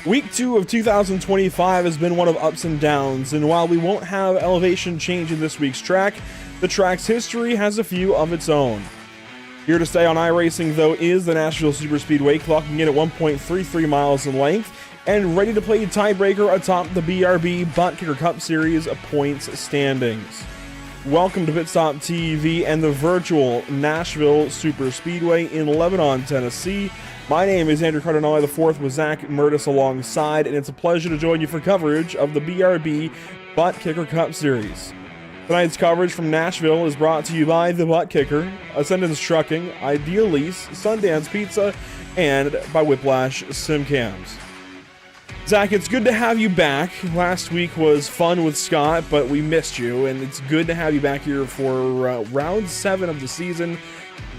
Week 2 of 2025 has been one of ups and downs, and while we won't have elevation change in this week's track, the track's history has a few of its own. Here to stay on iRacing, though, is the Nashville Superspeedway, clocking in at 1.33 miles in length, and ready to play tiebreaker atop the BRB Buttkicker Cup Series points standings. Welcome to Pit Stop TV and the virtual Nashville Superspeedway in Lebanon, Tennessee. My name is Andrew Cardinale IV with Zach Murtis alongside, and it's a pleasure to join you for coverage of the BRB Buttkicker Cup Series. Tonight's coverage from Nashville is brought to you by the Buttkicker, Ascendance Trucking, Ideal Lease, Sundance Pizza, and by Whiplash Simcams. Zach, it's good to have you back. Last week was fun with Scott, but we missed you, and it's good to have you back here for round 7 of the season,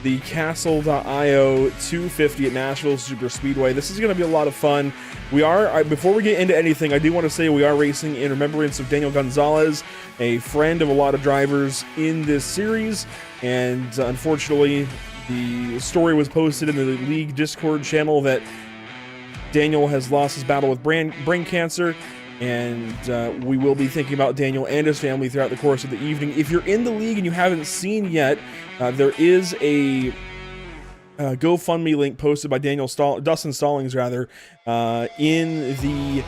the Castle.io 250 at Nashville Superspeedway. This is going to be a lot of fun. Before we get into anything, I do want to say we are racing in remembrance of Daniel Gonzalez, a friend of a lot of drivers in this series, and unfortunately, the story was posted in the league Discord channel that Daniel has lost his battle with brain cancer, and we will be thinking about Daniel and his family throughout the course of the evening. If you're in the league and you haven't seen yet, there is a GoFundMe link posted by Dustin Stallings, in the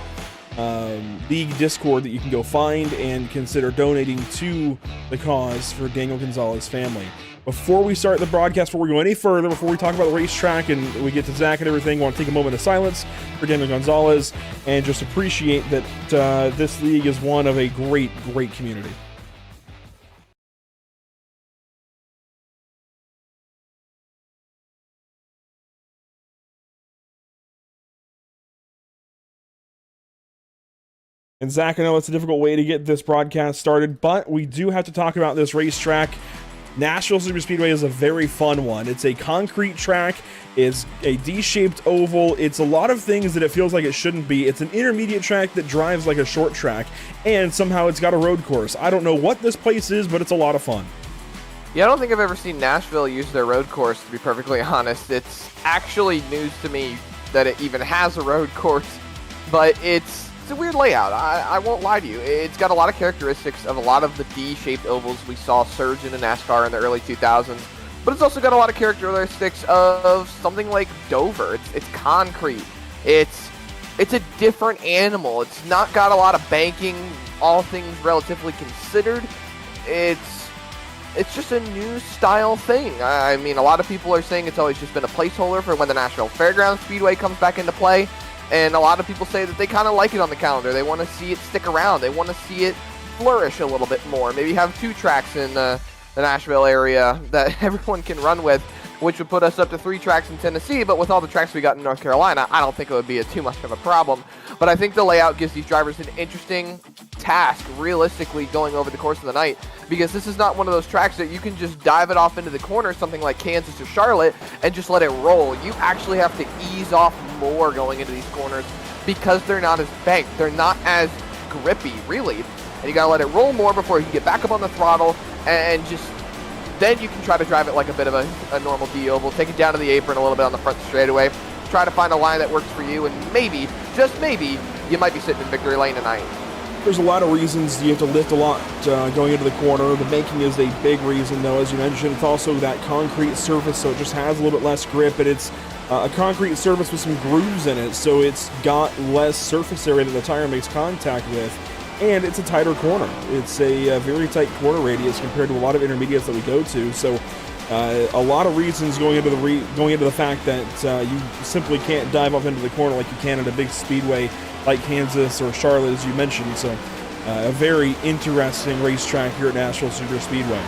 league Discord that you can go find and consider donating to the cause for Daniel Gonzalez's family. Before we start the broadcast, before we go any further, before we talk about the racetrack and we get to Zach and everything, I want to take a moment of silence for Daniel Gonzalez and just appreciate that this league is one of a great, great community. And Zach, I know it's a difficult way to get this broadcast started, but we do have to talk about this racetrack. Nashville Superspeedway is a very fun one. It's a concrete track. It's a D-shaped oval. It's a lot of things that it feels like it shouldn't be. It's an intermediate track that drives like a short track, and somehow it's got a road course. I don't know what this place is, but it's a lot of fun. Yeah, I don't think I've ever seen Nashville use their road course, to be perfectly honest. It's actually news to me that it even has a road course, but it's a weird layout. I won't lie to you. It's got a lot of characteristics of a lot of the D-shaped ovals we saw surge into NASCAR in the early 2000s, but it's also got a lot of characteristics of something like Dover. It's concrete. It's a different animal. It's not got a lot of banking, all things relatively considered. It's just a new style thing. I mean, a lot of people are saying it's always just been a placeholder for when the Nashville Fairgrounds Speedway comes back into play. And a lot of people say that they kind of like it on the calendar. They want to see it stick around. They want to see it flourish a little bit more. Maybe have 2 tracks in the Nashville area that everyone can run with, which would put us up to 3 tracks in Tennessee. But with all the tracks we got in North Carolina, I don't think it would be too much of a problem. But I think the layout gives these drivers an interesting task, realistically, going over the course of the night. Because this is not one of those tracks that you can just dive it off into the corner, something like Kansas or Charlotte, and just let it roll. You actually have to ease off more going into these corners because they're not as banked. They're not as grippy, really. And you gotta let it roll more before you can get back up on the throttle and just then you can try to drive it like a bit of a normal D-oval, take it down to the apron a little bit on the front straightaway, try to find a line that works for you, and maybe, just maybe, you might be sitting in victory lane tonight. There's a lot of reasons you have to lift a lot going into the corner. The banking is a big reason, though, as you mentioned. It's also that concrete surface, so it just has a little bit less grip, and it's a concrete surface with some grooves in it, so it's got less surface area that the tire makes contact with, and it's a tighter corner. It's a very tight corner radius compared to a lot of intermediates that we go to, so a lot of reasons going into the fact that you simply can't dive up into the corner like you can at a big speedway like Kansas or Charlotte, as you mentioned. So a very interesting racetrack here at Nashville Superspeedway.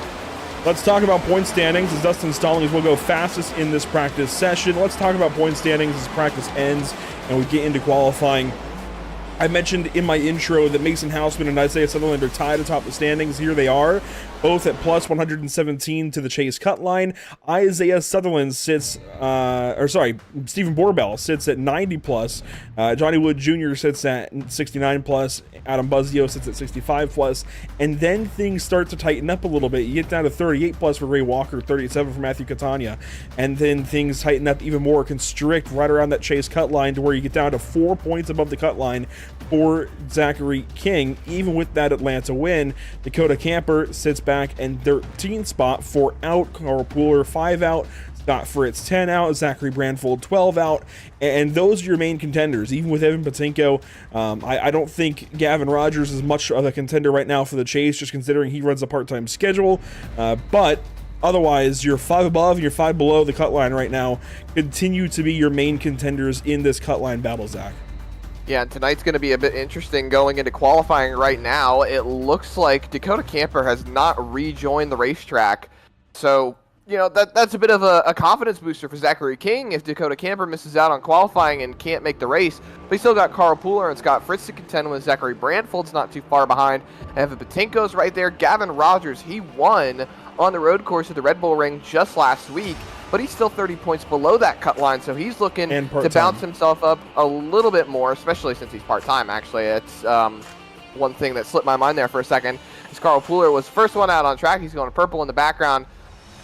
Let's talk about point standings, as Dustin Stallings will go fastest in this practice session. Let's talk about point standings as practice ends and we get into qualifying. I mentioned in my intro that Mason Houseman and Isaiah Sutherland are tied atop the standings. Here they are, both at plus 117 to the chase cut line. Isaiah Sutherland sits, Stephen Borbell sits at 90 plus. Johnny Wood Jr. sits at 69 plus. Adam Buzzio sits at 65 plus. And then things start to tighten up a little bit. You get down to 38 plus for Ray Walker, 37 for Matthew Catania. And then things tighten up even more, constrict right around that chase cut line to where you get down to 4 points above the cut line for Zachary King. Even with that Atlanta win, Dakota Camper sits back in 13th spot, 4 out, Carl Pooler 5 out, Scott Fritz 10 out, Zachary Brandfold 12 out, and those are your main contenders. Even with Evan Patinko, I don't think Gavin Rogers is much of a contender right now for the chase, just considering he runs a part-time schedule, but otherwise, your 5 above and your 5 below the cut line right now continue to be your main contenders in this cut line battle, Zach. Yeah, and tonight's going to be a bit interesting going into qualifying right now. It looks like Dakota Camper has not rejoined the racetrack. So, you know, that's a bit of a confidence booster for Zachary King if Dakota Camper misses out on qualifying and can't make the race. But he still got Carl Pooler and Scott Fritz to contend with. Zachary Brandfold's not too far behind. Evan Patinko's right there. Gavin Rogers, he won on the road course of the Red Bull Ring just last week, but he's still 30 points below that cut line, so he's looking to bounce himself up a little bit more, especially since he's part-time, actually. It's one thing that slipped my mind there for a second. Is Carl Pooler was the first one out on track. He's going purple in the background.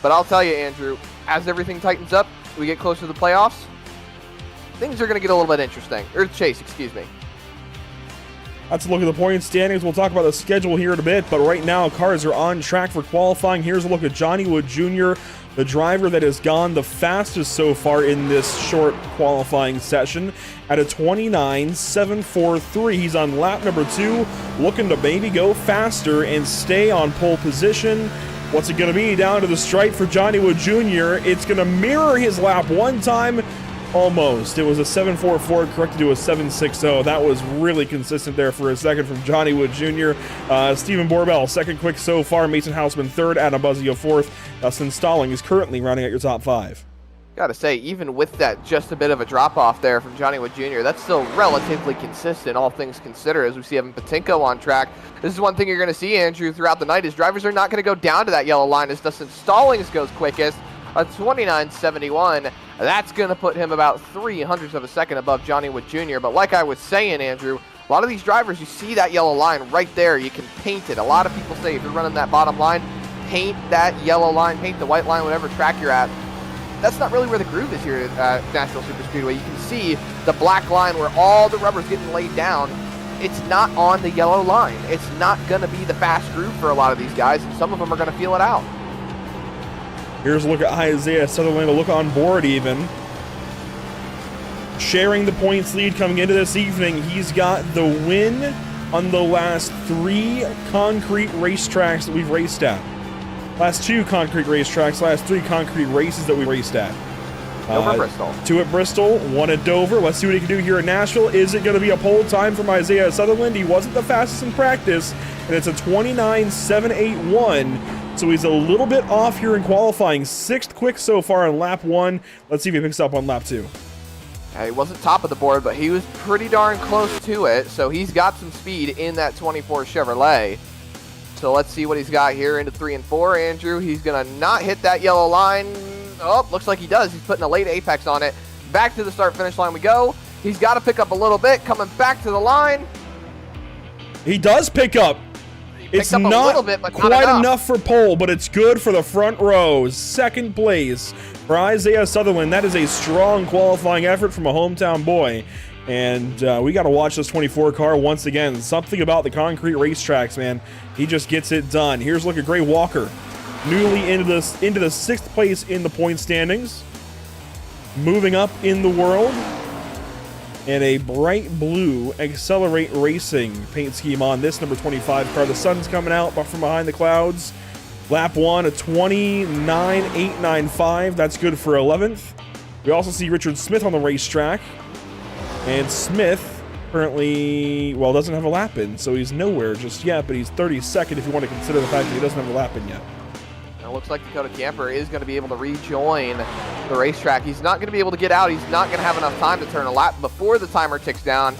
But I'll tell you, Andrew, as everything tightens up, we get closer to the playoffs, things are going to get a little bit interesting. Or chase, excuse me. Let's look at the point standings. We'll talk about the schedule here in a bit, but right now cars are on track for qualifying. Here's a look at Johnny Wood Jr., the driver that has gone the fastest so far in this short qualifying session at a 29.743. He's on lap number 2, looking to maybe go faster and stay on pole position. What's it going to be down to the stripe for Johnny Wood Jr.? It's going to mirror his lap one time. Almost. It was a 7.44 corrected to a 7.60. That was really consistent there for a second from Johnny Wood Jr. Stephen Borbell, second quick so far. Mason Houseman, third. Adam Buzzio, fourth. Dustin Stalling is currently rounding out your top 5. Gotta say, even with that just a bit of a drop-off there from Johnny Wood Jr., that's still relatively consistent, all things considered, as we see Evan Patinko on track. This is one thing you're going to see, Andrew, throughout the night, is drivers are not going to go down to that yellow line as Dustin Stallings goes quickest. A 29.71. That's going to put him about 0.03 of a second above Johnny Wood Jr. But like I was saying, Andrew, a lot of these drivers, you see that yellow line right there. You can paint it. A lot of people say if you're running that bottom line, paint that yellow line, paint the white line, whatever track you're at. That's not really where the groove is here at Nashville Superspeedway. You can see the black line where all the rubber's getting laid down. It's not on the yellow line. It's not going to be the fast groove for a lot of these guys, and some of them are going to feel it out. Here's a look at Isaiah Sutherland, a look on board even. Sharing the points lead coming into this evening. He's got the win on the last 3 concrete racetracks that we've raced at. Last 2 concrete racetracks, last 3 concrete races that we raced at. Dover, Bristol. 2 at Bristol, 1 at Dover. Let's see what he can do here at Nashville. Is it going to be a pole time from Isaiah Sutherland? He wasn't the fastest in practice, and it's a 29.781. So he's a little bit off here in qualifying. 6th quick so far on lap 1. Let's see if he picks up on lap 2. He wasn't top of the board, but he was pretty darn close to it. So he's got some speed in that 24 Chevrolet. So let's see what he's got here into 3 and 4. Andrew, he's going to not hit that yellow line. Oh, looks like he does. He's putting a late apex on it. Back to the start-finish line we go. He's got to pick up a little bit. Coming back to the line. He does pick up. It's not little bit, but quite enough for pole, but it's good for the front rows. 2nd place for Isaiah Sutherland. That is a strong qualifying effort from a hometown boy. And we got to watch this 24 car once again. Something about the concrete racetracks, man. He just gets it done. Here's a look at Gray Walker. Newly into the 6th place in the point standings. Moving up in the world. And a bright blue Accelerate Racing paint scheme on this number 25 car. The sun's coming out from behind the clouds. Lap 1, a 29.895. That's good for 11th. We also see Richard Smith on the racetrack. And Smith currently, well, doesn't have a lap in, so he's nowhere just yet, but he's 32nd if you want to consider the fact that he doesn't have a lap in yet. It looks like Dakota Camper is going to be able to rejoin the racetrack. He's not going to be able to get out. He's not going to have enough time to turn a lap before the timer ticks down.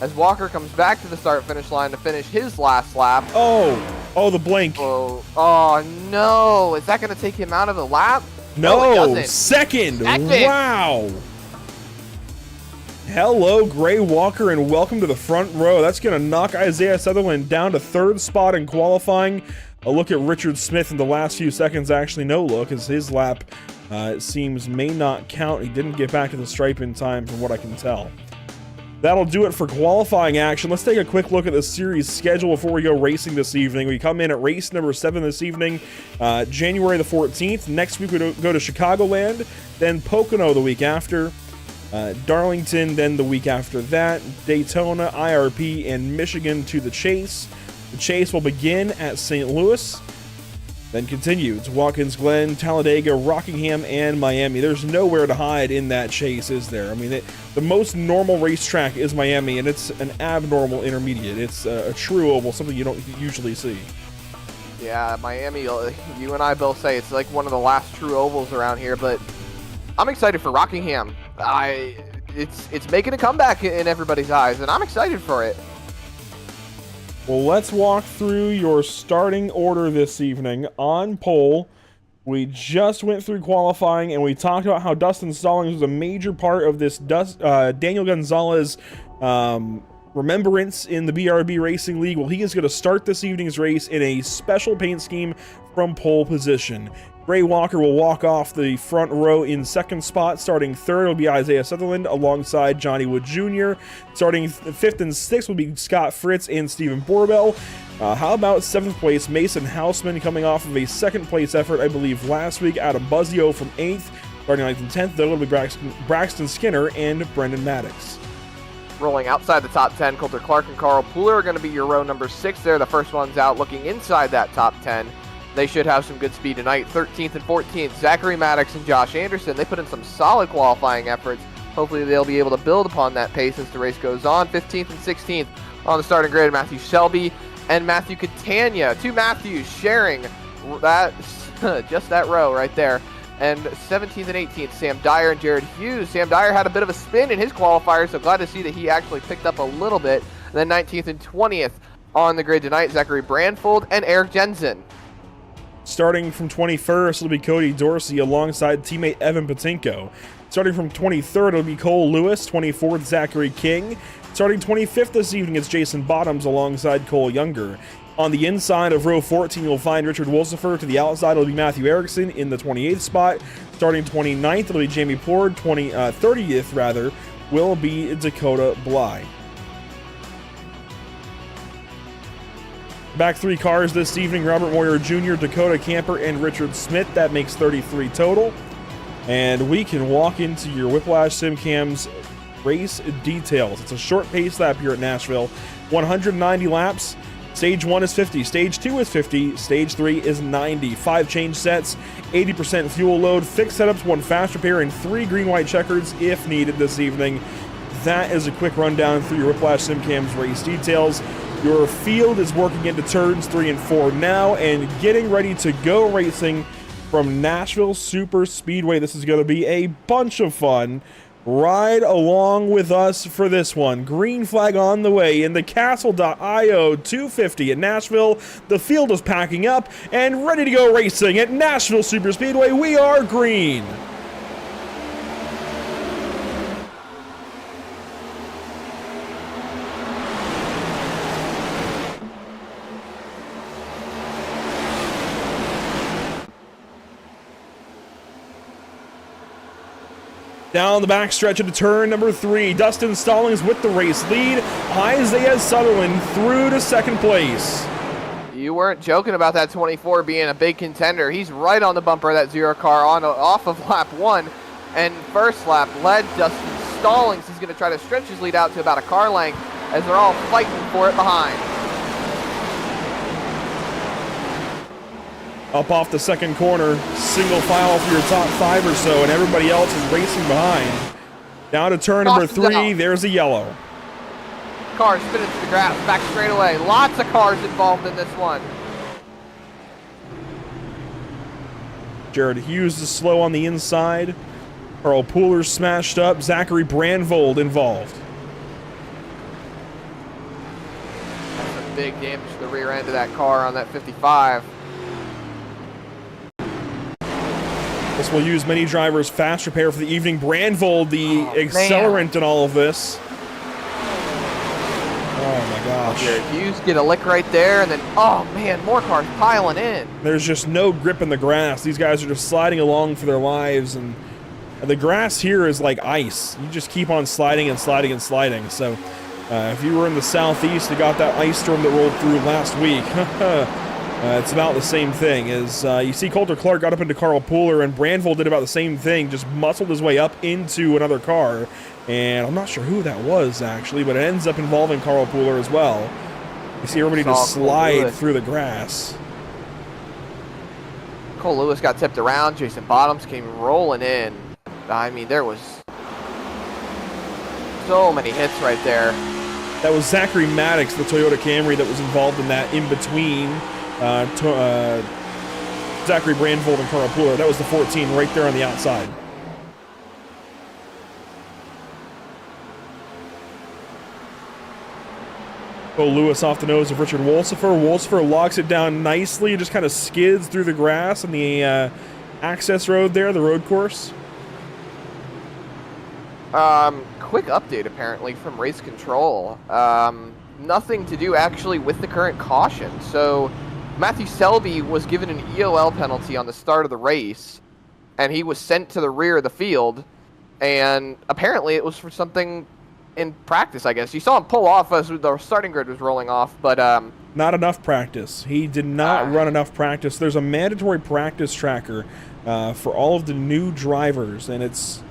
as Walker comes back to the start-finish line to finish his last lap. Oh, the blink. Oh no, is that going to take him out of the lap? No, it doesn't. Second. Wow. Hello, Gray Walker, and welcome to the front row. That's going to knock Isaiah Sutherland down to 3rd spot in qualifying. A look at Richard Smith in the last few seconds. Actually, no look, as his lap, it seems, may not count. He didn't get back to the stripe in time, from what I can tell. That'll do it for qualifying action. Let's take a quick look at the series schedule before we go racing this evening. We come in at race number 7 this evening, January the 14th. Next week we go to Chicagoland, then Pocono the week after, Darlington then the week after that, Daytona, IRP, and Michigan to the Chase. The Chase will begin at St. Louis, then continue to Watkins Glen, Talladega, Rockingham, and Miami. There's nowhere to hide in that Chase, is there? I mean, the most normal racetrack is Miami, and it's an abnormal intermediate. It's a true oval, something you don't usually see. Yeah, Miami, you and I both say it's like one of the last true ovals around here, but I'm excited for Rockingham. It's making a comeback in everybody's eyes, and I'm excited for it. Well, let's walk through your starting order this evening. On pole, we just went through qualifying, and we talked about how Dustin Stallings was a major part of this Daniel Gonzalez remembrance in the BRB Racing League. Well, he is going to start this evening's race in a special paint scheme from pole position. Gray Walker will walk off the front row in 2nd spot. Starting 3rd will be Isaiah Sutherland alongside Johnny Wood Jr. Starting 5th and 6th will be Scott Fritz and Stephen Borbell. How about 7th place, Mason Houseman, coming off of a 2nd place effort, I believe, last week out of Buzzio from 8th. Starting 9th and 10th, though, it'll be Braxton Skinner and Brendan Maddox. Rolling outside the top 10, Coulter Clark and Carl Pooler are going to be your row number 6 there. The first ones out looking inside that top 10. They should have some good speed tonight. 13th and 14th, Zachary Maddox and Josh Anderson. They put in some solid qualifying efforts. Hopefully they'll be able to build upon that pace as the race goes on. 15th and 16th on the starting grid, Matthew Shelby and Matthew Catania. 2 Matthews sharing that just that row right there. And 17th and 18th, Sam Dyer and Jared Hughes. Sam Dyer had a bit of a spin in his qualifier, so glad to see that he actually picked up a little bit. And then 19th and 20th on the grid tonight, Zachary Brandfold and Eric Jensen. Starting from 21st, it'll be Cody Dorsey alongside teammate Evan Patinko. Starting from 23rd, it'll be Cole Lewis. 24th, Zachary King. Starting 25th this evening, it's Jason Bottoms alongside Cole Younger. On the inside of row 14, you'll find Richard Wolsifer. To the outside, it'll be Matthew Erickson in the 28th spot. Starting 29th, it'll be Jamie Pord. 30th, rather, will be Dakota Bly. Back 3 cars this evening, Robert Moyer Jr., Dakota Camper, and Richard Smith. That makes 33 total. And we can walk into your Whiplash SimCam's race details. It's a short pace lap here at Nashville. 190 laps. Stage 1 is 50. Stage 2 is 50. Stage 3 is 90. 5 change sets, 80% fuel load, fixed setups, 1 fast repair, and 3 green-white checkers if needed this evening. That is a quick rundown through your Whiplash SimCam's race details. Your field is working into turns 3 and 4 now and getting ready to go racing from Nashville Super Speedway. This is going to be a bunch of fun. Ride along with us for this one. Green flag on the way in the Castle.io 250 at Nashville. The field is packing up and ready to go racing at Nashville Super Speedway. We are green. Down the backstretch into turn number 3, Dustin Stallings with the race lead. Isaiah Sutherland through to 2nd place. You weren't joking about that 24 being a big contender. He's right on the bumper of that 0 car off of lap 1. And first lap led Dustin Stallings. He's going to try to stretch his lead out to about a car length as they're all fighting for it behind. Up off the 2nd corner, single file for your top 5 or so, and everybody else is racing behind. Down to turn number 3, there's a yellow. Cars spinning through the grass, back straight away. Lots of cars involved in this one. Jared Hughes is slow on the inside. Carl Pooler smashed up. Zachary Brandvold involved. big damage to the rear end of that car on that 55. This will use many drivers' fast repair for the evening. Brandvold, the accelerant in all of this. Oh my gosh. Hughes get a lick right there, and then, oh man, more cars piling in. There's just no grip in the grass. These guys are just sliding along for their lives, and the grass here is like ice. You just keep on sliding and sliding and sliding. So if you were in the southeast and got that ice storm that rolled through last week, it's about the same thing. As you see, Coulter Clark got up into Carl Pooler, and Brandvold did about the same thing, just muscled his way up into another car. And I'm not sure who that was, actually, but it ends up involving Carl Pooler as well. You see everybody just slide through the grass. Cole Lewis got tipped around. Jason Bottoms came rolling in. I mean, there was so many hits right there. That was Zachary Maddox, the Toyota Camry, that was involved in that in-between Zachary Brandvold and Carl Pooler. That was the 14 right there on the outside. Cole Lewis off the nose of Richard Wolsifer. Wolsifer locks it down nicely and just kind of skids through the grass on the access road there, the road course. Quick update apparently from race control. Nothing to do actually with the current caution. So Matthew Selby was given an EOL penalty on the start of the race, and he was sent to the rear of the field, and apparently it was for something in practice, I guess. You saw him pull off as the starting grid was rolling off, but not enough practice. He did not run enough practice. There's a mandatory practice tracker for all of the new drivers, and it's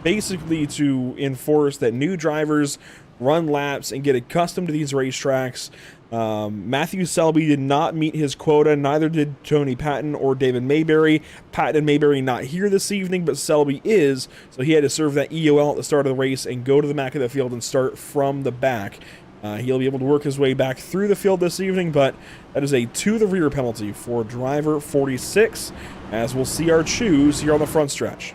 basically to enforce that new drivers run laps and get accustomed to these racetracks. Matthew Selby did not meet his quota, neither did Tony Patton or David Mayberry. Patton and Mayberry not here this evening, but Selby is, so he had to serve that EOL at the start of the race and go to the back of the field and start from the back. He'll be able to work his way back through the field this evening, but that is a to the rear penalty for driver 46, as we'll see our choose here on the front stretch.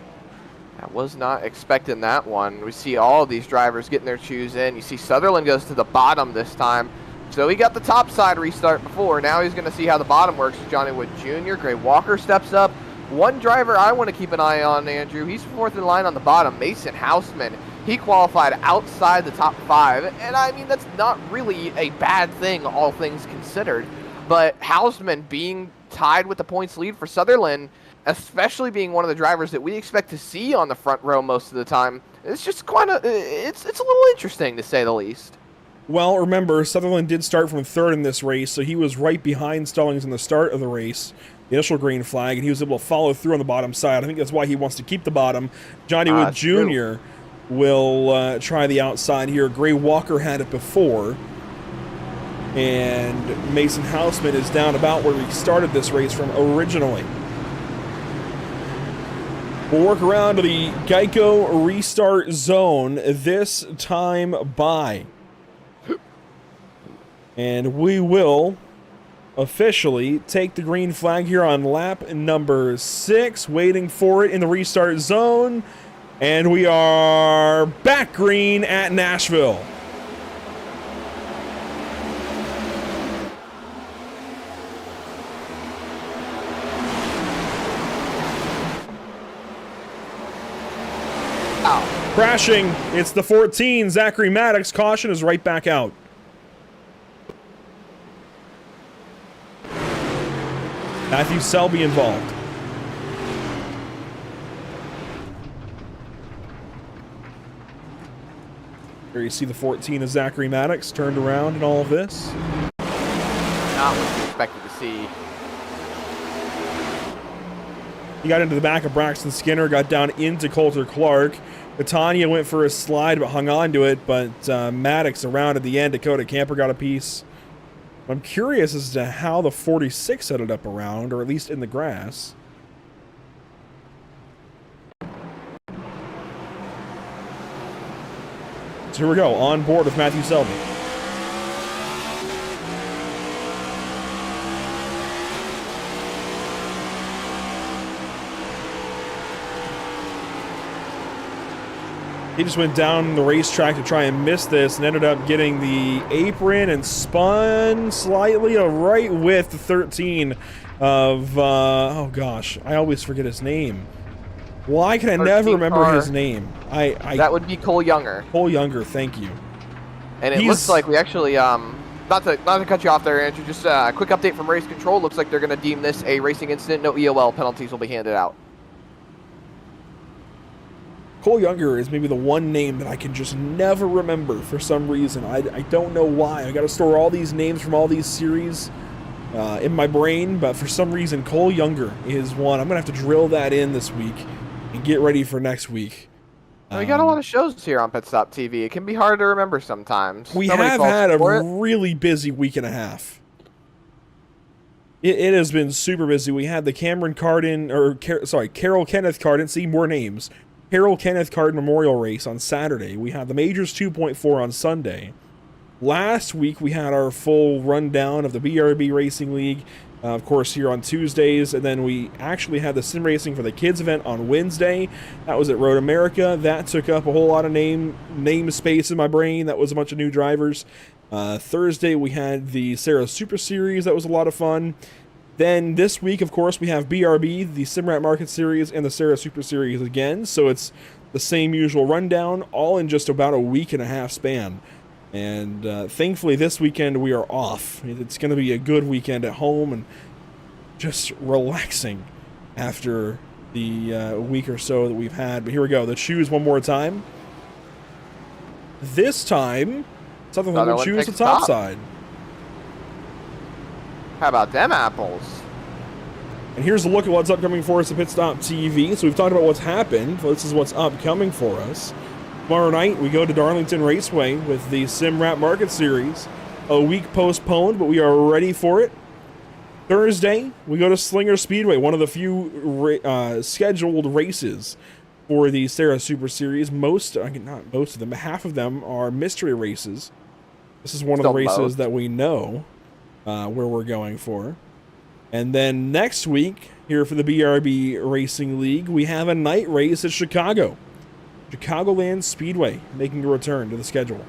I was not expecting that one. We see all of these drivers getting their choose in. You see Sutherland goes to the bottom this time. So he got the top side restart before. Now he's going to see how the bottom works. Johnny Wood Jr. Gray Walker steps up. One driver I want to keep an eye on, Andrew. He's fourth in line on the bottom. Mason Houseman. He qualified outside the top 5. And I mean, that's not really a bad thing, all things considered. But Houseman being tied with the points lead for Sutherland, especially being one of the drivers that we expect to see on the front row most of the time, it's just quite it's a little interesting to say the least. Well, remember, Sutherland did start from third in this race, so he was right behind Stallings in the start of the race, the initial green flag, and he was able to follow through on the bottom side. I think that's why he wants to keep the bottom. Johnny Wood Jr. will try the outside here. Gray Walker had it before, and Mason Houseman is down about where we started this race from originally. We'll work around to the Geico restart zone, this time by. And we will officially take the green flag here on lap number 6, waiting for it in the restart zone. And we are back green at Nashville. Crashing, it's the 14, Zachary Maddox. Caution is right back out. Matthew Selby involved. Here you see the 14 of Zachary Maddox turned around in all of this. Not what you expected to see. He got into the back of Braxton Skinner, got down into Coulter Clark. Catania went for a slide but hung on to it, but Maddox around at the end. Dakota Camper got a piece. I'm curious as to how the 46 ended up around, or at least in the grass. So here we go, on board with Matthew Selby. He just went down the racetrack to try and miss this and ended up getting the apron and spun slightly right with the 13 of, oh gosh, I always forget his name. Why can I never remember his name? That would be Cole Younger. Cole Younger, thank you. And it looks like we actually, not to cut you off there, Andrew, just a quick update from Race Control. Looks like they're going to deem this a racing incident. No EOL penalties will be handed out. Cole Younger is maybe the one name that I can just never remember for some reason. I don't know why. I got to store all these names from all these series in my brain, but for some reason, Cole Younger is one. I'm going to have to drill that in this week and get ready for next week. We got a lot of shows here on Pit Stop TV. It can be hard to remember sometimes. We have had a really busy week and a half. It has been super busy. We had the Carol Kenneth Carden, see more names. Carol Kenneth Carden Memorial Race on Saturday. We had the Majors 2.4 on Sunday. Last week we had our full rundown of the BRB Racing League, of course, here on Tuesdays, and then we actually had the sim racing for the kids event on Wednesday. That was at Road America. That took up a whole lot of name space in my brain. That was a bunch of new drivers. Thursday we had the Sarah Super Series. That was a lot of fun. Then this week, of course, we have BRB, the Simrat Market Series, and the Sarah Super Series again. So it's the same usual rundown, all in just about a week and a half span. And thankfully this weekend we are off. It's going to be a good weekend at home and just relaxing after the week or so that we've had. But here we go. The choose one more time. This time, something that will choose the top side. How about them apples? And here's a look at what's upcoming for us at Pit Stop TV. So we've talked about what's happened. Well, this is what's upcoming for us. Tomorrow night, we go to Darlington Raceway with the Simrat Market Series. A week postponed, but we are ready for it. Thursday, we go to Slinger Speedway, one of the few scheduled races for the Sarah Super Series. Not most of them, but half of them are mystery races. This is one of the races that we know where we're going for. And then next week, here for the BRB Racing League, we have a night race at Chicago. Chicagoland Speedway making a return to the schedule.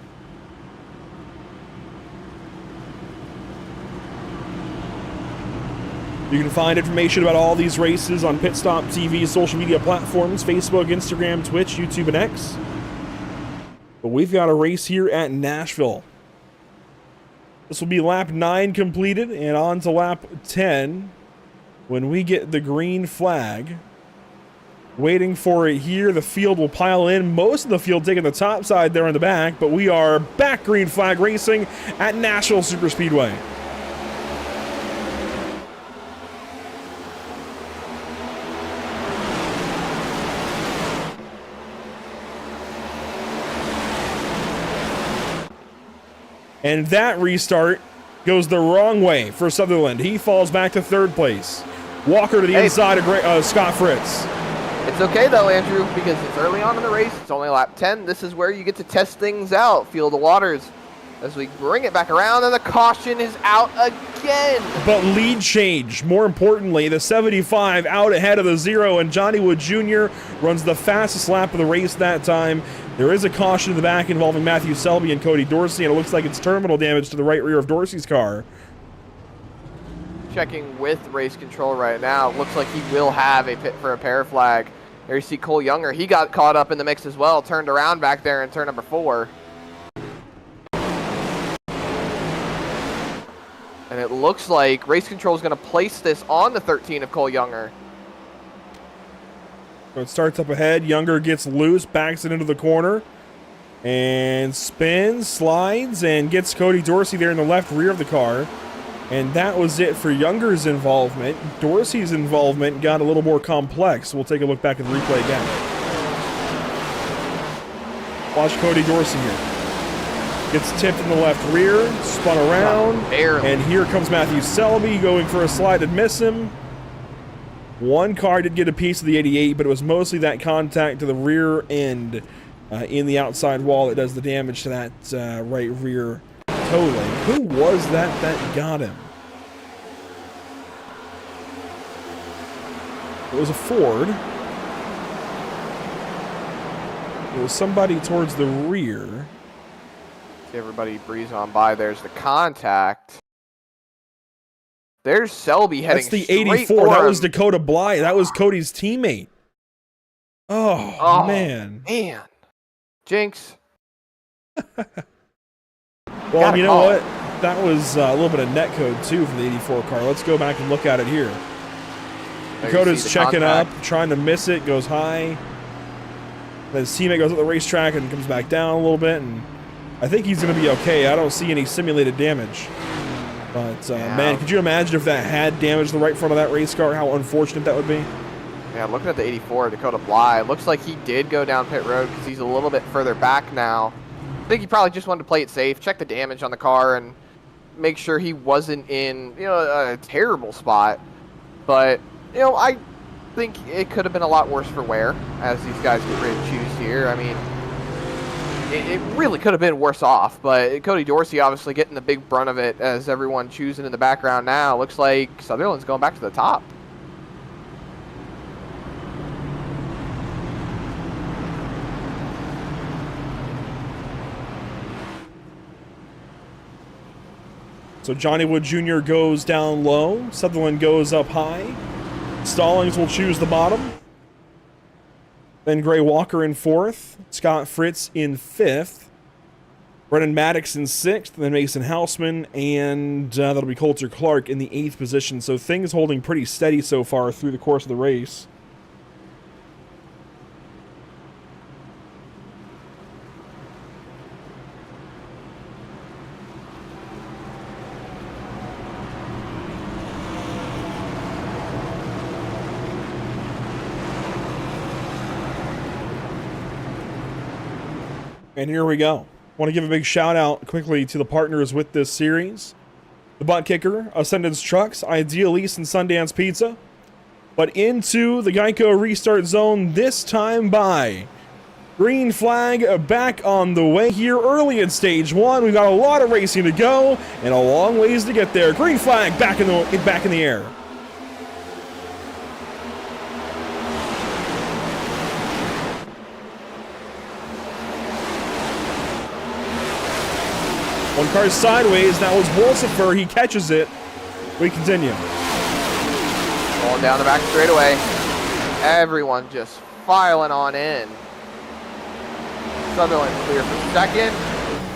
You can find information about all these races on Pit Stop TV's social media platforms, Facebook, Instagram, Twitch, YouTube, and X. But we've got a race here at Nashville. This will be lap 9 completed and on to lap 10 when we get the green flag. Waiting for it here. The field will pile in. Most of the field taking the top side there in the back, but we are back green flag racing at Nashville Super Speedway. And that restart goes the wrong way for Sutherland. He falls back to 3rd place. Walker to the inside of Scott Fritz. It's okay, though, Andrew, because it's early on in the race. It's only lap 10. This is where you get to test things out. Feel the waters as we bring it back around, and the caution is out again. But lead change. More importantly, the 75 out ahead of the 0, and Johnny Wood Jr. runs the fastest lap of the race that time. There is a caution in the back involving Matthew Selby and Cody Dorsey, and it looks like it's terminal damage to the right rear of Dorsey's car. Checking with Race Control right now. Looks like he will have a pit for a pair flag. There you see Cole Younger. He got caught up in the mix as well. Turned around back there in turn number 4. And it looks like Race Control is going to place this on the 13 of Cole Younger. So it starts up ahead. Younger gets loose, backs it into the corner, and spins, slides, and gets Cody Dorsey there in the left rear of the car. And that was it for Younger's involvement. Dorsey's involvement got a little more complex. We'll take a look back at the replay again. Watch Cody Dorsey here. Gets tipped in the left rear, spun around, and here comes Matthew Selby going for a slide and miss him. One car did get a piece of the 88, but it was mostly that contact to the rear end in the outside wall that does the damage to that right rear toe leg. Who was that got him? It was a Ford. There's somebody towards the rear. See everybody breeze on by. There's the contact. There's Selby heading. That's the straight 84. for That him. was Dakota Bly. That was Cody's teammate. Oh man. Man. Jinx. Well, you know what? That was a little bit of net code too from the 84 car. Let's go back and look at it here. Dakota's checking up, trying to miss it, goes high. Then his teammate goes up the racetrack and comes back down a little bit, and I think he's going to be okay. I don't see any simulated damage. But, man, could you imagine if that had damaged the right front of that race car, how unfortunate that would be? Yeah, looking at the 84, Dakota Bly, it looks like he did go down pit road because he's a little bit further back now. I think he probably just wanted to play it safe, check the damage on the car, and make sure he wasn't in, a terrible spot. But, I think it could have been a lot worse for wear as these guys get ready to choose here. I mean, it really could have been worse off, but Cody Dorsey obviously getting the big brunt of it as everyone choosing in the background now. Looks like Sutherland's going back to the top. So Johnny Wood Jr. goes down low. Sutherland goes up high. Stallings will choose the bottom. Then Gray Walker in 4th. Scott Fritz in 5th. Brennan Maddox in 6th. Then Mason Hausman. And that'll be Coulter Clark in the 8th position. So things holding pretty steady so far through the course of the race. And here we go. Want to give a big shout out quickly to the partners with this series. The Buttkicker, Ascendance Trucks, Ideal East, and Sundance Pizza. But into the Geico restart zone this time by green flag back on the way here early in stage 1. We've got a lot of racing to go and a long ways to get there. Green flag back in the air. One car sideways, that was Wolsifer, he catches it. We continue. Going down the back straightaway. Everyone just filing on in. Sutherland clear for 2nd.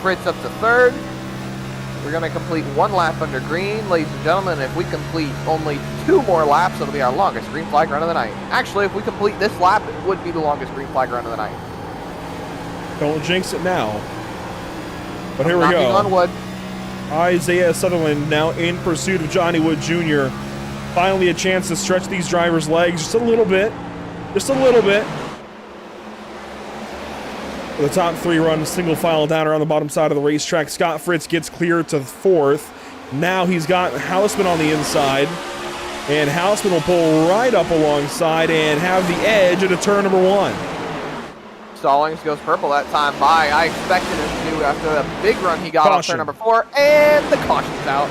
Fritz up to 3rd. We're going to complete 1 lap under green. Ladies and gentlemen, if we complete only 2 more laps, it'll be our longest green flag run of the night. Actually, if we complete this lap, it would be the longest green flag run of the night. Don't jinx it now. But here we Knocking go. on wood. Isaiah Sutherland now in pursuit of Johnny Wood Jr. Finally a chance to stretch these drivers' legs just a little bit. Just a little bit. The top 3 run single file down around the bottom side of the racetrack. Scott Fritz gets clear to 4th. Now he's got Hausman on the inside. And Hausman will pull right up alongside and have the edge into turn number 1. Stallings goes purple that time by. I expected him to after the big run he got Caution. off turn number 4, and the caution's out.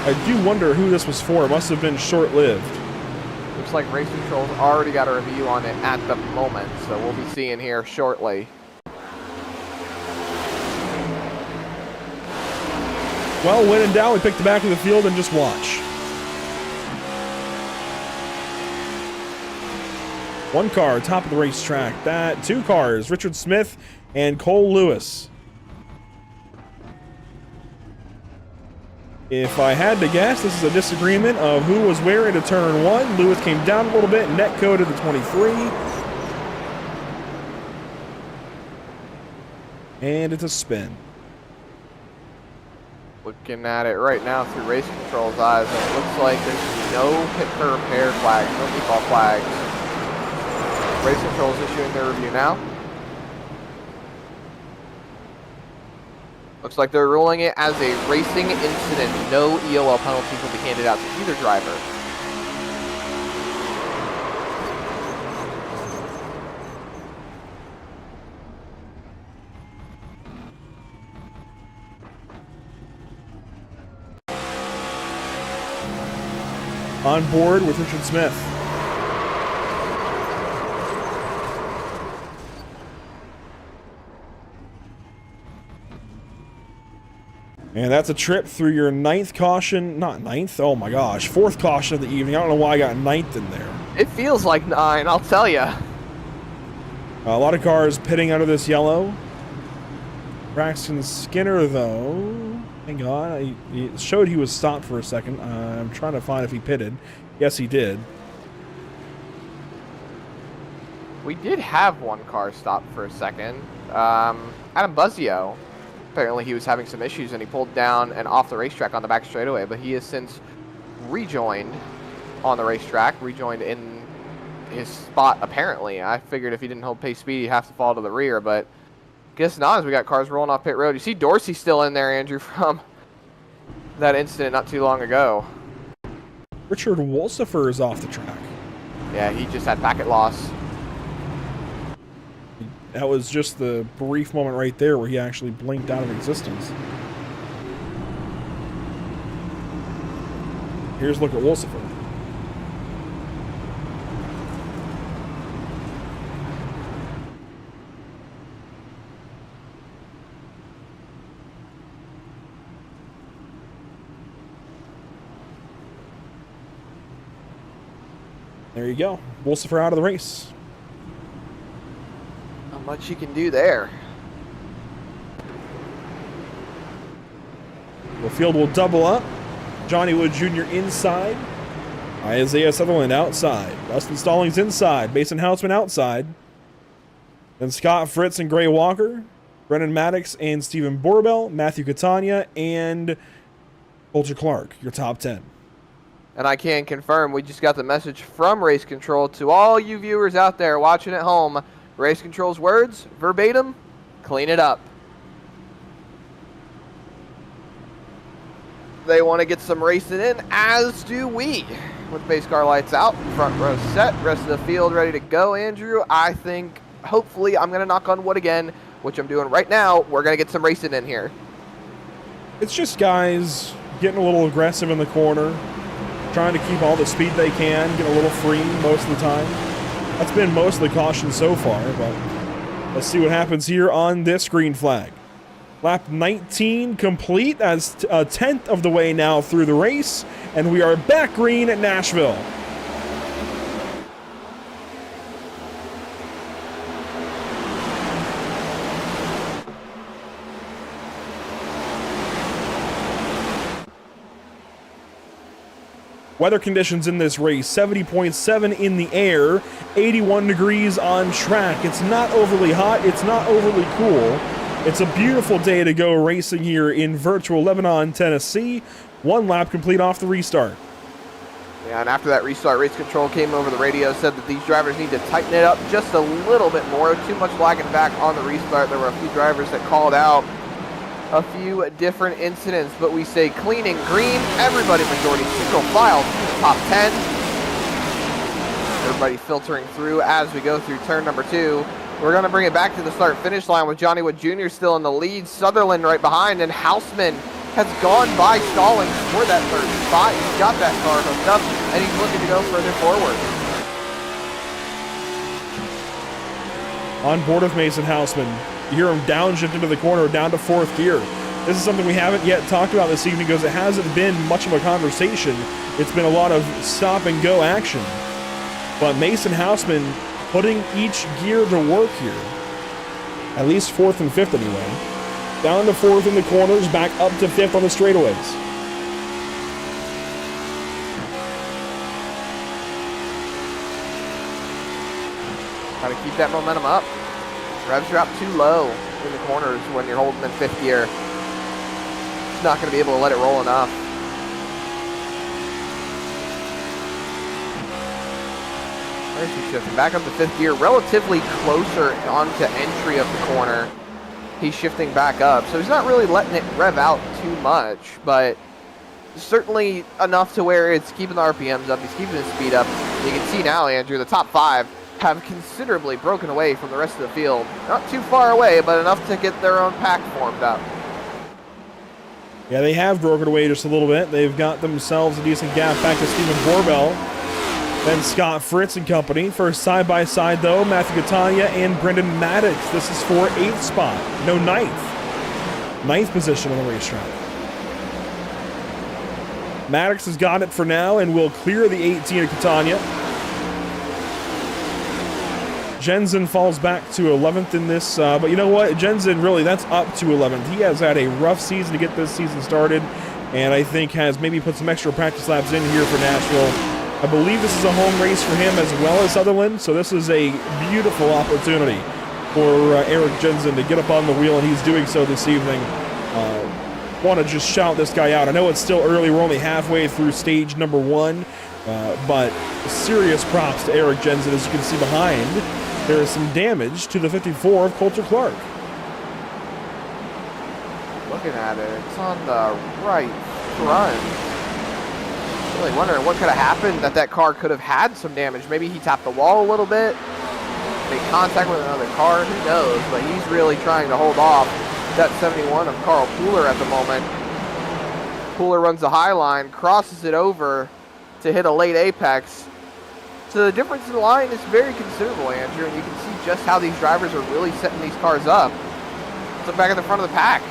I do wonder who this was for. It must have been short-lived. Looks like Race Control's already got a review on it at the moment, so we'll be seeing here shortly. Well, when in doubt, we pick the back of the field and just watch. 1 car, top of the racetrack. 2 cars, Richard Smith and Cole Lewis. If I had to guess, this is a disagreement of who was where into turn 1. Lewis came down a little bit, net code to the 23. And it's a spin. Looking at it right now through Race Control's eyes, and it looks like there's no pit for repair flags, no default flags. Race Control is issuing their review now. Looks like they're ruling it as a racing incident. No EOL penalties will be handed out to either driver. on board with Richard Smith. And that's a trip through your ninth caution, not ninth, oh my gosh, fourth caution of the evening. I don't know why I got ninth in there. It feels like 9, I'll tell you. A lot of cars pitting out of this yellow. Braxton Skinner, though, hang on, he showed he was stopped for a second. I'm trying to find if he pitted. Yes, he did. We did have one car stop for a second. Adam Buzzio. Apparently he was having some issues and he pulled down and off the racetrack on the back straightaway, but he has since rejoined on the racetrack, rejoined in his spot apparently. I figured if he didn't hold pace speed, he'd have to fall to the rear, but guess not as we got cars rolling off pit road. You see Dorsey still in there, Andrew, from that incident not too long ago. Richard Wolsifer is off the track. Yeah, he just had packet loss. That was just the brief moment right there where he actually blinked out of existence. Here's a look at Wolsifer. There you go. Wolsifer out of the race. Not much you can do there. The field will double up. Johnny Wood Jr. inside. Isaiah Sutherland outside. Dustin Stallings inside. Mason Houseman outside. Then Scott Fritz and Gray Walker. Brennan Maddox and Stephen Borbell. Matthew Catania and Coulter Clark, your top 10. And I can confirm, we just got the message from Race Control to all you viewers out there watching at home. Race Control's words, verbatim, clean it up. They want to get some racing in, as do we. With base car lights out, front row set, rest of the field ready to go, Andrew. I think, hopefully, I'm going to knock on wood again, which I'm doing right now. We're going to get some racing in here. It's just guys getting a little aggressive in the corner, trying to keep all the speed they can, get a little free most of the time. That's been most of the caution so far, but let's see what happens here on this green flag. Lap 19 complete. That's a tenth of the way now through the race, and we are back green at Nashville. Weather conditions in this race, 70.7 in the air, 81 degrees on track. It's not overly hot, it's not overly cool. It's a beautiful day to go racing here in virtual Lebanon, Tennessee. One lap complete off the restart. Yeah, and after that restart, Race Control came over the radio, said that these drivers need to tighten it up just a little bit more. Too much lagging back on the restart. There were a few drivers that called out a few different incidents, but we say clean and green. Everybody majority single file to the top 10. Everybody filtering through as we go through turn number 2. We're going to bring it back to the start-finish line with Johnny Wood Jr. still in the lead, Sutherland right behind, and Houseman has gone by Stallings for that third spot. He's got that car hooked up, and he's looking to go further forward. On board with Mason Houseman. You hear him downshift into the corner, down to fourth gear. This is something we haven't yet talked about this evening because it hasn't been much of a conversation. It's been a lot of stop-and-go action. But Mason Houseman putting each gear to work here. At least fourth and fifth anyway. Down to fourth in the corners, back up to fifth on the straightaways. Got to keep that momentum up. Revs drop too low in the corners when you're holding in fifth gear. It's not going to be able to let it roll enough. There's he shifting back up to fifth gear, relatively closer onto entry of the corner. He's shifting back up, so he's not really letting it rev out too much, but certainly enough to where it's keeping the RPMs up, he's keeping his speed up. You can see now, Andrew, the top 5 have considerably broken away from the rest of the field. Not too far away, but enough to get their own pack formed up. Yeah, they have broken away just a little bit. They've got themselves a decent gap back to Steven Borbell. Then Scott Fritz and company. First side-by-side, though, Matthew Catania and Brendan Maddox. This is for 8th spot. No, 9th. 9th position on the racetrack. Maddox has got it for now and will clear the 18 of Catania. Jensen falls back to 11th in this, but you know what? Jensen, really, that's up to 11th. He has had a rough season to get this season started, and I think has maybe put some extra practice laps in here for Nashville. I believe this is a home race for him as well as Sutherland, so this is a beautiful opportunity for Eric Jensen to get up on the wheel, and he's doing so this evening. Want to just shout this guy out. I know it's still early. We're only halfway through stage number 1, but serious props to Eric Jensen. As you can see behind, there is some damage to the 54 of Coulter Clark. Looking at it, it's on the right front. Really wondering what could have happened that car could have had some damage. Maybe he tapped the wall a little bit, made contact with another car, who knows, but he's really trying to hold off that 71 of Carl Pooler at the moment. Pooler runs the high line, crosses it over to hit a late apex. So the difference in the line is very considerable, Andrew, and you can see just how these drivers are really setting these cars up. Look back at the front of the pack.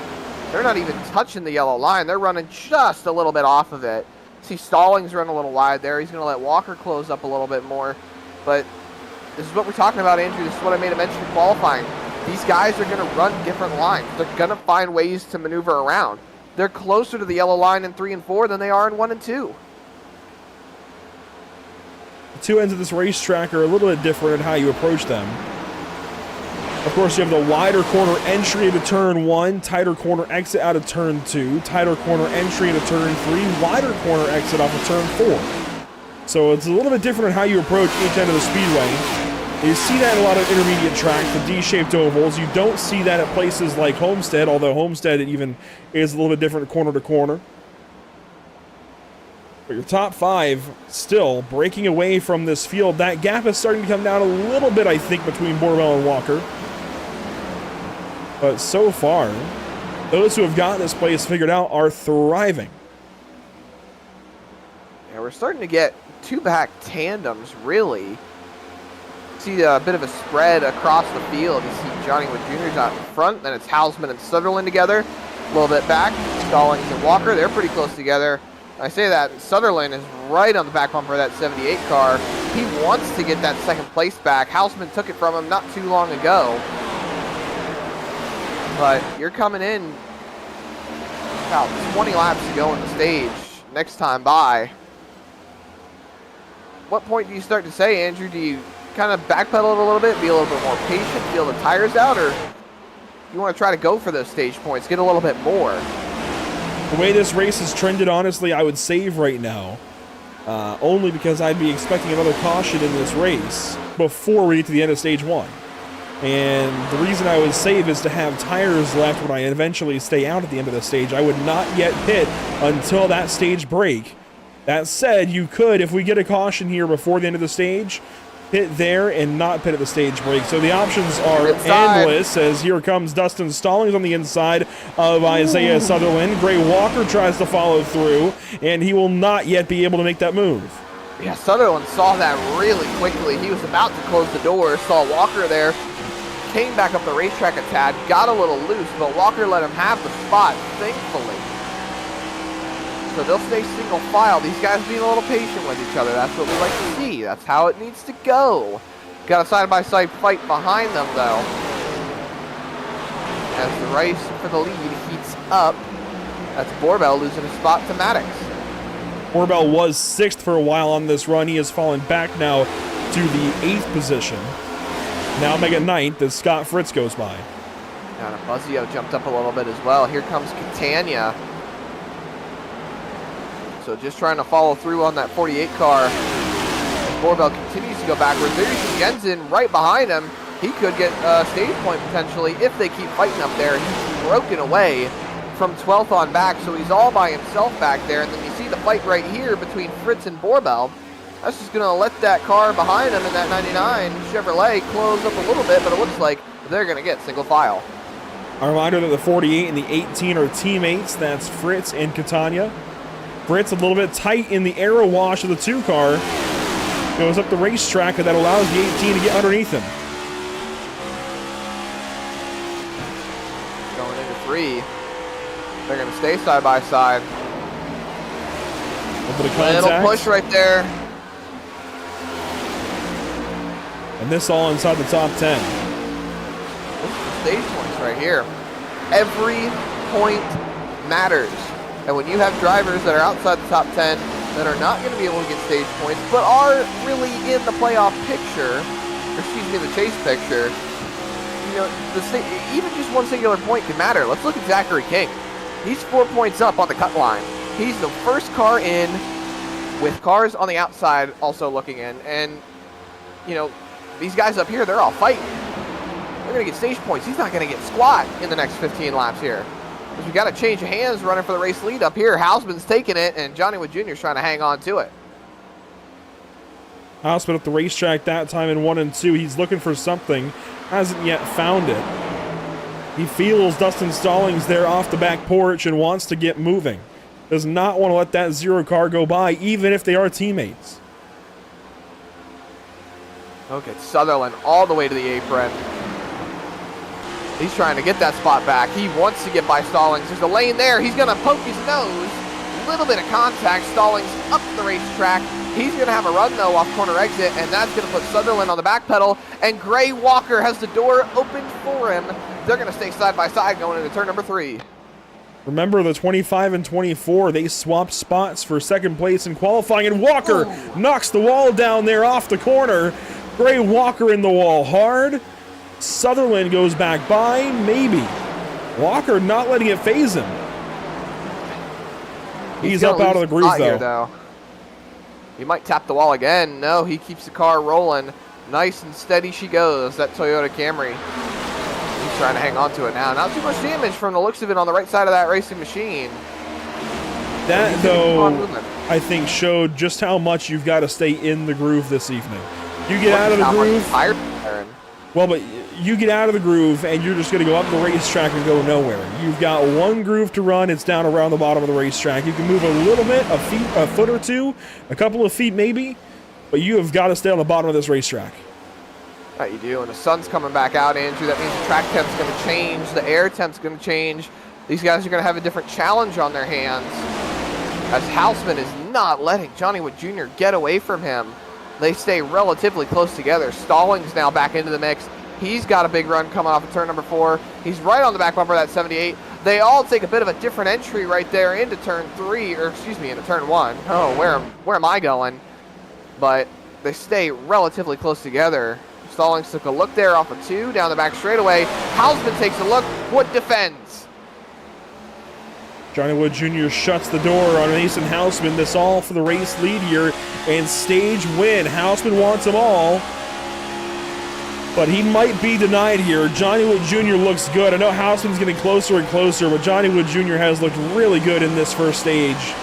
They're not even touching the yellow line. They're running just a little bit off of it. See Stallings run a little wide there. He's going to let Walker close up a little bit more. But this is what we're talking about, Andrew. This is what I made a mention in qualifying. These guys are going to run different lines. They're going to find ways to maneuver around. They're closer to the yellow line in 3 and 4 than they are in 1 and 2. The two ends of this racetrack are a little bit different in how you approach them. Of course, you have the wider corner entry into turn 1, tighter corner exit out of turn 2, tighter corner entry into turn 3, wider corner exit off of turn 4. So it's a little bit different in how you approach each end of the speedway. You see that in a lot of intermediate tracks, the D-shaped ovals. You don't see that at places like Homestead, although Homestead even is a little bit different corner to corner. But your top 5 still breaking away from this field. That gap is starting to come down a little bit, I think, between Borbell and Walker. But so far, those who have got this place figured out are thriving. Yeah, we're starting to get 2-back tandems, really. See a bit of a spread across the field. You see Johnny Wood Jr.'s out in front, then it's Hausman and Sutherland together. A little bit back, Stallings and Walker, they're pretty close together. I say that, Sutherland is right on the back bumper of that 78 car. He wants to get that second place back. Hausman took it from him not too long ago. But you're coming in about 20 laps to go in the stage next time by. What point do you start to say, Andrew, do you kind of backpedal it a little bit, be a little bit more patient, feel the tires out, or you want to try to go for those stage points, get a little bit more? The way this race has trended, honestly, I would save right now. Only because I'd be expecting another caution in this race before we get to the end of stage 1. And the reason I would save is to have tires left when I eventually stay out at the end of the stage. I would not yet pit until that stage break. That said, you could, if we get a caution here before the end of the stage, pit there and not pit at the stage break. So the options are endless, as here comes Dustin Stallings on the inside of Isaiah Sutherland. Gray Walker tries to follow through, and he will not yet be able to make that move. Yeah, Sutherland saw that really quickly. He was about to close the door, saw Walker there, came back up the racetrack a tad, got a little loose, but Walker let him have the spot, thankfully. So they'll stay single file. These guys being a little patient with each other. That's what we like to see. That's how it needs to go. Got a side-by-side fight behind them, though. As the race for the lead heats up, that's Borbell losing a spot to Maddox. Borbell was 6th for a while on this run. He has fallen back now to the 8th position. Now making 9th as Scott Fritz goes by. And Buzzio jumped up a little bit as well. Here comes Catania. So just trying to follow through on that 48 car. As Borbell continues to go backwards. There's Jensen right behind him. He could get a stage point potentially if they keep fighting up there. He's broken away from 12th on back, so he's all by himself back there. And then you see the fight right here between Fritz and Borbell. That's just going to let that car behind him in that 99 Chevrolet close up a little bit, but it looks like they're going to get single file. A reminder that the 48 and the 18 are teammates. That's Fritz and Catania. Fritz a little bit tight in the aero wash of the 2 car. Goes up the racetrack, and that allows the 18 to get underneath him. Going into 3. They're going to stay side by side. A bit of contact. Little push right there. And this all inside the top 10. This is the stage points right here. Every point matters. And when you have drivers that are outside the top 10 that are not going to be able to get stage points, but are really in the playoff picture, or excuse me, the chase picture, you know, even just one singular point can matter. Let's look at Zachary King. He's 4 points up on the cut line. He's the first car in, with cars on the outside also looking in. And, you know, these guys up here, they're all fighting. They're going to get stage points. He's not going to get squat in the next 15 laps here. Because we got a change of hands running for the race lead up here. Hausman's taking it, and Johnny Wood Jr. is trying to hang on to it. Hausman up the racetrack that time in 1 and 2. He's looking for something. Hasn't yet found it. He feels Dustin Stallings there off the back porch and wants to get moving. Does not want to let that 0 car go by, even if they are teammates. Look at Sutherland all the way to the apron. He's trying to get that spot back. He wants to get by Stallings. There's a lane there. He's going to poke his nose. A little bit of contact. Stallings up the racetrack. He's going to have a run, though, off corner exit, and that's going to put Sutherland on the back pedal, and Gray Walker has the door open for him. They're going to stay side by side going into turn number 3. Remember the 25 and 24, they swapped spots for second place in qualifying, and Walker knocks the wall down there off the corner. Gray Walker in the wall hard. Sutherland goes back by, maybe. Walker not letting it phase him. He's up out of the groove, though. He might tap the wall again. No, he keeps the car rolling. Nice and steady she goes, that Toyota Camry. He's trying to hang on to it now. Not too much damage from the looks of it on the right side of that racing machine. That, though, I think showed just how much you've got to stay in the groove this evening. You get out of the groove. Well, but you get out of the groove and you're just going to go up the racetrack and go nowhere. You've got one groove to run. It's down around the bottom of the racetrack. You can move a little bit, a foot or two, a couple of feet maybe, but you have got to stay on the bottom of this racetrack. Right, you do, and the sun's coming back out, Andrew. That means the track temp's going to change, the air temp's going to change. These guys are going to have a different challenge on their hands, as Hausman is not letting Johnny Wood Jr. get away from him. They stay relatively close together. Stallings now back into the mix. He's got a big run coming off of turn number 4. He's right on the back bumper of that 78. They all take a bit of a different entry right there into turn 3, or excuse me, into turn 1. Oh, where am I going? But they stay relatively close together. Stallings took a look there off of 2, down the back straightaway. Hausman takes a look. Wood defends. Johnny Wood Jr. shuts the door on Mason Hausman. This all for the race lead here and stage win. Hausman wants them all, but he might be denied here. Johnny Wood Jr. looks good. I know Hausman's getting closer and closer, but Johnny Wood Jr. has looked really good in this first stage.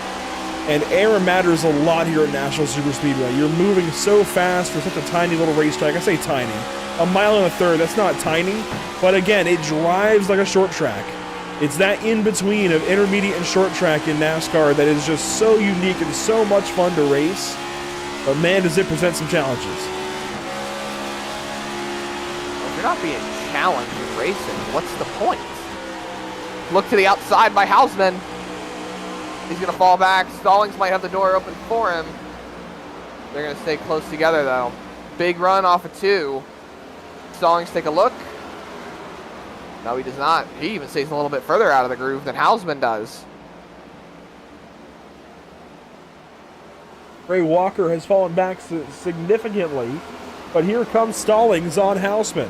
And air matters a lot here at Nashville Superspeedway. You're moving so fast for such a tiny little racetrack. I say tiny. 1.1 miles, that's not tiny. But again, it drives like a short track. It's that in-between of intermediate and short track in NASCAR that is just so unique and so much fun to race. But man, does it present some challenges. If you're not being challenged in racing, what's the point? Look to the outside by Hausman. He's going to fall back. Stallings might have the door open for him. They're going to stay close together, though. Big run off of 2. Stallings take a look. No, he does not. He even stays a little bit further out of the groove than Hausman does. Gray Walker has fallen back significantly, but here comes Stallings on Hausman.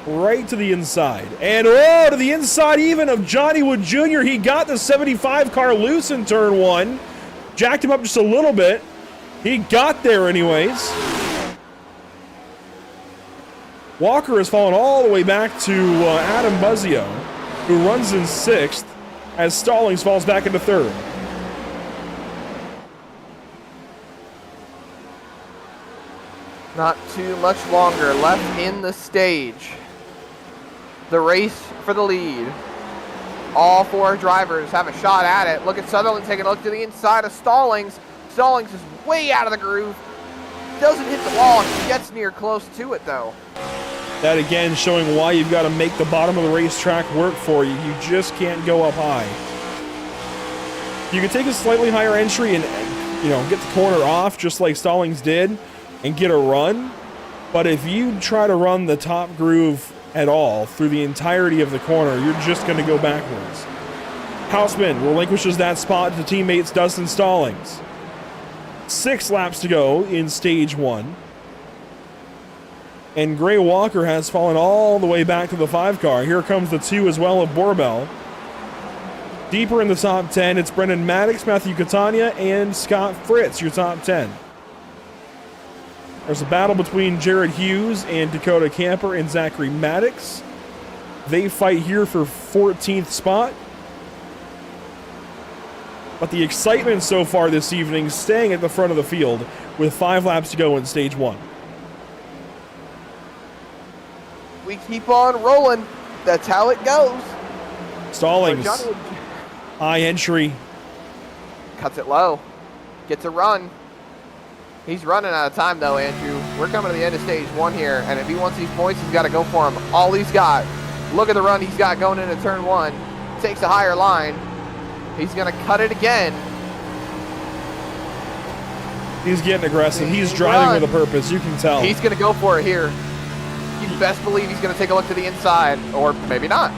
Right to the inside. And to the inside even of Johnny Wood Jr. He got the 75 car loose in turn 1. Jacked him up just a little bit. He got there anyways. Walker has fallen all the way back to Adam Buzzio, who runs in 6th, as Stallings falls back into 3rd. Not too much longer left in the stage. the race for the lead. All 4 drivers have a shot at it. Look at Sutherland taking a look to the inside of Stallings. Stallings is way out of the groove. Doesn't hit the wall. He gets near close to it, though. That again showing why you've got to make the bottom of the racetrack work for you. You just can't go up high. You can take a slightly higher entry and, you know, get the corner off just like Stallings did and get a run. But if you try to run the top groove at all through the entirety of the corner, you're just going to go backwards. Houseman relinquishes that spot to teammates Dustin Stallings. 6 laps to go in stage 1. And Gray Walker has fallen all the way back to the 5 car. Here comes the 2 as well of Borbell. Deeper in the top 10, it's Brendan Maddox, Matthew Catania, and Scott Fritz, your top 10. There's a battle between Jared Hughes and Dakota Camper and Zachary Maddox. They fight here for 14th spot. But the excitement so far this evening staying at the front of the field with 5 laps to go in stage 1. We keep on rolling. That's how it goes. Stallings, high entry. Cuts it low. Gets a run. He's running out of time, though, Andrew. We're coming to the end of stage 1 here, and if he wants these points, he's got to go for them. All he's got. Look at the run he's got going into turn 1. Takes a higher line. He's going to cut it again. He's getting aggressive. He's driving with a purpose. You can tell. He's going to go for it here. You best believe he's going to take a look to the inside, or maybe not.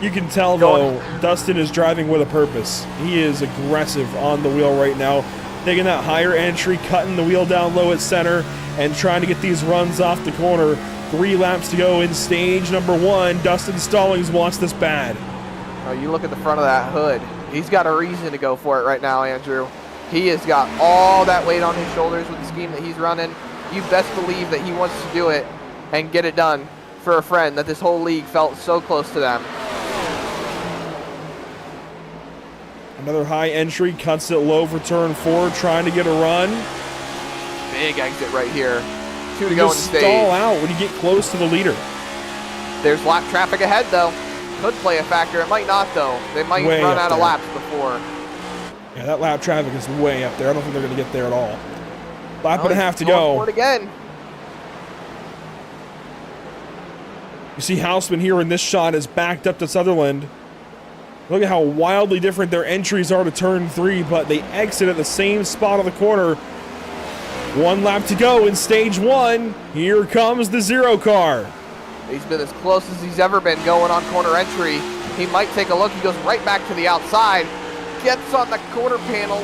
You can tell, though, Dustin is driving with a purpose. He is aggressive on the wheel right now, taking that higher entry, cutting the wheel down low at center, and trying to get these runs off the corner. 3 laps to go in stage number 1. Dustin Stallings wants this bad. Oh, you look at the front of that hood. He's got a reason to go for it right now, Andrew. He has got all that weight on his shoulders with the scheme that he's running. You best believe that he wants to do it and get it done for a friend that this whole league felt so close to them. Another high entry, cuts it low for turn 4, trying to get a run. Big exit right here. 2 to You go in the just stage. stall out when you get close to the leader. There's lap traffic ahead, though. Could play a factor. It might not, though. They might Way run up out of there. laps before. Yeah, that lap traffic is way up there. I don't think they're going to get there at all. Lap and a half to Going go. for it again. You see Houseman here in this shot is backed up to Sutherland. Look at how wildly different their entries are to turn 3, but they exit at the same spot of the corner. 1 lap to go in stage 1. Here comes the 0 car. He's been as close as he's ever been going on corner entry. He might take a look. He goes right back to the outside. Gets on the quarter panel.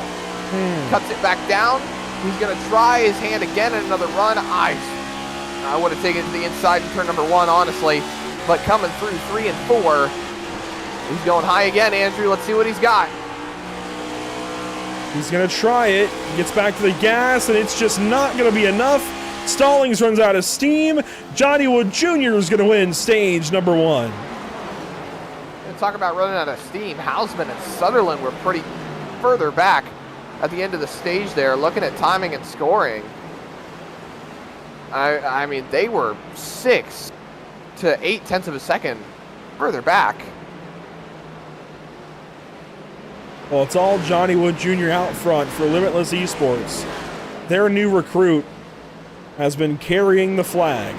Cuts it back down. He's going to try his hand again at another run. I would have taken it to the inside in turn number 1, honestly. But coming through 3 and 4, he's going high again, Andrew. Let's see what he's got. He's going to try it. Gets back to the gas, and it's just not going to be enough. Stallings runs out of steam. Johnny Wood Jr. is going to win stage number 1. Talk about running out of steam. Houseman and Sutherland were pretty further back at the end of the stage there, looking at timing and scoring. I mean, they were 6 to 8/10 of a second further back. Well, it's all Johnny Wood Jr. out front for Limitless Esports. Their new recruit has been carrying the flag.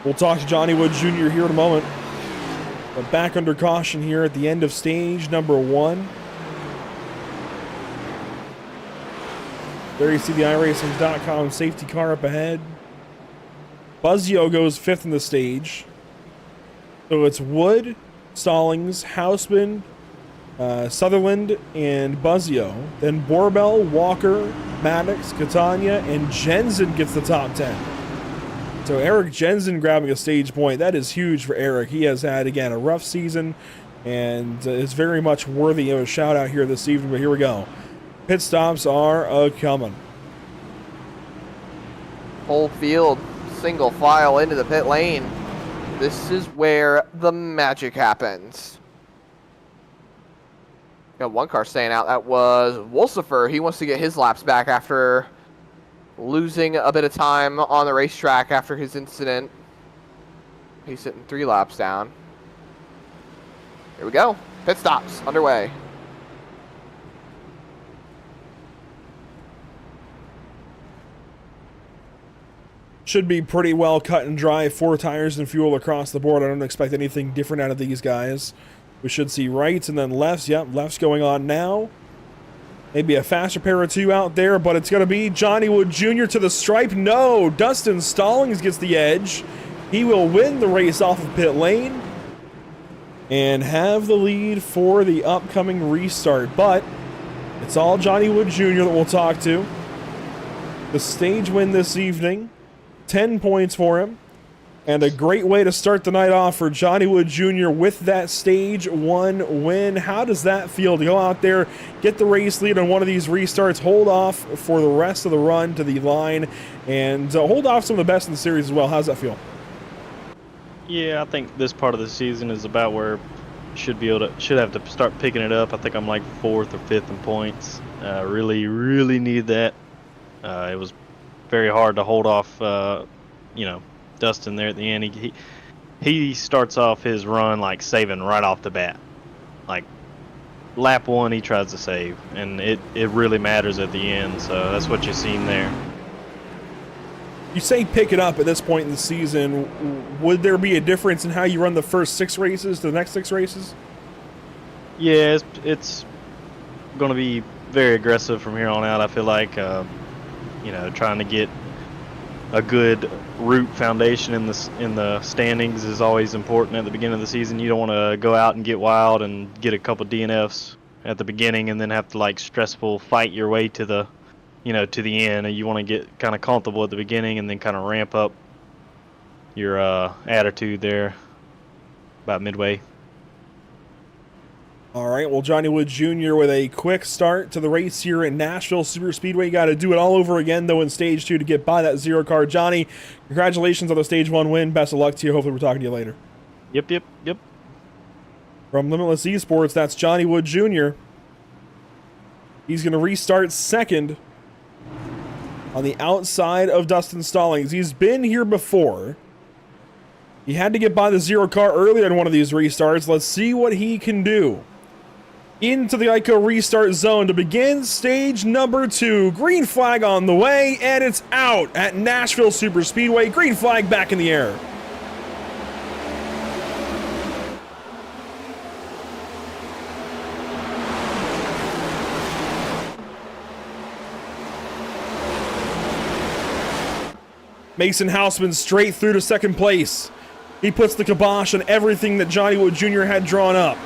We'll talk to Johnny Wood Jr. here in a moment. But back under caution here at the end of stage number 1. There you see the iRacing.com safety car up ahead. Buzzio goes 5th in the stage. So it's Wood, Stallings, Houseman, Sutherland, and Buzzio. Then Borbell, Walker, Maddox, Catania, and Jensen gets the top 10. So Eric Jensen grabbing a stage point. That is huge for Eric. He has had, again, a rough season and is very much worthy of a shout out here this evening. But here we go. Pit stops are a-coming. Whole field, single file into the pit lane. This is where the magic happens. Got one car staying out. That was Wolsifer. He wants to get his laps back after losing a bit of time on the racetrack after his incident. He's sitting 3 laps down. Here we go. Pit stops underway. Should be pretty well cut and dry. 4 tires and fuel across the board. I don't expect anything different out of these guys. We should see rights and then lefts. Yep, lefts going on now. Maybe a faster pair or 2 out there, but it's going to be Johnny Wood Jr. to the stripe. No, Dustin Stallings gets the edge. He will win the race off of pit lane and have the lead for the upcoming restart. But it's all Johnny Wood Jr. that we'll talk to. The stage win this evening. 10 points for him, and a great way to start the night off for Johnny Wood Jr. with that stage 1 win. How does that feel to go out there, get the race lead on one of these restarts, hold off for the rest of the run to the line, and hold off some of the best in the series as well? How's that feel? Yeah, I think this part of the season is about where should have to start picking it up. I think I'm like 4th or 5th in points. Really need that. It was very hard to hold off, Dustin there at the end. He starts off his run like saving right off the bat. Like lap 1, he tries to save, and it really matters at the end. So that's what you've seen there. You say pick it up at this point in the season. Would there be a difference in how you run the first 6 races to the next 6 races? Yeah, it's going to be very aggressive from here on out. I feel like. Trying to get a good root foundation in the standings is always important at the beginning of the season. You don't want to go out and get wild and get a couple DNFs at the beginning and then have to like stressful fight your way to the end. You want to get kind of comfortable at the beginning and then kind of ramp up your attitude there about midway. All right, well, Johnny Wood Jr. with a quick start to the race here in Nashville Super Speedway. Got to do it all over again, though, in Stage 2 to get by that 0 car. Johnny, congratulations on the Stage 1 win. Best of luck to you. Hopefully we're talking to you later. Yep. From Limitless Esports, that's Johnny Wood Jr. He's going to restart second on the outside of Dustin Stallings. He's been here before. He had to get by the 0 car earlier in one of these restarts. Let's see what he can do. Into the ICO restart zone to begin stage number 2. Green flag on the way, and it's out at Nashville Super Speedway. Green flag back in the air. Mason Houseman straight through to second place. He puts the kibosh on everything that Johnny Wood Jr. had drawn up.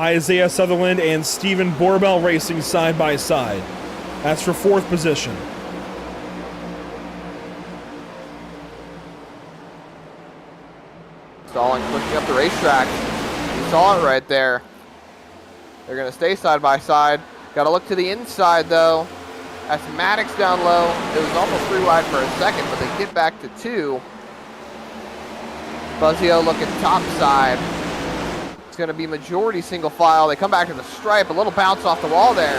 Isaiah Sutherland and Steven Borbell racing side by side. That's for 4th position. Stallings pushing up the racetrack. You saw it right there. They're going to stay side by side. Got to look to the inside, though. That's Maddox down low. It was almost 3 wide for a second, but they get back to 2. Buzzio looking top side. It's going to be majority single file. They come back to the stripe. A little bounce off the wall there.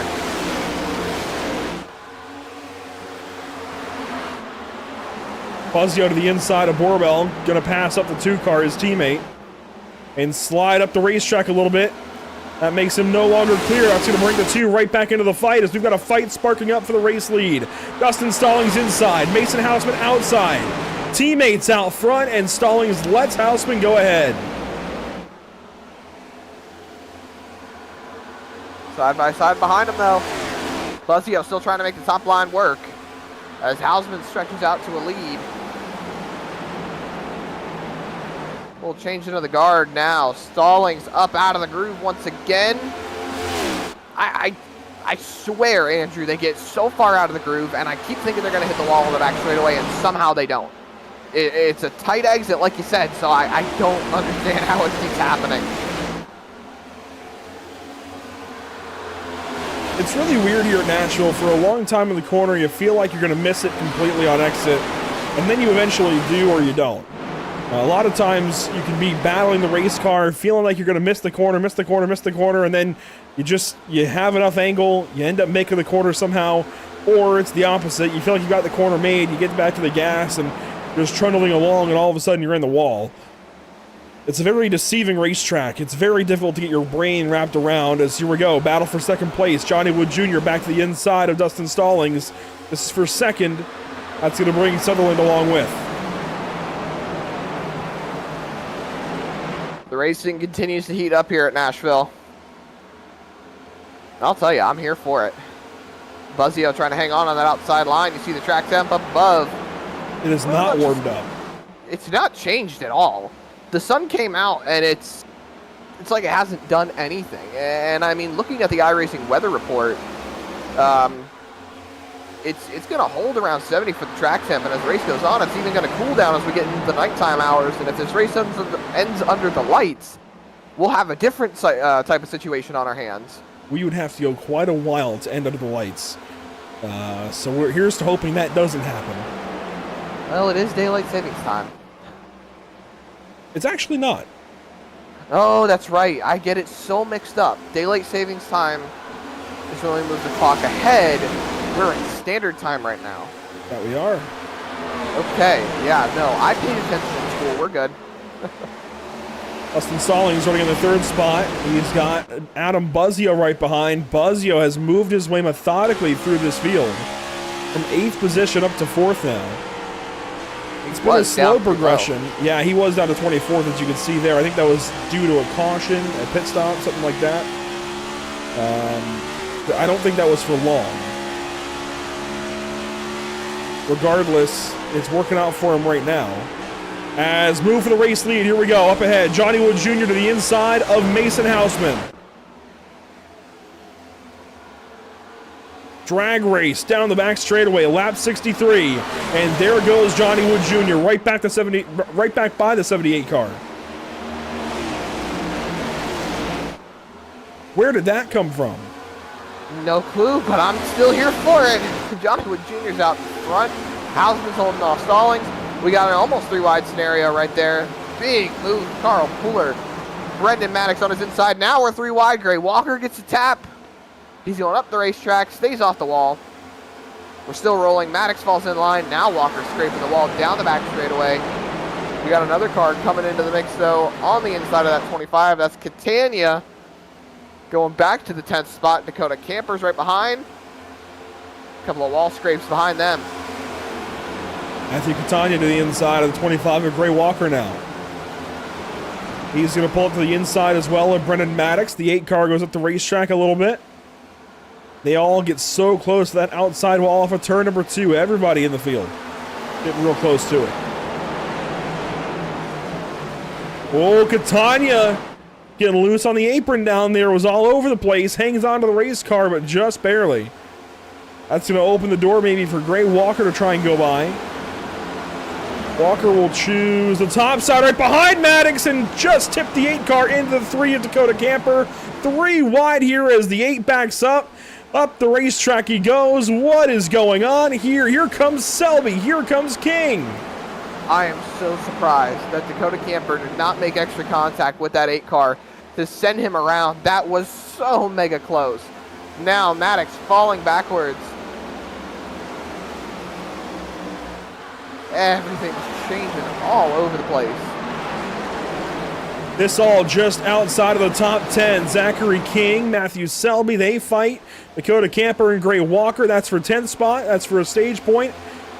Buzzio to the inside of Borbell. Going to pass up the 2 car, his teammate, and slide up the racetrack a little bit. That makes him no longer clear. That's going to bring the 2 right back into the fight as we've got a fight sparking up for the race lead. Dustin Stallings inside. Mason Houseman outside. Teammates out front, and Stallings lets Houseman go ahead. Side by side behind him, though. Buzzio still trying to make the top line work as Houseman stretches out to a lead. We'll change into the guard now. Stallings up out of the groove once again. I swear, Andrew, they get so far out of the groove, and I keep thinking they're going to hit the wall on the back straightaway, and somehow they don't. It's a tight exit, like you said, so I don't understand how it keeps happening. It's really weird here at Nashville. For a long time in the corner, you feel like you're going to miss it completely on exit, and then you eventually do or you don't. A lot of times you can be battling the race car, feeling like you're going to miss the corner, and then you have enough angle, you end up making the corner somehow, or it's the opposite. You feel like you got the corner made, you get back to the gas, and you're just trundling along, and all of a sudden you're in the wall. It's a very deceiving racetrack. It's very difficult to get your brain wrapped around. As here we go, battle for second place. Johnny Wood Jr. back to the inside of Dustin Stallings. This is for second. That's going to bring Sutherland along with. The racing continues to heat up here at Nashville. I'll tell you, I'm here for it. Buzzio trying to hang on that outside line. You see the track temp up above. It is not warmed up. It's not changed at all. The sun came out, and it's like it hasn't done anything. And I mean, looking at the iRacing weather report, it's going to hold around 70 for the track temp, and as the race goes on, it's even going to cool down as we get into the nighttime hours. And if this race ends under the lights, we'll have a different type of situation on our hands. We would have to go quite a while to end under the lights. So here's to hoping that doesn't happen. Well, it is daylight savings time. It's actually not. Oh, that's right. I get it so mixed up. Daylight savings time is when we move the clock ahead. We're in standard time right now. That we are. Okay, yeah, no, I paid attention in school. We're good. Dustin Stallings running in the third spot. He's got Adam Buzzio right behind. Buzzio has moved his way methodically through this field from 8th position up to 4th now. It's been a slow progression. Yeah, he was down to 24th, as you can see there. I think that was due to a caution, a pit stop, something like that. I don't think that was for long. Regardless, it's working out for him right now. As move for the race lead, here we go, up ahead. Johnny Wood Jr. to the inside of Mason Houseman. Drag race down the back straightaway, lap 63, and there goes Johnny Wood Jr. right back by the 78 car. Where did that come from? No clue, but I'm still here for it. Johnny Wood Jr.'s out in front. Houseman's holding off Stallings. We got an almost 3-wide scenario right there. Big move, Carl Pooler. Brendan Maddox on his inside. Now we're 3-wide. Gray Walker gets a tap. He's going up the racetrack, stays off the wall. We're still rolling. Maddox falls in line. Now Walker's scraping the wall down the back straightaway. We got another car coming into the mix, though, on the inside of that 25. That's Catania going back to the 10th spot. Dakota Campers right behind. A couple of wall scrapes behind them. Matthew Catania to the inside of the 25 of Gray Walker now. He's going to pull up to the inside as well of Brendan Maddox. The 8 car goes up the racetrack a little bit. They all get so close to that outside wall off of turn number 2. Everybody in the field getting real close to it. Oh, Catania getting loose on the apron down there. Was all over the place. Hangs onto the race car, but just barely. That's going to open the door maybe for Gray Walker to try and go by. Walker will choose the top side right behind Maddox and just tip the 8 car into the 3 of Dakota Camper. 3 wide here as the 8 backs up. Up the racetrack he goes. What is going on here? Here comes Selby. Here comes King. I am so surprised that Dakota Camper did not make extra contact with that 8 car to send him around. That was so mega close. Now Maddox falling backwards. Everything's changing all over the place. This all just outside of the top 10. Zachary King, Matthew Selby, they fight. Dakota Camper and Gray Walker, that's for 10th spot. That's for a stage point.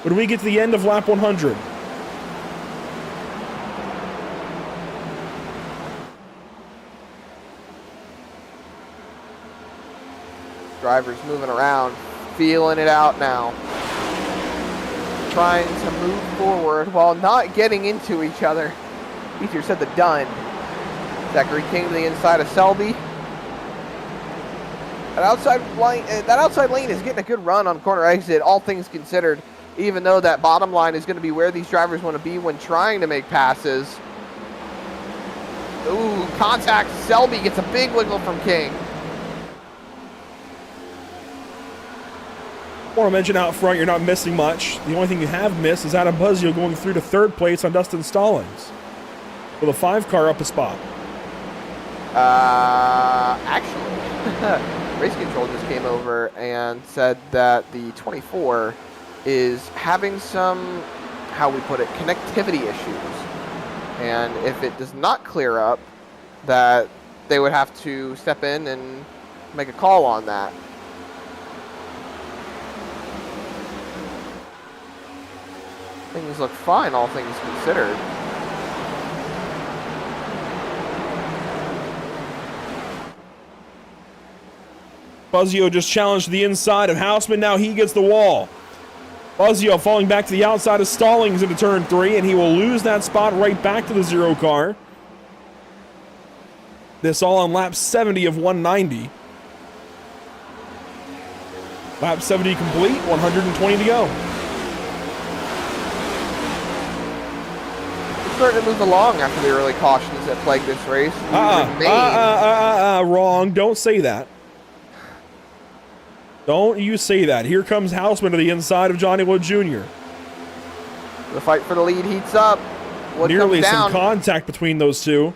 When we get to the end of lap 100. Drivers moving around, feeling it out now. Trying to move forward while not getting into each other. Easier said than done. Zachary King to the inside of Selby. That outside lane is getting a good run on corner exit, all things considered, even though that bottom line is going to be where these drivers want to be when trying to make passes. Ooh, contact. Selby gets a big wiggle from King. want to mention out front, you're not missing much. The only thing you have missed is Adam Buzzio going through to third place on Dustin Stallings. With a 5 car up a spot. Actually, Race Control just came over and said that the 24 is having some, how we put it, connectivity issues. And if it does not clear up, that they would have to step in and make a call on that. Things look fine, all things considered. Buzzio just challenged the inside of Houseman. Now he gets the wall. Buzzio falling back to the outside of Stallings into turn 3, and he will lose that spot right back to the 0 car. This all on lap 70 of 190. Lap 70 complete, 120 to go. We're starting to move along after the early cautions that plagued this race. Wrong. Don't say that. Don't you say that. Here comes Houseman to the inside of Johnny Wood Jr. The fight for the lead heats up. Wood Nearly comes down, some contact between those two.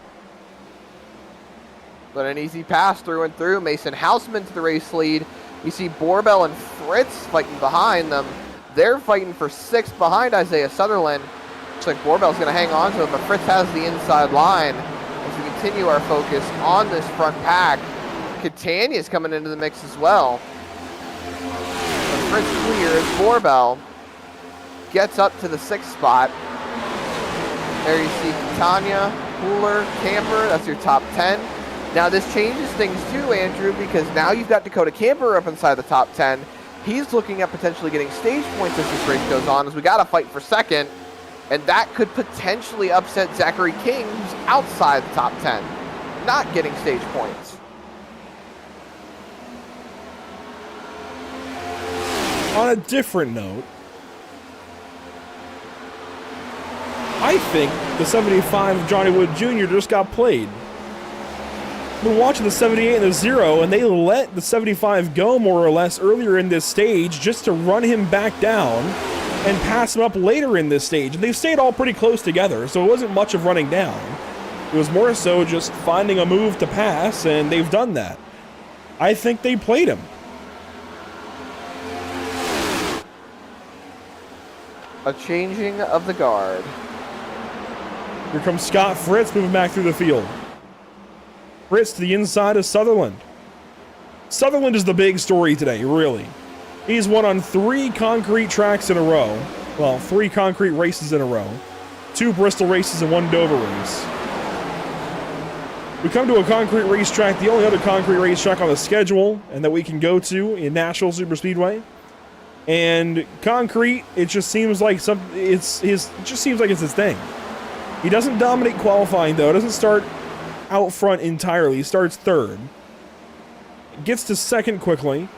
but an easy pass through and through. Mason Houseman to the race lead. You see Borbell and Fritz fighting behind them. They're fighting for 6th behind Isaiah Sutherland. Looks like Borbell's going to hang on to it, but Fritz has the inside line. As we continue our focus on this front pack, Catania's coming into the mix as well. Fritz clears. Borbell gets up to the 6th spot. There you see Catania, Pooler, Camper. That's your top 10. Now this changes things too, Andrew, because now you've got Dakota Camper up inside the top 10. He's looking at potentially getting stage points as this race goes on, as we got to fight for 2nd. And that could potentially upset Zachary King, who's outside the top 10, not getting stage points. On a different note, I think the 75 of Johnny Wood Jr. just got played. I've been watching the 78 and the 0, and they let the 75 go more or less earlier in this stage just to run him back down and pass him up later in this stage. And they've stayed all pretty close together, so it wasn't much of running down. It was more so just finding a move to pass, and they've done that. I think they played him. A changing of the guard. Here comes Scott Fritz moving back through the field. Fritz to the inside of Sutherland. Sutherland is the big story today, really. He's won on 3 concrete tracks in a row. Well, 3 concrete races in a row. 2 Bristol races and 1 Dover race. We come to a concrete racetrack, the only other concrete racetrack on the schedule, and that we can go to in Nashville Superspeedway. And concrete, it just seems like it just seems like it's his thing. He doesn't dominate qualifying though. Doesn't start out front entirely. He starts 3rd. Gets to 2nd quickly,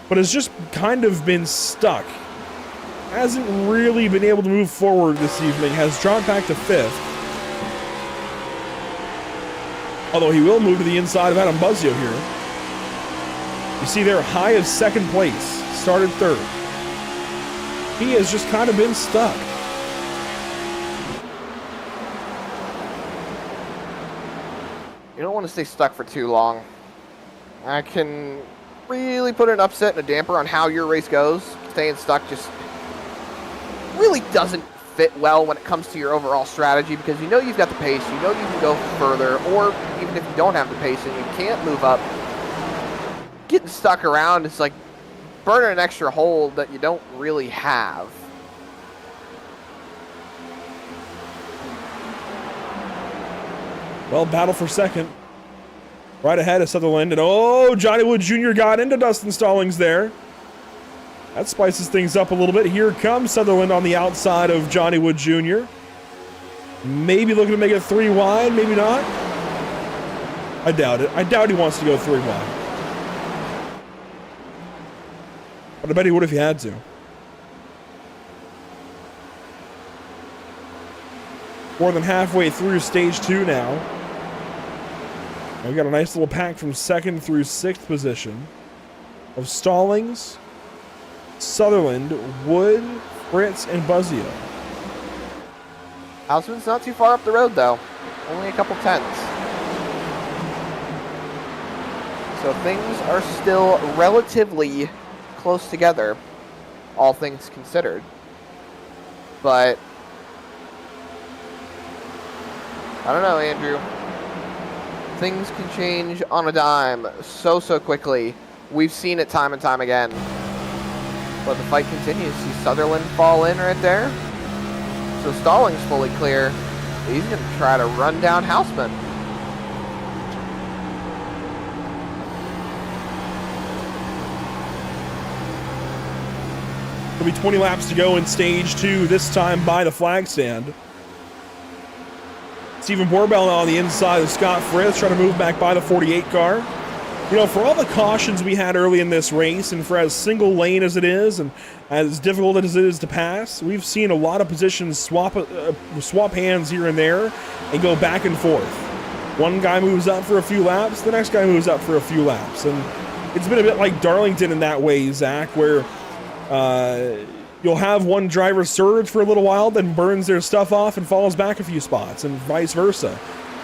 but has just kind of been stuck. Hasn't really been able to move forward this evening. Has dropped back to 5th. Although he will move to the inside of Adam Buzzio here. You see there, high of 2nd place. Started 3rd. He has just kind of been stuck. You don't want to stay stuck for too long. I can really put an upset and a damper on how your race goes. Staying stuck just really doesn't fit well when it comes to your overall strategy, because you know you've got the pace, you know you can go further, or even if you don't have the pace and you can't move up, getting stuck around is like burning an extra hole that you don't really have. Well, battle for 2nd. Right ahead of Sutherland. And oh, Johnny Wood Jr. got into Dustin Stallings there. That spices things up a little bit. Here comes Sutherland on the outside of Johnny Wood Jr. Maybe looking to make it 3 wide, maybe not. I doubt it. I doubt he wants to go 3 wide. But I bet he would if he had to. More than halfway through stage 2 now. We've got a nice little pack from 2nd through 6th position of Stallings, Sutherland, Wood, Fritz, and Buzzio. Houseman's not too far up the road, though. Only a couple tenths. So things are still relatively close together, all things considered. But I don't know, Andrew. Things can change on a dime so quickly. We've seen it time and time again. But the fight continues. See Sutherland fall in right there. So Stallings fully clear. He's going to try to run down Houseman. There'll be 20 laps to go in stage 2, this time by the flag stand. Stephen Borbell on the inside of Scott Fritz, trying to move back by the 48 car. You know, for all the cautions we had early in this race, and for as single lane as it is, and as difficult as it is to pass, we've seen a lot of positions swap hands here and there and go back and forth. One guy moves up for a few laps, the next guy moves up for a few laps. And it's been a bit like Darlington in that way, Zach, where you'll have one driver surge for a little while, then burns their stuff off and falls back a few spots, and vice versa.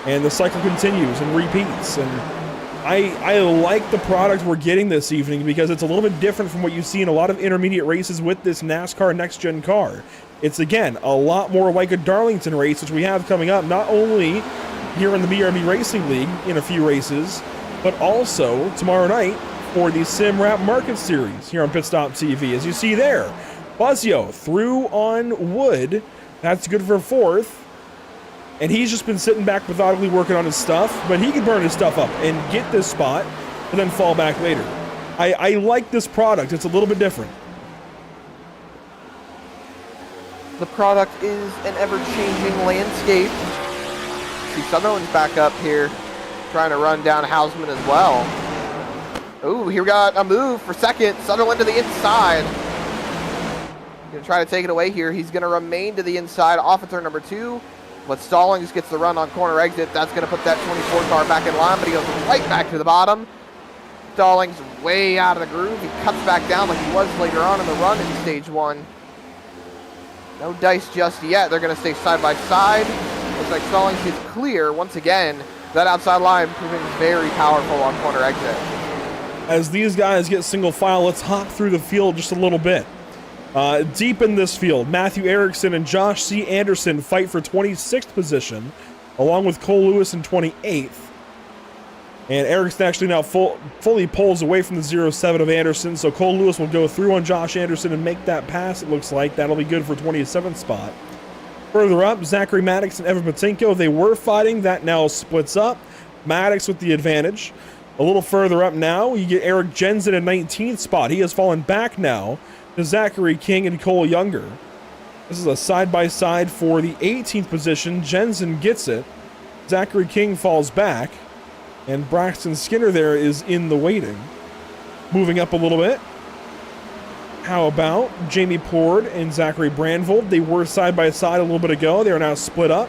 And the cycle continues and repeats. And I like the product we're getting this evening because it's a little bit different from what you see in a lot of intermediate races with this NASCAR Next Gen car. It's, again, a lot more like a Darlington race, which we have coming up, not only here in the BRB Racing League in a few races, but also tomorrow night for the Sim Wrap Market Series here on Pit Stop TV. As you see there, Buzzio through on Wood. That's good for 4th. And he's just been sitting back methodically working on his stuff, but he can burn his stuff up and get this spot and then fall back later. I like this product. It's a little bit different. The product is an ever-changing landscape. See Sutherland's back up here, trying to run down Houseman as well. Ooh, here we got a move for second. Sutherland to the inside. Gonna try to take it away here. He's gonna remain to the inside off of turn number 2. But Stallings gets the run on corner exit. That's going to put that 24 car back in line, but he goes right back to the bottom. Stallings way out of the groove. He cuts back down like he was later on in the run in stage 1. No dice just yet. They're going to stay side by side. Looks like Stallings gets clear once again. That outside line proving very powerful on corner exit. As these guys get single file, let's hop through the field just a little bit. Deep in this field, Matthew Erickson and Josh C. Anderson fight for 26th position, along with Cole Lewis in 28th. And Erickson actually now fully pulls away from the 0-7 of Anderson, so Cole Lewis will go through on Josh Anderson and make that pass, it looks like. That'll be good for 27th spot. Further up, Zachary Maddox and Evan Patinko, they were fighting. That now splits up. Maddox with the advantage. A little further up now, you get Eric Jensen in 19th spot. He has fallen back now to Zachary King and Cole Younger. This is a side-by-side for the 18th position. Jensen gets it. Zachary King falls back. And Braxton Skinner there is in the waiting. Moving up a little bit. How about Jamie Pord and Zachary Brandvold? They were side-by-side a little bit ago. They are now split up.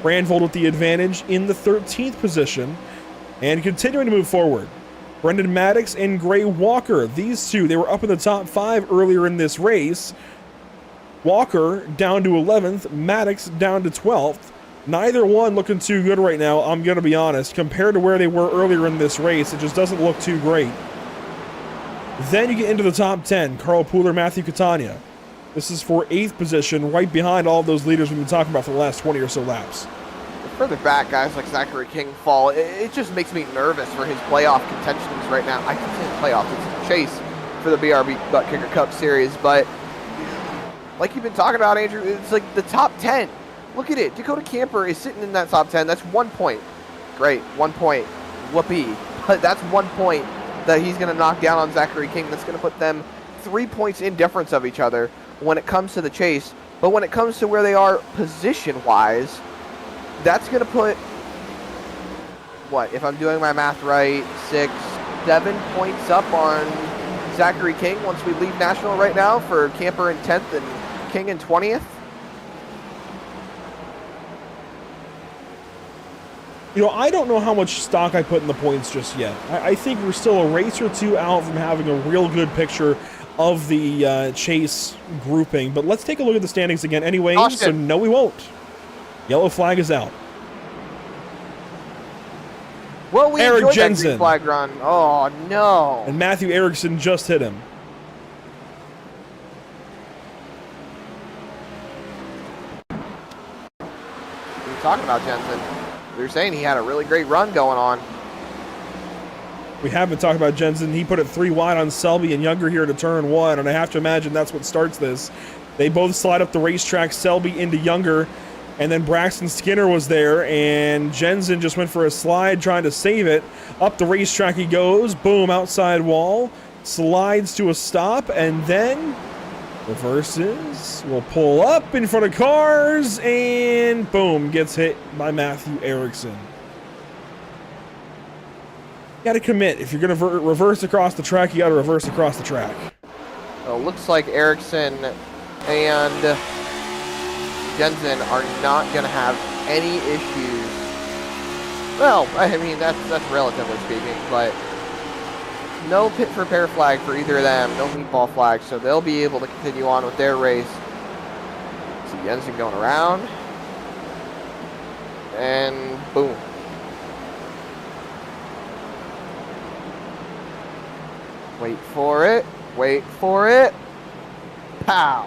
Brandvold with the advantage in the 13th position. And continuing to move forward. Brendan Maddox and Gray Walker. These two, they were up in the top 5 earlier in this race. Walker down to 11th, Maddox down to 12th. Neither one looking too good right now, I'm going to be honest. Compared to where they were earlier in this race, it just doesn't look too great. Then you get into the top 10, Carl Pooler, Matthew Catania. This is for 8th position, right behind all of those leaders we've been talking about for the last 20 or so laps. Further back, guys like Zachary King fall. It just makes me nervous for his playoff contentions right now. I can say playoff, it's a chase for the BRB Buttkicker Cup Series, but like you've been talking about, Andrew, it's like the top 10. Look at it. Dakota Camper is sitting in that top 10. That's 1 point. Great, 1 point. Whoopee. But that's 1 point that he's going to knock down on Zachary King. That's going to put them 3 points in difference of each other when it comes to the chase. But when it comes to where they are position-wise, that's going to put, what, if I'm doing my math right, 6, 7 points up on Zachary King once we leave Nashville right now for Camper in 10th and King in 20th. You know, I don't know how much stock I put in the points just yet. I think we're still a race or two out from having a real good picture of the chase grouping. But let's take a look at the standings again anyway. Caution. So no, we won't. Yellow flag is out. Well, we Eric enjoyed that Jensen. green flag run. Oh, no. And Matthew Erickson just hit him. We were talking about Jensen. We were saying he had a really great run going on. We have been talking about Jensen. He put it 3 wide on Selby and Younger here to turn 1, and I have to imagine that's what starts this. They both slide up the racetrack, Selby into Younger, and then Braxton Skinner was there, and Jensen just went for a slide trying to save it. Up the racetrack he goes, boom, outside wall, slides to a stop, and then reverses, will pull up in front of cars, and boom, gets hit by Matthew Erickson. You gotta commit. If you're gonna reverse across the track, you gotta reverse across the track. Well, looks like Erickson and Jensen are not going to have any issues. Well, I mean, that's relatively speaking, but no pit for pair flag for either of them, no meatball flag, so they'll be able to continue on with their race. See Jensen going around, and boom. Wait for it, wait for it, pow.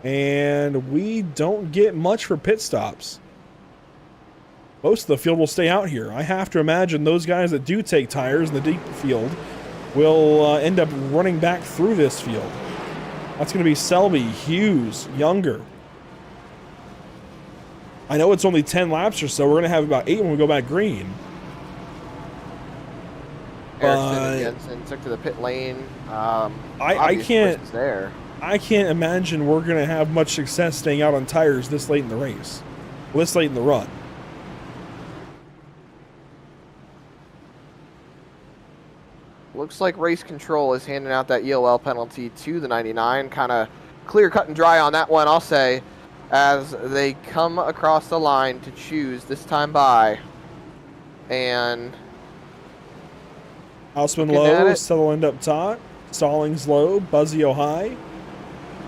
And we don't get much for pit stops. Most of the field will stay out here. I have to imagine those guys that do take tires in the deep field will end up running back through this field. That's going to be Selby, Hughes, Younger. I know it's only 10 laps or so. We're going to have about 8 when we go back green. Erickson and Jensen took to the pit lane. I can't. There. I can't imagine we're going to have much success staying out on tires this late in the race. This late in the run. Looks like race control is handing out that EOL penalty to the 99. Kind of clear, cut, and dry on that one, I'll say, as they come across the line to choose this time by. And Houseman low, Sutherland up top, Stallings low, Buzzio high.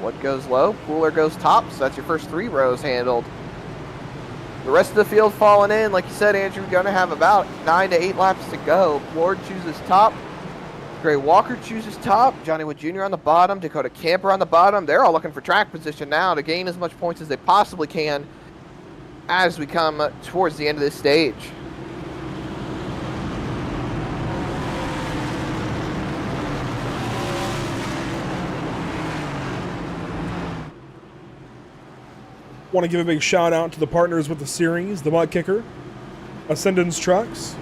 What goes low? Pooler goes top, so that's your first 3 rows handled. The rest of the field falling in, like you said, Andrew, going to have about 9 to 8 laps to go. Ward chooses top. Gray Walker chooses top. Johnny Wood Jr. on the bottom. Dakota Camper on the bottom. They're all looking for track position now to gain as much points as they possibly can as we come towards the end of this stage. Want to give a big shout out to the partners with the series, the Buttkicker, Ascendance Trucks,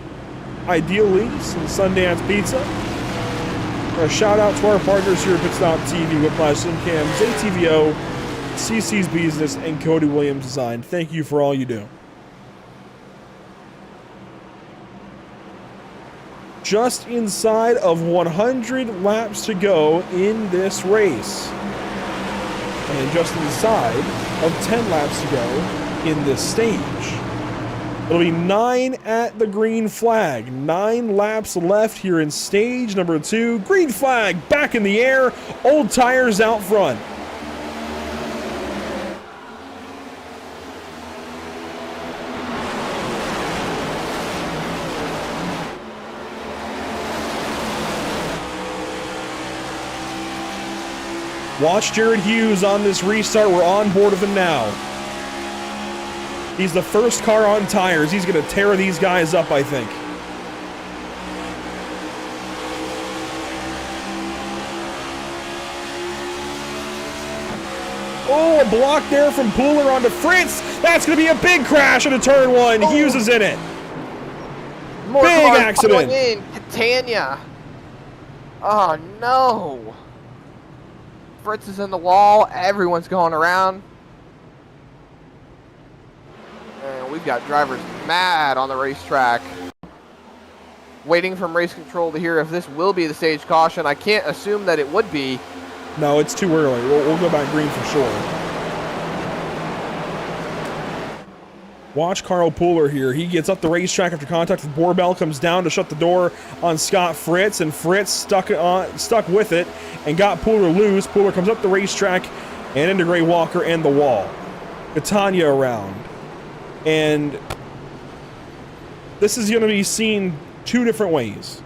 Ideal Lease, and Sundance Pizza. A shout out to our partners here at Pitstop TV, Whiplash, Simcams, ATVO, CC's Business, and Cody Williams Design. Thank you for all you do. Just inside of 100 laps to go in this race. And just inside of 10 laps to go in this stage. It'll be 9 at the green flag. 9 laps left here in stage number 2. Green flag back in the air. Old tires out front. Watch Jared Hughes on this restart. We're on board with him now. He's the first car on tires. He's going to tear these guys up, I think. Oh, a block there from Pooler onto Fritz. That's going to be a big crash into turn 1. Hughes is in it. More big cars accident. pulling in. Catania. Oh, no. Fritz is in the wall. Everyone's going around. And we've got drivers mad on the racetrack. Waiting from race control to hear if this will be the stage caution. I can't assume that it would be. No, it's too early. We'll go back green for sure. Watch Carl Pooler here. He gets up the racetrack after contact with Borbell, comes down to shut the door on Scott Fritz, and Fritz stuck with it and got Pooler loose. Pooler comes up the racetrack and into Gray Walker and the wall. Catania around. And this is going to be seen two different ways.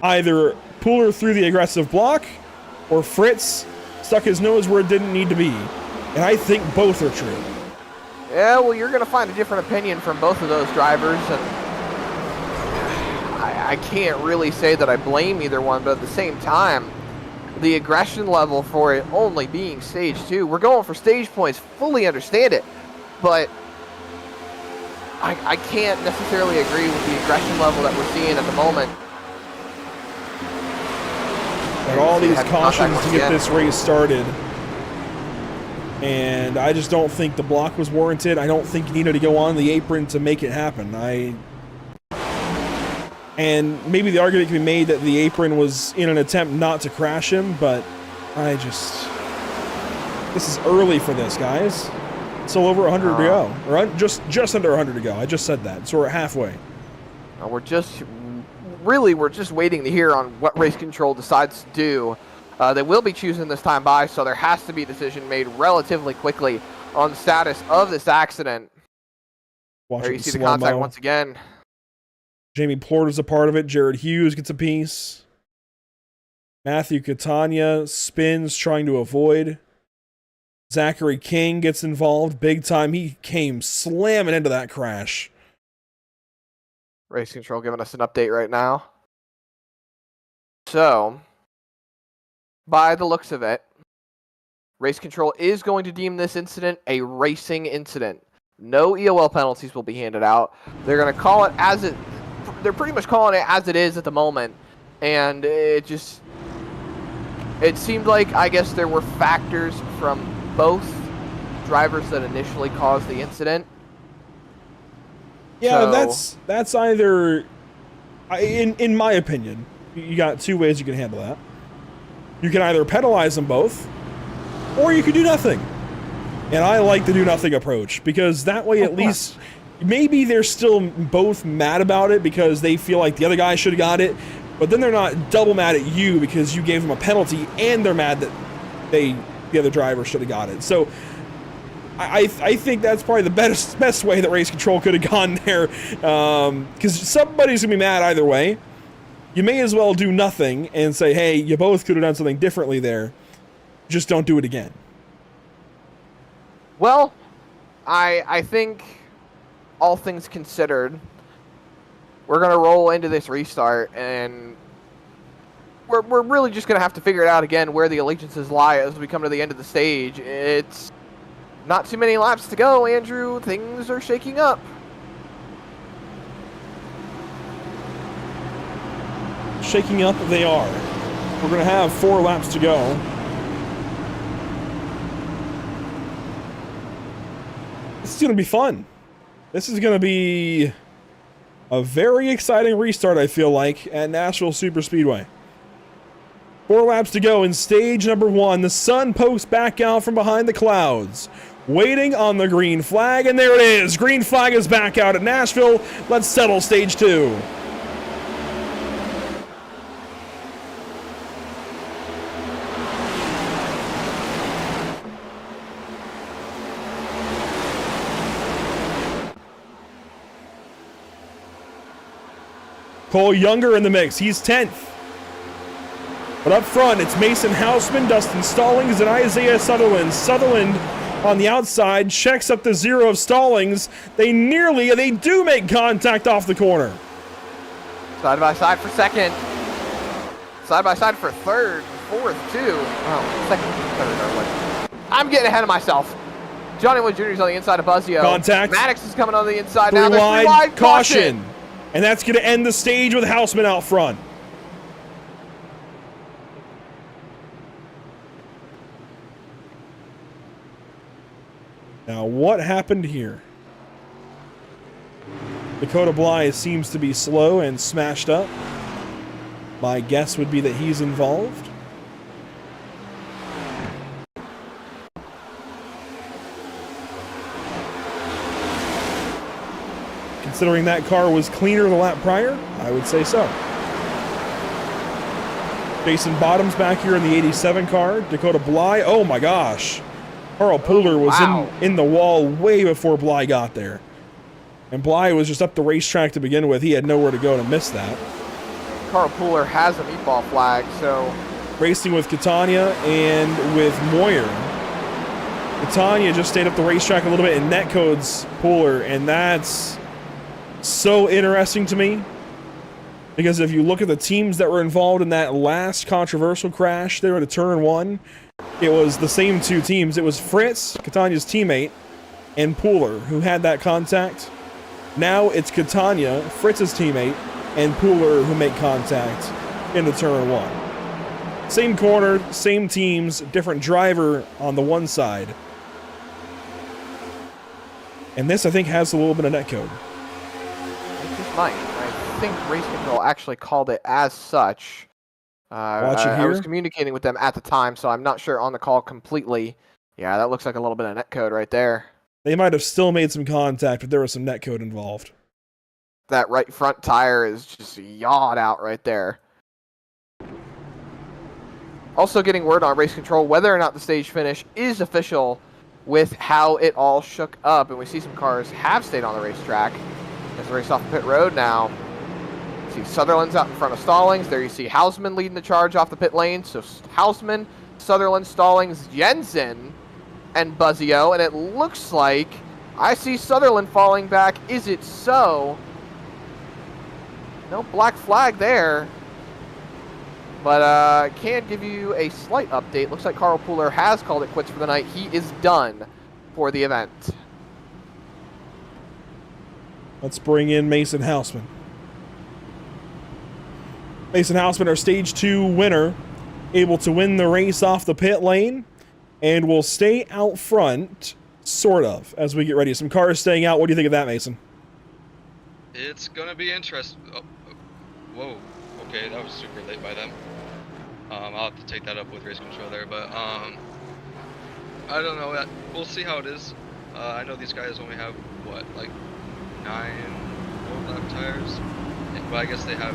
Either Pooler threw the aggressive block, or Fritz stuck his nose where it didn't need to be. And I think both are true. Yeah, well, you're going to find a different opinion from both of those drivers, and I can't really say that I blame either one, but at the same time, the aggression level for it only being stage 2, we're going for stage points, fully understand it, but I can't necessarily agree with the aggression level that we're seeing at the moment. And all these cautions to get this race started. And I just don't think the block was warranted. I don't think you needed to go on the apron to make it happen. And maybe the argument can be made that the apron was in an attempt not to crash him, but this is early for this, guys. Still over 100 to go, or just under 100 to go. I just said that, so we're halfway. We're just waiting to hear on what race control decides to do. They will be choosing this time by, so there has to be a decision made relatively quickly on the status of this accident. There you see the contact once again. Jamie Porter's a part of it. Jared Hughes gets a piece. Matthew Catania spins, trying to avoid. Zachary King gets involved big time. He came slamming into that crash. Race control giving us an update right now. So, by the looks of it, race control is going to deem this incident a racing incident. No EOL penalties will be handed out. They're going to call it as it. They're pretty much calling it as it is at the moment, and it seemed like, I guess, there were factors from both drivers that initially caused the incident. Yeah, so that's either, in my opinion, you got two ways you can handle that. You can either penalize them both, or you can do nothing. And I like the do nothing approach, because that way at least maybe they're still both mad about it because they feel like the other guy should have got it, but then they're not double mad at you because you gave them a penalty and they're mad that the other driver should have got it. So I think that's probably the best way that race control could have gone there, because somebody's gonna be mad either way. You may as well do nothing and say, hey, you both could have done something differently there. Just don't do it again. Well, I think, all things considered, we're going to roll into this restart, and we're really just going to have to figure it out again where the allegiances lie as we come to the end of the stage. It's not too many laps to go, Andrew. Things are shaking up. Shaking up they are. We're going to have 4 laps to go. This is going to be fun. This is going to be a very exciting restart, I feel like, at Nashville Superspeedway. 4 laps to go in stage number 1. The sun pokes back out from behind the clouds, waiting on the green flag, and there it is. Green flag is back out at Nashville. Let's settle stage 2. Cole Younger in the mix. He's 10th. But up front, it's Mason Houseman, Dustin Stallings, and Isaiah Sutherland. Sutherland on the outside checks up the 0 of Stallings. They do make contact off the corner. Side by side for second. Side by side for third, fourth, too. Oh, second, third. I'm getting ahead of myself. Johnny Wood Jr. is on the inside of Buzzio. Contact. Maddox is coming on the inside 3 now. There's wide, caution. And that's going to end the stage with Houseman out front. Now, what happened here? Dakota Bly seems to be slow and smashed up. My guess would be that he's involved. Considering that car was cleaner the lap prior, I would say so. Jason Bottoms back here in the 87 car. Dakota Bly, oh my gosh. Carl Puller was in the wall way before Bly got there. And Bly was just up the racetrack to begin with. He had nowhere to go to miss that. Carl Puller has a meatball flag, so... Racing with Catania and with Moyer. Catania just stayed up the racetrack a little bit and netcodes Puller, and that's so interesting to me. Because if you look at the teams that were involved in that last controversial crash there at turn 1, it was the same two teams. It was Fritz, Catania's teammate, and Puller who had that contact. Now it's Catania, Fritz's teammate, and Puller who make contact into turn 1. Same corner, same teams, different driver on the one side. And this, I think, has a little bit of netcode. It just might. I think Race Control actually called it as such. Watch it here. I was communicating with them at the time, so I'm not sure on the call completely. Yeah, that looks like a little bit of netcode right there. They might have still made some contact, but there was some netcode involved. That right front tire is just yawed out right there. Also getting word on Race Control whether or not the stage finish is official with how it all shook up. And we see some cars have stayed on the racetrack. As the race off the pit road now. You see Sutherland's out in front of Stallings. There you see Hausman leading the charge off the pit lane. So Hausman, Sutherland, Stallings, Jensen, and Buzzio. And it looks like I see Sutherland falling back. Is it so? No black flag there. But can give you a slight update. Looks like Carl Puller has called it quits for the night. He is done for the event. Let's bring in Mason Hausman. Mason Hausman, our Stage 2 winner, able to win the race off the pit lane, and will stay out front, sort of, as we get ready. Some cars staying out. What do you think of that, Mason? It's going to be interesting. Oh, whoa. Okay, that was super late by them. I'll have to take that up with Race Control there, but I don't know. We'll see how it is. I know these guys only have, what, like 9 full-lap tires? But I guess they have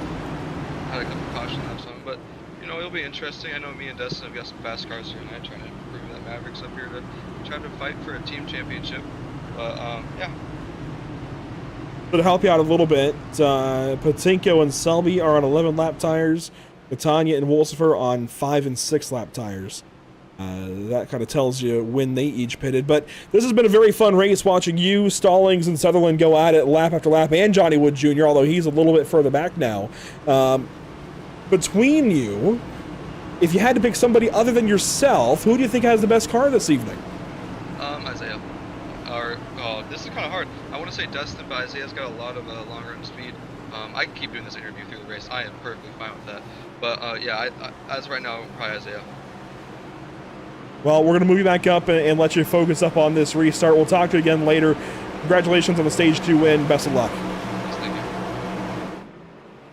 had a couple caution laps on them. But, you know, it'll be interesting. I know me and Dustin have got some fast cars here tonight, trying to improve that Mavericks up here to try to fight for a team championship. But, yeah. To help you out a little bit, Patinko and Selby are on 11-lap tires. Catania and Wolsifer on 5 and 6-lap tires. That kind of tells you when they each pitted. But this has been a very fun race watching you, Stallings, and Sutherland go at it lap after lap, and Johnny Wood Jr., although he's a little bit further back now. Between you, if you had to pick somebody other than yourself, who do you think has the best car this evening? Isaiah. This is kind of hard. I want to say Dustin, but Isaiah's got a lot of long-run speed. I can keep doing this interview through the race. I am perfectly fine with that. But, yeah, as right now, probably Isaiah. Well, we're going to move you back up and let you focus up on this restart. We'll talk to you again later. Congratulations on the Stage 2 win. Best of luck. Yes, thank you.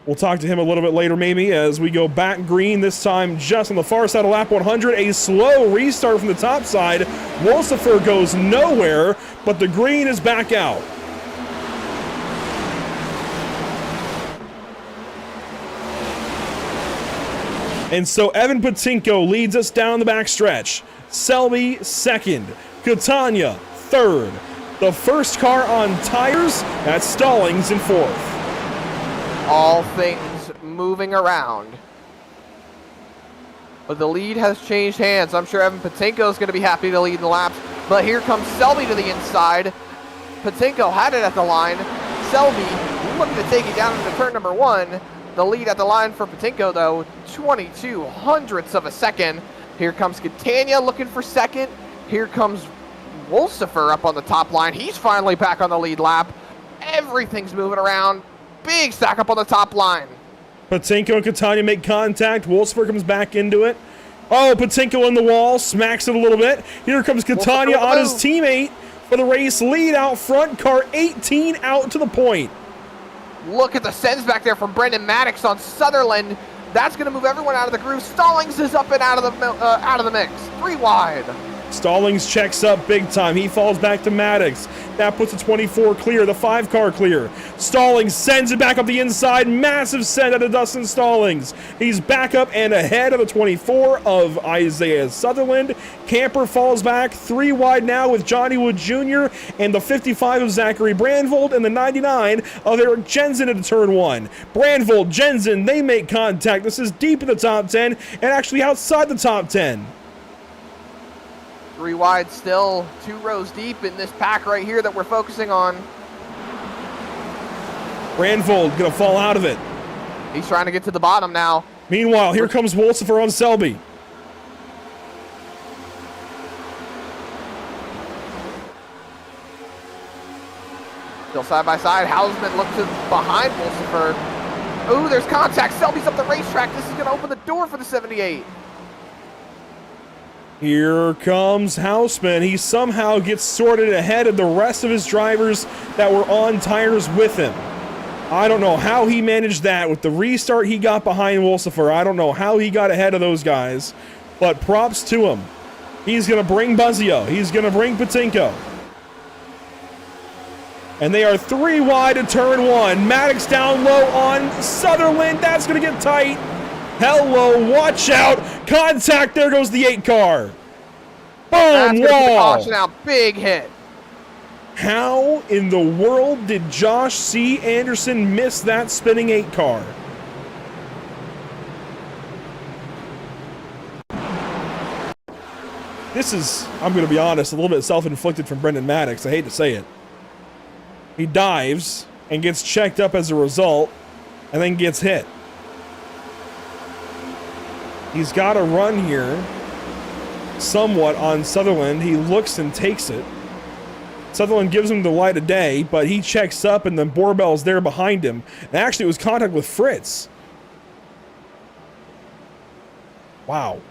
We'll talk to him a little bit later, maybe, as we go back green, this time just on the far side of lap 100. A slow restart from the top side. Wolsifer goes nowhere, but the green is back out. And so Evan Patinko leads us down the backstretch. Selby second. Catania third. The first car on tires, that's Stallings in fourth. All things moving around. But the lead has changed hands. I'm sure Evan Patinko is going to be happy to lead the laps. But here comes Selby to the inside. Patinko had it at the line. Selby looking to take it down into turn number 1. The lead at the line for Patinko, though, 22 hundredths of a second. Here comes Catania looking for second. Here comes Wolsifer up on the top line. He's finally back on the lead lap. Everything's moving around. Big stack up on the top line. Patinko and Catania make contact. Wolsifer comes back into it. Oh, Patinko in the wall, smacks it a little bit. Here comes Catania on his teammate for the race lead out front. Car 18 out to the point. Look at the sends back there from Brendan Maddox on Sutherland. That's going to move everyone out of the groove. Stallings is up and out of the mix. 3 wide. Stallings checks up big time. He falls back to Maddox. That puts the 24 clear, the 5 car clear. Stallings sends it back up the inside. Massive send out of Dustin Stallings. He's back up and ahead of the 24 of Isaiah Sutherland. Camper falls back 3 wide now with Johnny Wood Jr. and the 55 of Zachary Brandvold and the 99 of Eric Jensen into turn 1. Brandvold, Jensen, they make contact. This is deep in the top 10 and actually outside the top 10. 3 wide still, 2 rows deep in this pack right here that we're focusing on. Brandvold gonna fall out of it. He's trying to get to the bottom now. Meanwhile, here comes Wolsifer on Selby. Still side by side. Hausman looks to behind Wolsifer. Ooh, there's contact. Selby's up the racetrack. This is going to open the door for the 78. Here comes Hausman. He somehow gets sorted ahead of the rest of his drivers that were on tires with him. I don't know how he managed that with the restart he got behind Wolsifer. I don't know how he got ahead of those guys, but props to him. He's going to bring Buzzio. He's going to bring Patinko. And they are 3 wide to turn 1. Maddox down low on Sutherland. That's going to get tight. Hello, watch out. Contact, there goes the 8 car. Boom, That's going to be the wall. caution out. Big hit. How in the world did Josh C. Anderson miss that spinning 8 car? This is, I'm going to be honest, a little bit self-inflicted from Brendan Maddox. I hate to say it. He dives and gets checked up as a result and then gets hit. He's got a run here somewhat on Sutherland. He looks and takes it. Sutherland gives him the light of day, but he checks up and then Borbell's there behind him. And actually it was contact with Fritz. Wow.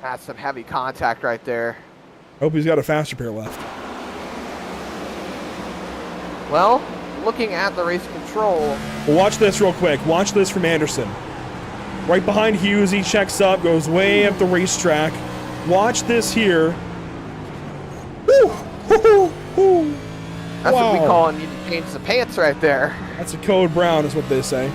That's some heavy contact right there. Hope he's got a faster pair left. Well, looking at the race control. Well, watch this real quick. Watch this from Anderson. Right behind Hughes, he checks up, goes way up the racetrack. Watch this here. Woo! Woo! Woo! That's Wow. what we call need to change the pants right there. That's a code brown is what they say.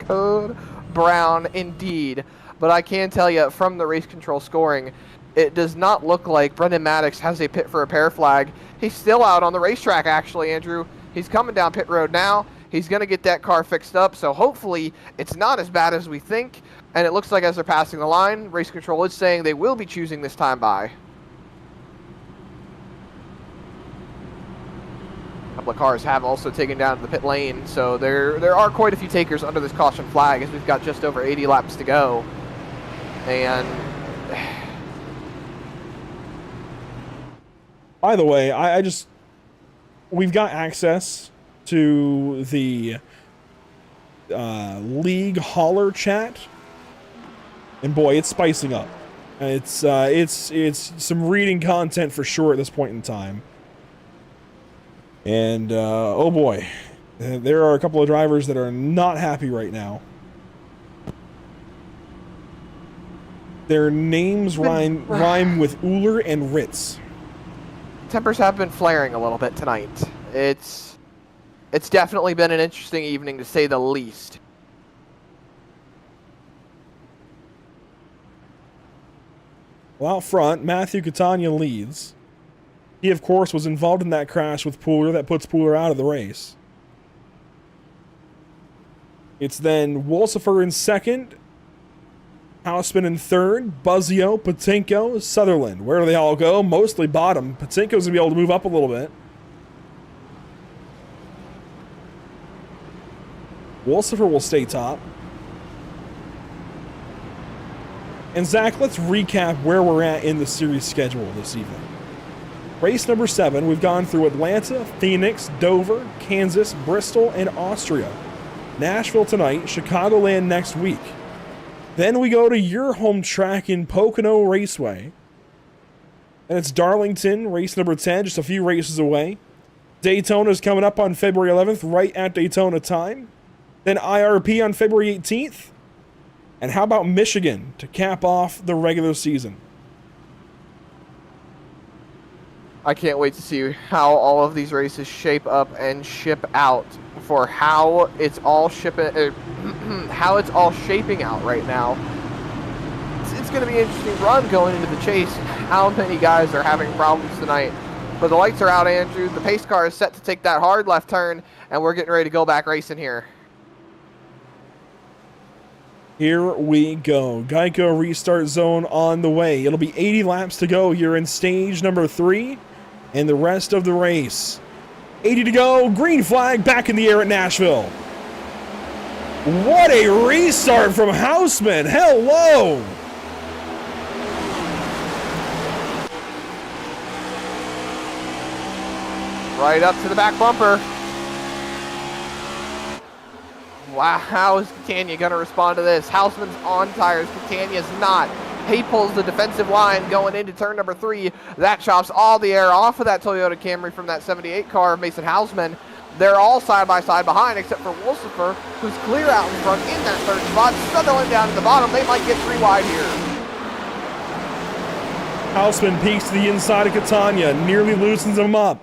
Code brown indeed. But I can tell you from the race control scoring, it does not look like Brendan Maddox has a pit for a repair flag. He's still out on the racetrack, actually, Andrew. He's coming down pit road now. He's going to get that car fixed up, so hopefully it's not as bad as we think. And it looks like as they're passing the line, race control is saying they will be choosing this time by. A couple of cars have also taken down to the pit lane, so there are quite a few takers under this caution flag as we've got just over 80 laps to go. And By the way, we've got access to the league holler chat, and boy, it's spicing up. It's some reading content for sure at this point in time. And oh boy, there are a couple of drivers that are not happy right now. Their names rhyme with Uller and Ritz. tempers have been flaring a little bit tonight. It's definitely been an interesting evening, to say the least. Well, out front, Matthew Catania leads. He, of course, was involved in that crash with Pooler that puts Pooler out of the race. It's then Wolsifer in second, Hausman in third, Buzzio, Patinko, Sutherland. Where do they all go? Mostly bottom. Patinko's going to be able to move up a little bit. Wolsifer will stay top. And Zach, let's recap where we're at in the series schedule this evening. Race number 7, we've gone through Atlanta, Phoenix, Dover, Kansas, Bristol, and Austria. Nashville tonight, Chicagoland next week. Then we go to your home track in Pocono Raceway. And it's Darlington, race number 10, just a few races away. Daytona's coming up on February 11th, right at Daytona time. Then IRP on February 18th. And how about Michigan to cap off the regular season? I can't wait to see how all of these races shape up and ship out for how it's all how it's all shaping out right now. It's going to be an interesting run going into the chase. How many guys are having problems tonight? But the lights are out, Andrew. The pace car is set to take that hard left turn, and we're getting ready to go back racing here. Here we go. Geico restart zone on the way. It'll be 80 laps to go here in stage number 3 and the rest of the race. 80 to go. Green flag back in the air at Nashville. What a restart from Houseman. Hello. Right up to the back bumper. Wow, how is Catania going to respond to this? Houseman's on tires, Catania's not. He pulls the defensive line going into turn number 3. That chops all the air off of that Toyota Camry from that 78 car of Mason Houseman. They're all side by side behind except for Wolsifer, who's clear out in front in that third spot. Sutherland down at the bottom. They might get 3 wide here. Houseman peeks to the inside of Catania, nearly loosens him up.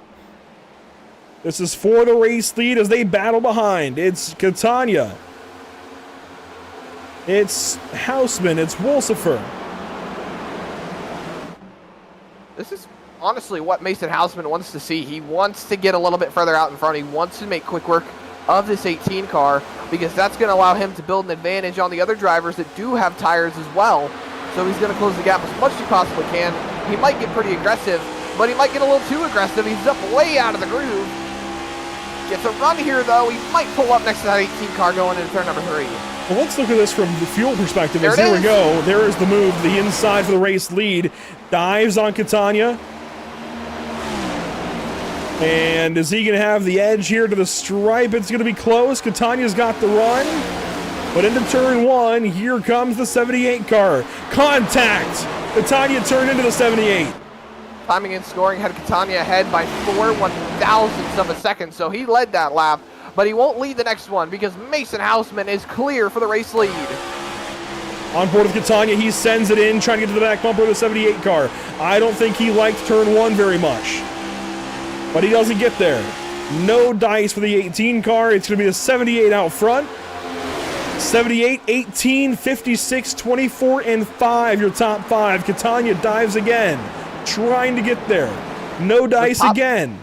This is for the race lead as they battle behind. It's Catania. It's Houseman. It's Wolsifer. This is honestly what Mason Houseman wants to see. He wants to get a little bit further out in front. He wants to make quick work of this 18 car because that's going to allow him to build an advantage on the other drivers that do have tires as well. So he's going to close the gap as much as he possibly can. He might get pretty aggressive, but he might get a little too aggressive. He's up way out of the groove. Gets a run here, though. He might pull up next to that 18 car going into turn number 3. Well, let's look at this from the fuel perspective. There we go. There is the move. The inside for the race lead. Dives on Catania. And is he going to have the edge here to the stripe? It's going to be close. Catania's got the run. But into turn 1, here comes the 78 car. Contact! Catania turned into the 78. Timing and scoring had Catania ahead by 4 1,000ths of a second, so he led that lap, but he won't lead the next one because Mason Houseman is clear for the race lead. On board with Catania, he sends it in, trying to get to the back bumper of the 78 car. I don't think he liked turn 1 very much, but he doesn't get there. No dice for the 18 car. It's going to be the 78 out front. 78, 18, 56, 24, and 5, your top 5. Catania dives again, trying to get there. No dice again.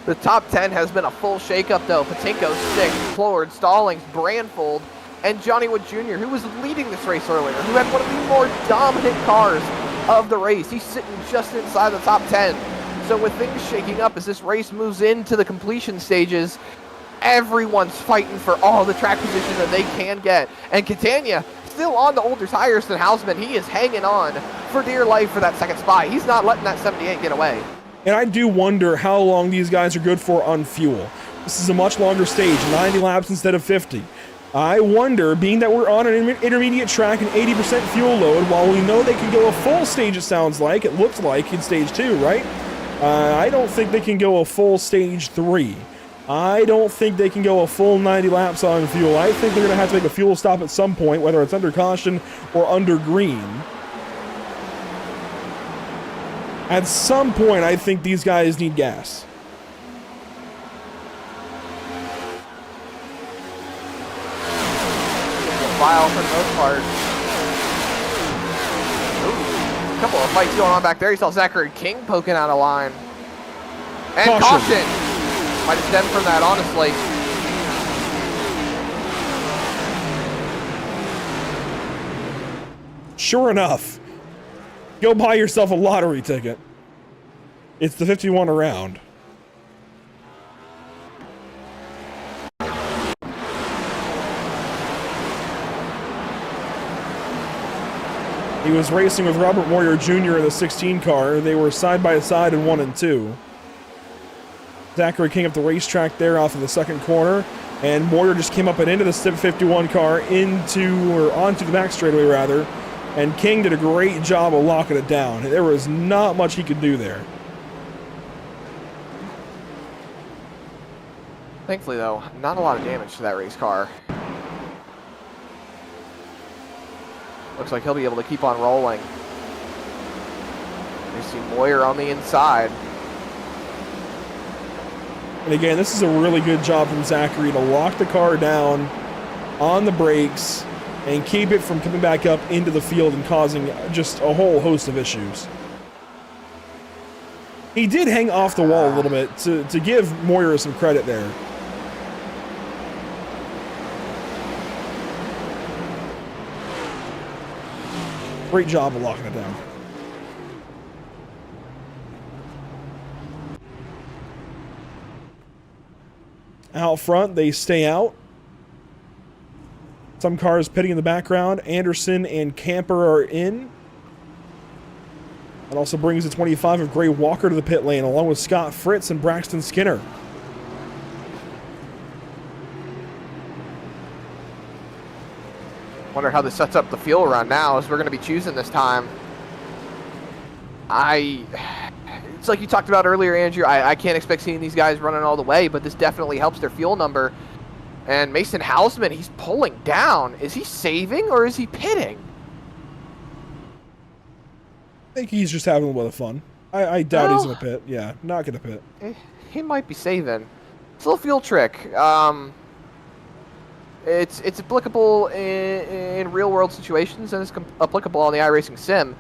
The top 10 has been a full shakeup, though. Patinko, 6, Flord, Stallings, Brandfold, and Johnny Wood Jr., who was leading this race earlier, who had one of the more dominant cars of the race. He's sitting just inside the top 10. So with things shaking up as this race moves into the completion stages, everyone's fighting for all the track position that they can get. And Catania, still on the older tires than Houseman, he is hanging on for dear life for that second spot. He's not letting that 78 get away. And I do wonder how long these guys are good for on fuel. This is a much longer stage, 90 laps instead of 50. I wonder, being that we're on an intermediate track and 80% fuel load, while we know they can go a full stage, it sounds like, it looks like in stage 2, right? I don't think they can go a full stage 3. I don't think they can go a full 90 laps on fuel. I think they're going to have to make a fuel stop at some point, whether it's under caution or under green. At some point, I think these guys need gas. File for the most part. Ooh, a couple of fights going on back there. You saw Zachary King poking out of line. And caution. Might have stemmed from that, honestly. Sure enough, go buy yourself a lottery ticket. It's the 51 around. He was racing with Robert Moyer Jr. in the 16 car. They were side by side in 1 and 2. Zachary King up the racetrack there off of the second corner, and Moyer just came up and into the 51 car onto the back straightaway rather, and King did a great job of locking it down. There was not much he could do there. Thankfully, though, not a lot of damage to that race car. Looks like he'll be able to keep on rolling. You see Moyer on the inside. And again, this is a really good job from Zachary to lock the car down on the brakes and keep it from coming back up into the field and causing just a whole host of issues. He did hang off the wall a little bit to give Moyer some credit there. Great job of locking it down. Out front, they stay out. Some cars pitting in the background. Anderson and Camper are in. That also brings the 25 of Gray Walker to the pit lane, along with Scott Fritz and Braxton Skinner. Wonder how this sets up the fuel run now, as we're going to be choosing this time. It's like you talked about earlier, Andrew. I can't expect seeing these guys running all the way, but this definitely helps their fuel number. And Mason Hausman, he's pulling down. Is he saving or is he pitting? I think he's just having a little bit of fun. I doubt he's going to pit. Yeah, not going to pit. He might be saving. It's a little fuel trick. It's applicable in real-world situations, and it's applicable on the iRacing sim.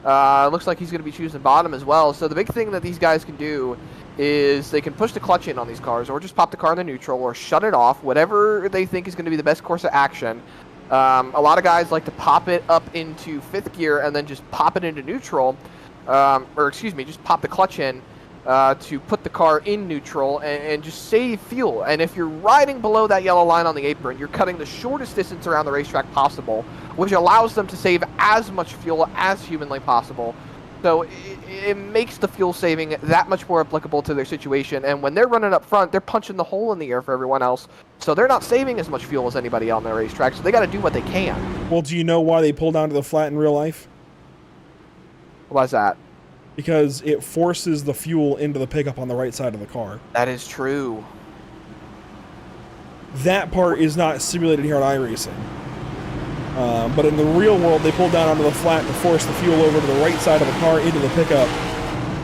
Looks like he's going to be choosing bottom as well. So the big thing that these guys can do is they can push the clutch in on these cars, or just pop the car in the neutral, or shut it off, whatever they think is going to be the best course of action. A lot of guys like to pop it up into fifth gear and then just pop it into neutral, just pop the clutch in to put the car in neutral and just save fuel. And if you're riding below that yellow line on the apron, you're cutting the shortest distance around the racetrack possible, which allows them to save as much fuel as humanly possible. So it makes the fuel saving that much more applicable to their situation. And when they're running up front, they're punching the hole in the air for everyone else. So they're not saving as much fuel as anybody on their racetrack. So they got to do what they can. Well, do you know why they pull down to the flat in real life? Why's that? Because it forces the fuel into the pickup on the right side of the car. That is true. That part is not simulated here on iRacing. But in the real world, they pull down onto the flat to force the fuel over to the right side of the car into the pickup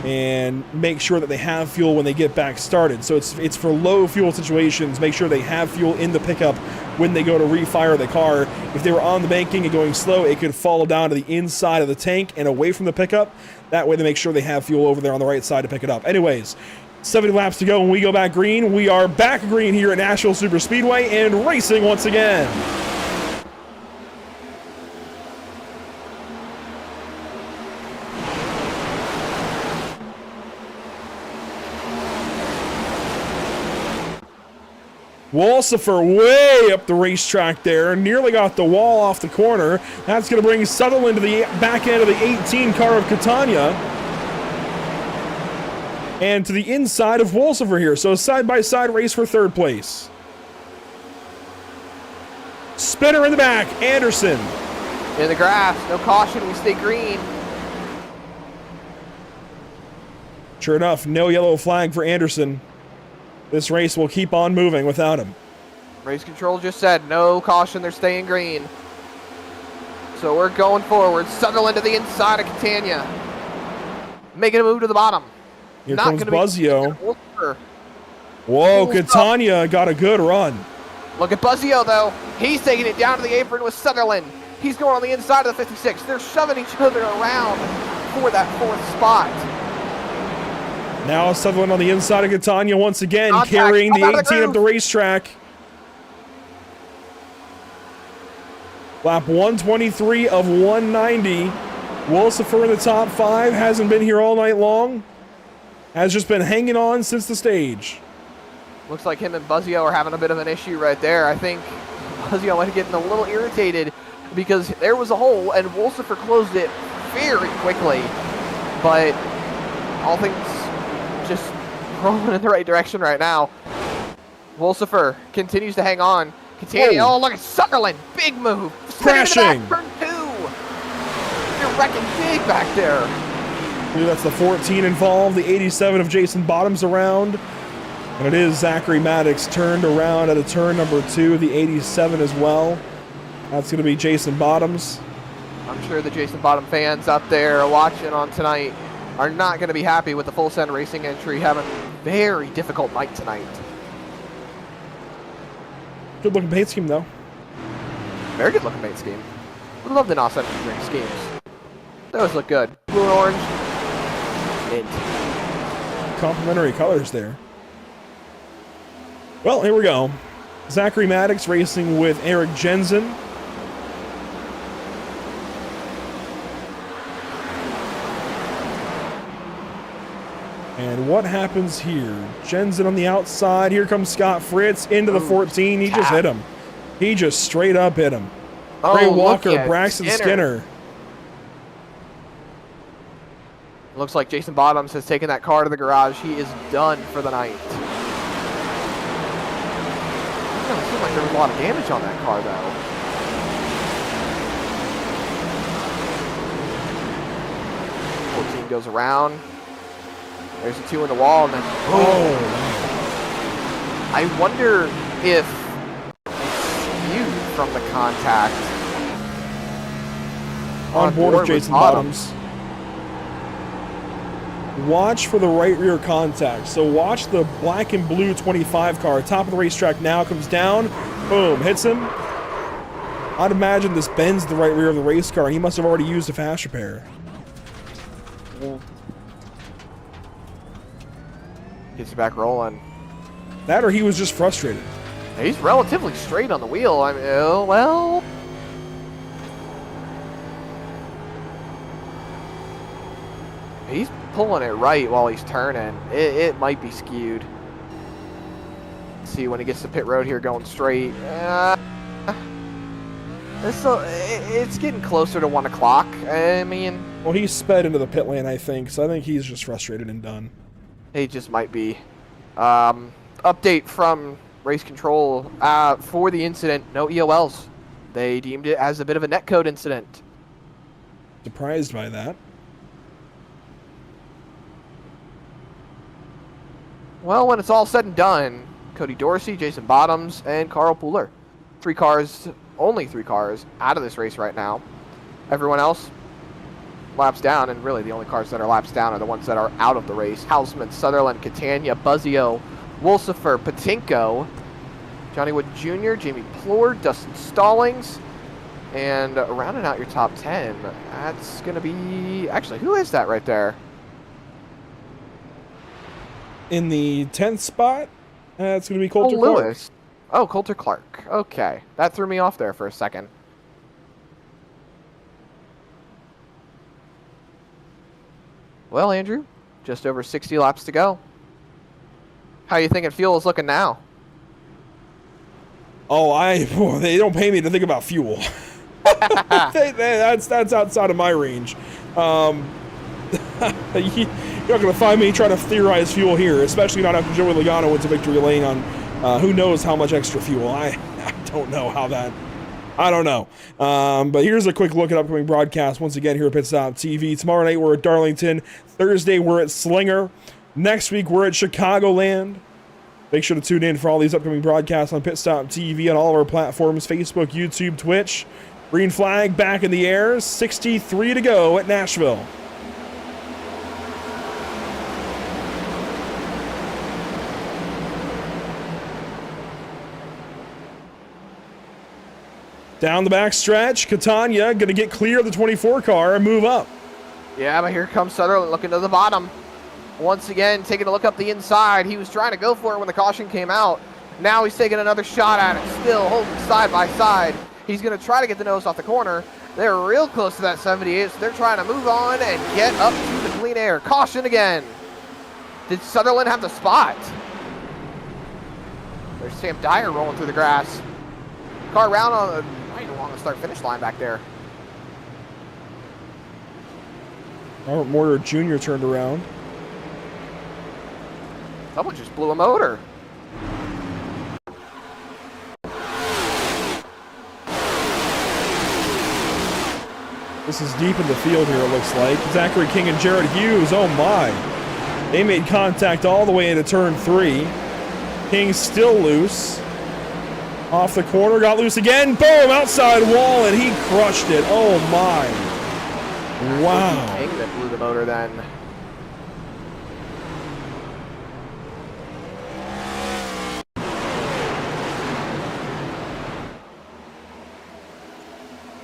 and make sure that they have fuel when they get back started. So it's for low fuel situations. Make sure they have fuel in the pickup when they go to refire the car. If they were on the banking and going slow, it could fall down to the inside of the tank and away from the pickup. That way they make sure they have fuel over there on the right side to pick it up. Anyways, 70 laps to go when we go back green. We are back green here at Nashville Superspeedway and racing once again. Walsifer way up the racetrack there. Nearly got the wall off the corner. That's going to bring Sutherland to the back end of the 18 car of Catania. And to the inside of Walsifer here. So a side-by-side race for third place. Spinner in the back. Anderson. In the grass. No caution. We stay green. Sure enough, no yellow flag for Anderson. This race will keep on moving without him. Race control just said no caution, they're staying green. So we're going forward. Sutherland to the inside of Catania. Making a move to the bottom. Here comes Buzzio. Whoa, Catania got a good run. Look at Buzzio, though. He's taking it down to the apron with Sutherland. He's going on the inside of the 56. They're shoving each other around for that fourth spot. Now Sutherland on the inside of Catania once again, Contact. carrying the 18 up the racetrack. Lap 123 of 190. Walsifer in the top 5. Hasn't been here all night long. Has just been hanging on since the stage. Looks like him and Buzzio are having a bit of an issue right there. I think Buzzio might be getting a little irritated because there was a hole and Walsifer closed it very quickly. But all things just rolling in the right direction right now. Walsifer continues to hang on. Catania, oh look at Sutherland, big move. Crashing. Turn 2. You're wrecking big back there. That's the 14 involved, the 87 of Jason Bottoms around. And it is Zachary Maddox turned around at a turn number 2, the 87 as well. That's going to be Jason Bottoms. I'm sure the Jason Bottom fans out there are watching on tonight are not going to be happy with the Full Send Racing entry having a very difficult night tonight. Good looking paint scheme, though. Very good looking paint scheme. We love the Nashville schemes. Those look good. Blue and orange. Mint. Complementary colors there. Well, here we go. Zachary Maddox racing with Eric Jensen. And what happens here? Jensen on the outside. Here comes Scott Fritz into the 14. He just hit him. He just straight up hit him. Ray Walker, Braxton Skinner. Looks like Jason Bottoms has taken that car to the garage. He is done for the night. It doesn't seem like there was a lot of damage on that car, though. Goes around. There's a 2 in the wall, and then I wonder if it's skewed from the contact. On board with Jason Bottoms. Watch for the right rear contact. So watch the black and blue 25 car. Top of the racetrack now, comes down. Boom, hits him. I'd imagine this bends the right rear of the race car, and he must have already used a fast repair. Gets it back rolling. That or he was just frustrated. He's relatively straight on the wheel. I mean, well. He's pulling it right while he's turning. It might be skewed. Let's see when he gets to pit road here going straight. It's getting closer to 1 o'clock. I mean. Well, he sped into the pit lane, I think. So I think he's just frustrated and done. He just might be. Update from race control for the incident. No EOLs. They deemed it as a bit of a netcode incident. Surprised by that. Well, when it's all said and done, Cody Dorsey, Jason Bottoms, and Carl Pooler. 3 cars, only 3 cars out of this race right now. Everyone else laps down, and really the only cars that are laps down are the ones that are out of the race. Hausman, Sutherland, Catania, Buzzio, Wolsifer, Patinko, Johnny Wood Jr., Jamie Plord, Dustin Stallings, and rounding out your top 10, that's going to be... Actually, who is that right there? In the 10th spot, it's going to be Coulter Clark. Lewis. Oh, Coulter Clark. Okay. That threw me off there for a second. Well, Andrew, just over 60 laps to go. How you thinking fuel is looking now? Oh, they don't pay me to think about fuel. That's outside of my range. You're not going to find me trying to theorize fuel here, especially not after Joey Logano went to victory lane on who knows how much extra fuel. I don't know how that... I don't know. But here's a quick look at upcoming broadcasts. Once again, here at Pit Stop TV. Tomorrow night, we're at Darlington. Thursday, we're at Slinger. Next week, we're at Chicagoland. Make sure to tune in for all these upcoming broadcasts on Pit Stop TV on all of our platforms, Facebook, YouTube, Twitch. Green flag back in the air. 63 to go at Nashville. Down the back stretch, Catania going to get clear of the 24 car and move up. Yeah, but here comes Sutherland looking to the bottom. Once again, taking a look up the inside. He was trying to go for it when the caution came out. Now he's taking another shot at it, still holding side by side. He's going to try to get the nose off the corner. They're real close to that 78, so they're trying to move on and get up to the clean air. Caution again. Did Sutherland have the spot? There's Sam Dyer rolling through the grass. Car round on the right along the start-finish line back there. Robert Mortar Jr. turned around. Someone just blew a motor. This is deep in the field here, it looks like. Zachary King and Jared Hughes, oh my. They made contact all the way into turn 3. King's still loose. Off the corner, got loose again. Boom, outside wall, and he crushed it. Oh my. Wow. King that blew the motor then.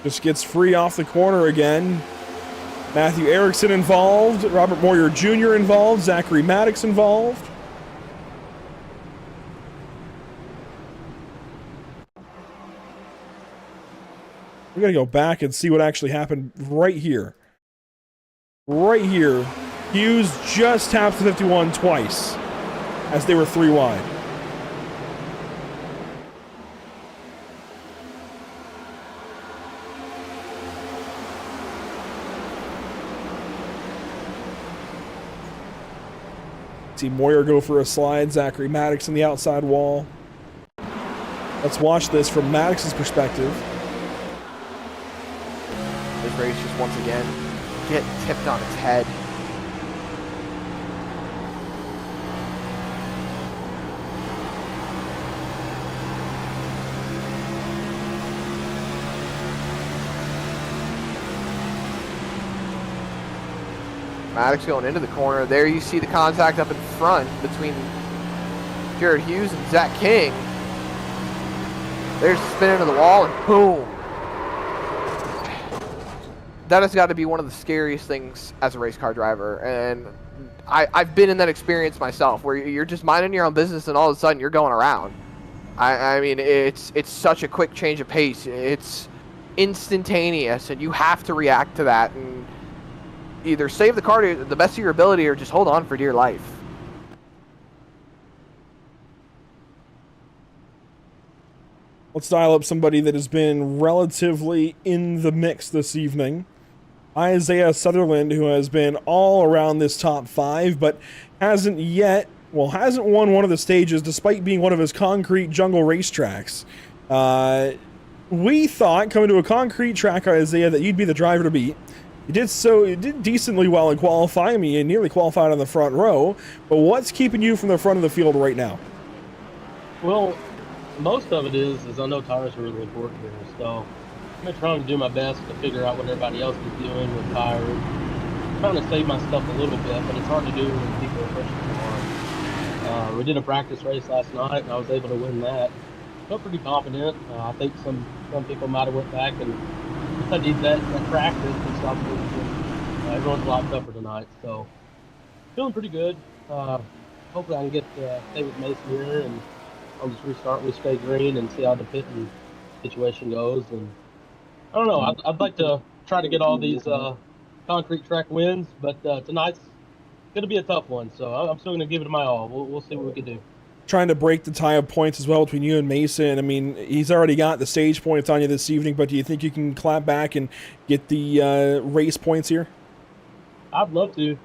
Just gets free off the corner again. Matthew Erickson involved. Robert Moyer Jr. involved. Zachary Maddox involved. We got to go back and see what actually happened right here. Right here. Hughes just tapped the 51 twice as they were 3 wide. See Moyer go for a slide. Zachary Maddox on the outside wall. Let's watch this from Maddox's perspective. This race just once again getting tipped on its head. Maddox going into the corner. There you see the contact up in front between Jared Hughes and Zach King. There's the spin into the wall and boom. That has got to be one of the scariest things as a race car driver. And I've been in that experience myself where you're just minding your own business and all of a sudden you're going around. I mean, it's such a quick change of pace. It's instantaneous and you have to react to that and either save the car to the best of your ability or just hold on for dear life. Let's dial up somebody that has been relatively in the mix this evening. Isaiah Sutherland, who has been all around this top 5, but hasn't won one of the stages despite being one of his concrete jungle racetracks. We thought, coming to a concrete track, Isaiah, that you'd be the driver to beat. You did decently well in qualifying. I mean, you nearly qualified on the front row. But what's keeping you from the front of the field right now? Well, most of it is I know tires are really important here. So I'm trying to do my best to figure out what everybody else is doing with tires. I'm trying to save myself a little bit, but it's hard to do when people are pushing too hard. We did a practice race last night, and I was able to win that. Felt pretty confident. I think some people might have went back and studied that practice and stuff. Everyone's a lot tougher tonight, so feeling pretty good. Hopefully I can get stay with Mason here, and I'll just restart with stay green and see how the pitting situation goes. And I don't know. I'd like to try to get all these concrete track wins, but tonight's going to be a tough one, so I'm still going to give it my all. We'll see what we can do. Trying to break the tie of points as well between you and Mason. I mean, he's already got the stage points on you this evening, but do you think you can clap back and get the race points here? I'd love to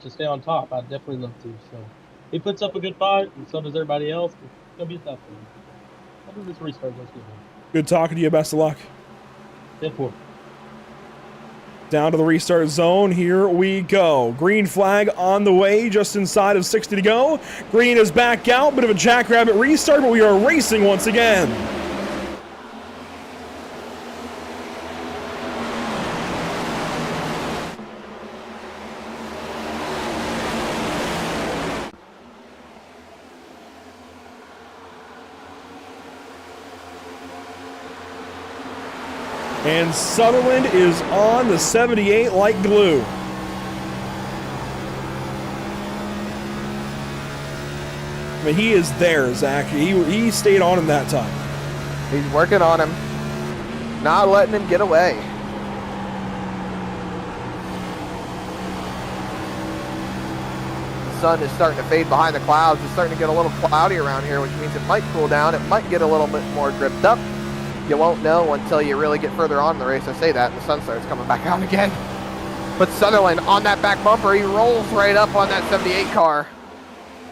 stay on top. I'd definitely love to. So he puts up a good fight, and so does everybody else. It's going to be a tough one. I think this restart goes good. Good talking to you. Best of luck. 10-4. Down to the restart zone. Here we go. Green flag on the way, just inside of 60 to go. Green is back out. Bit of a jackrabbit restart, but we are racing once again. And Sutherland is on the 78 like glue. I mean, he is there, Zach. He stayed on him that time. He's working on him, not letting him get away. The sun is starting to fade behind the clouds. It's starting to get a little cloudy around here, which means it might cool down. It might get a little bit more dripped up. You won't know until you really get further on in the race. I say that, and the sun starts coming back out again. But Sutherland on that back bumper, he rolls right up on that 78 car.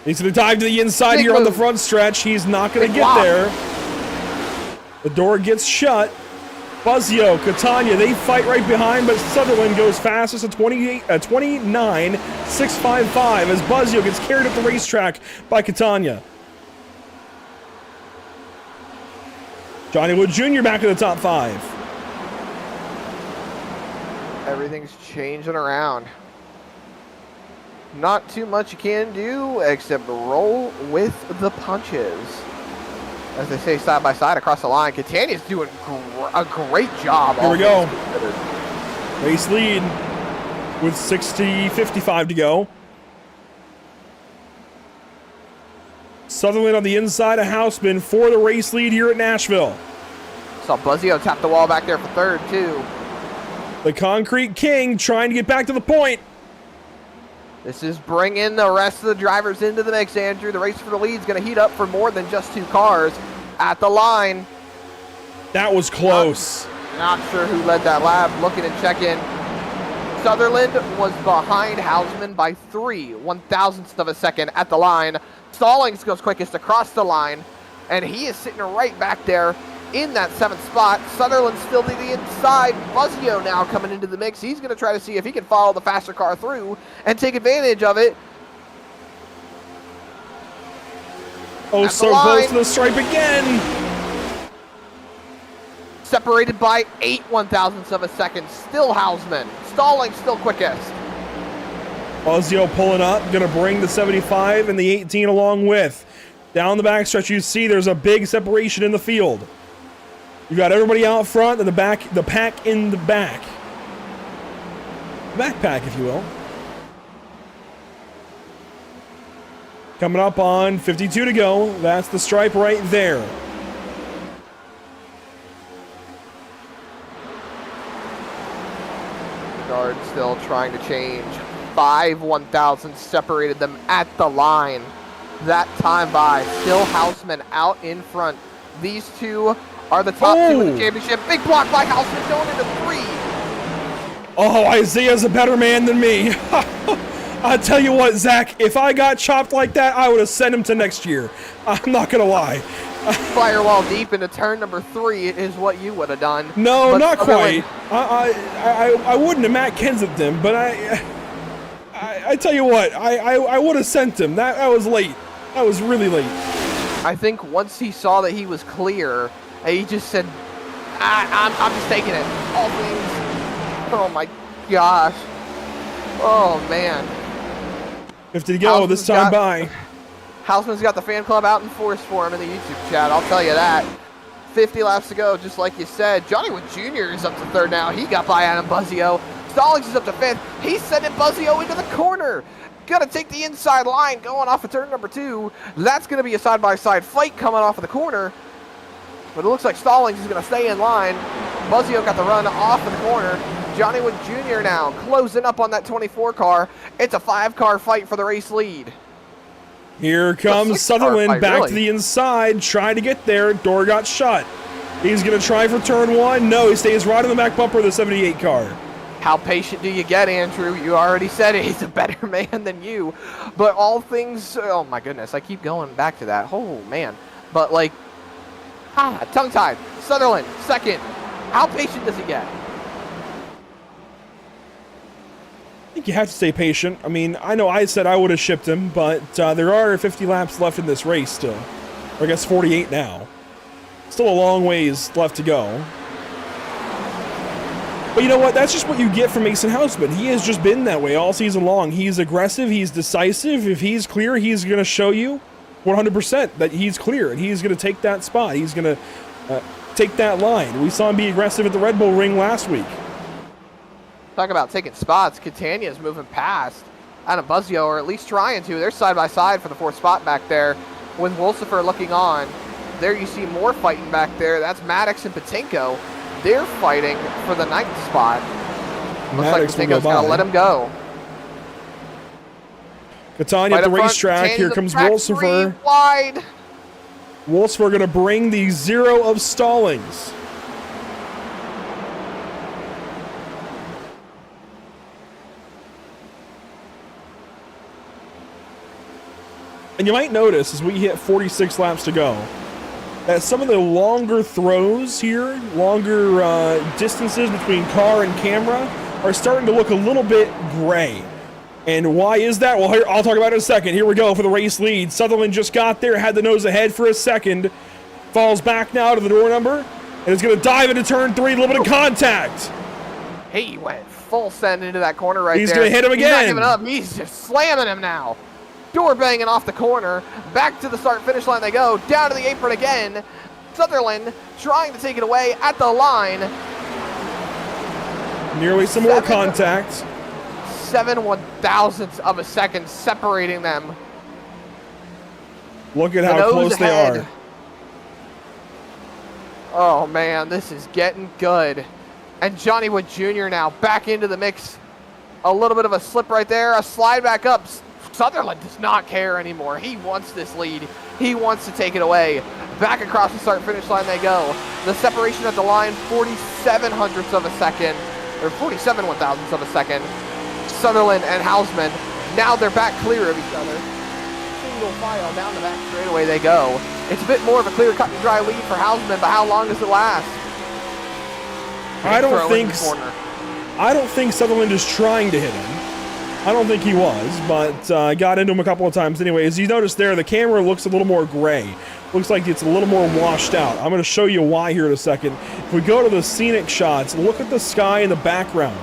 He's going to dive to the inside Big here move. on the front stretch. He's not going to Big get flop. there. The door gets shut. Buzzio, Catania, they fight right behind, but Sutherland goes fastest at 29.655 as Buzzio gets carried up the racetrack by Catania. Johnny Wood Jr. back in the top 5. Everything's changing around. Not too much you can do except roll with the punches. as they say, side by side across the line. Catania's doing a great job. Here we go. Race lead with 55 to go. Sutherland on the inside of Houseman for the race lead here at Nashville. Saw Buzzio tap the wall back there for third, too. The Concrete King trying to get back to the point. This is bringing the rest of the drivers into the mix, Andrew. The race for the lead is going to heat up for more than just 2 cars at the line. That was close. Not sure who led that lap. Looking and checking. Sutherland was behind Hausman by 3/1000ths of a second at the line. Stallings goes quickest across the line, and he is sitting right back there in that 7th spot. Sutherland still to the inside. Buzzio now coming into the mix. He's going to try to see if he can follow the faster car through and take advantage of it. Oh, so close to the stripe again. Separated by 8/1000ths of a second. Still Hausman. Stallings still quickest. Buzzio pulling up, gonna bring the 75 and the 18 along with. Down the backstretch, you see there's a big separation in the field. You got everybody out front and the pack in the back. Backpack, if you will. Coming up on 52 to go. That's the stripe right there. Guard still trying to change. 5/1000ths separated them at the line. That time by. Still Hausman out in front. These two are the top 2 in the championship. Big block by Hausman going into 3. Oh, Isaiah's a better man than me. I'll tell you what, Zach, if I got chopped like that, I would have sent him to next year. I'm not going to lie. Firewall deep into turn number 3 is what you would have done. No, but not quite. I wouldn't have Matt Kensington, but I tell you what, I would have sent him. That was late. That was really late. I think once he saw that he was clear, he just said, I'm just taking it. All things. Oh my gosh. Oh man. 50 to go, this time by. Hausman's got the fan club out in force for him in the YouTube chat, I'll tell you that. 50 laps to go, just like you said. Johnny Wood Jr. is up to 3rd now. He got by Adam Buzzio. Stallings is up to 5th. He's sending Buzzio into the corner. Gonna take the inside line going off of turn number 2. That's gonna be a side-by-side fight coming off of the corner. But it looks like Stallings is gonna stay in line. Buzzio got the run off of the corner. Johnny Wood Jr. now closing up on that 24 car. It's a 5-car fight for the race lead. Here comes Sutherland fight, back really. to the inside, trying to get there. Door got shut. He's going to try for turn 1. No, he stays right on the back bumper of the 78 car. How patient do you get, Andrew? You already said it. He's a better man than you. But all things... Oh, my goodness. I keep going back to that. Oh, man. But, like... tongue-tied. Sutherland, 2nd. How patient does he get? I think you have to stay patient. I mean, I know I said I would have shipped him, but there are 50 laps left in this race still. Or I guess 48 now. Still a long ways left to go. But you know what? That's just what you get from Mason Houseman. He has just been that way all season long. He's aggressive. He's decisive. If he's clear, he's going to show you 100% that he's clear, and he's going to take that spot. He's going to take that line. We saw him be aggressive at the Red Bull Ring last week. Talk about taking spots. Catania's moving past Adam Buzzio, or at least trying to. They're side by side for the 4th spot back there with Wolsifer looking on. There you see more fighting back there. That's Maddox and Patinko. They're fighting for the 9th spot. Looks like Patinko's going to let him go. Catania at the racetrack. Here comes Wolsifer. Wide. Wolsifer going to bring the 0 of Stallings. And you might notice as we hit 46 laps to go that some of the longer throws here, longer distances between car and camera are starting to look a little bit gray. And why is that? Well, here, I'll talk about it in a second. Here we go for the race lead. Sutherland just got there, had the nose ahead for a second, falls back now to the door number, and is going to dive into turn 3, a little bit of contact. He went full send into that corner right there. He's going to hit him again. He's not giving up. He's just slamming him now. door banging off the corner. Back to the start-finish line they go. Down to the apron again. Sutherland trying to take it away at the line. Nearly some more contact. 7/1000ths of a second separating them. Look at how close they are. Oh man, this is getting good. And Johnny Wood Jr. now back into the mix. A little bit of a slip right there, a slide back up. Sutherland does not care anymore. He wants this lead. He wants to take it away. Back across the start-finish line they go. The separation at the line, 47/100ths of a second, or 47/1000ths of a second. Sutherland and Hausman, now they're back clear of each other. Single file down the back straightaway they go. It's a bit more of a clear cut and dry lead for Hausman, but how long does it last? I don't think Sutherland is trying to hit him. I don't think he was, but I got into him a couple of times anyway. As you notice there, the camera looks a little more gray. Looks like it's a little more washed out. I'm going to show you why here in a second. If we go to the scenic shots, look at the sky in the background.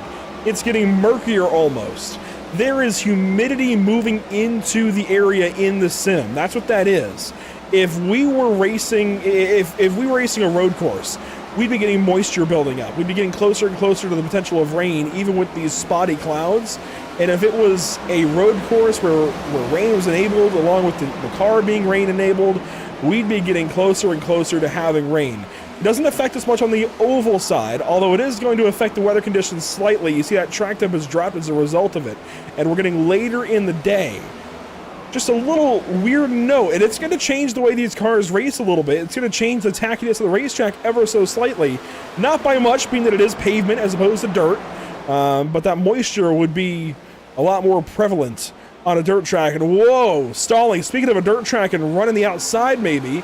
It's getting murkier almost. There is humidity moving into the area in the sim. That's what that is. If we were racing, if we were racing a road course, we'd be getting moisture building up. We'd be getting closer and closer to the potential of rain, even with these spotty clouds. And if it was a road course where rain was enabled, along with the car being rain enabled, we'd be getting closer and closer to having rain. It doesn't affect us much on the oval side, although it is going to affect the weather conditions slightly. You see that track temp has dropped as a result of it, and we're getting later in the day. Just a little weird note, and it's going to change the way these cars race a little bit. It's going to change the tackiness of the racetrack ever so slightly. Not by much, being that it is pavement as opposed to dirt, but that moisture would be a lot more prevalent on a dirt track. And whoa, stalling. Speaking of a dirt track and running the outside maybe,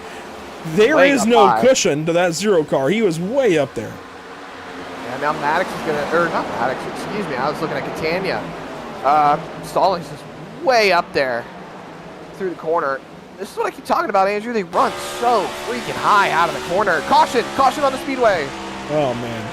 there is no cushion to that zero car. He was way up there. Yeah, now Maddox is going to, or not Maddox, excuse me, I was looking at Catania. Stallings is way up there through the corner. This is what I keep talking about, Andrew. They run so freaking high out of the corner. Caution! Caution on the speedway! Oh, man.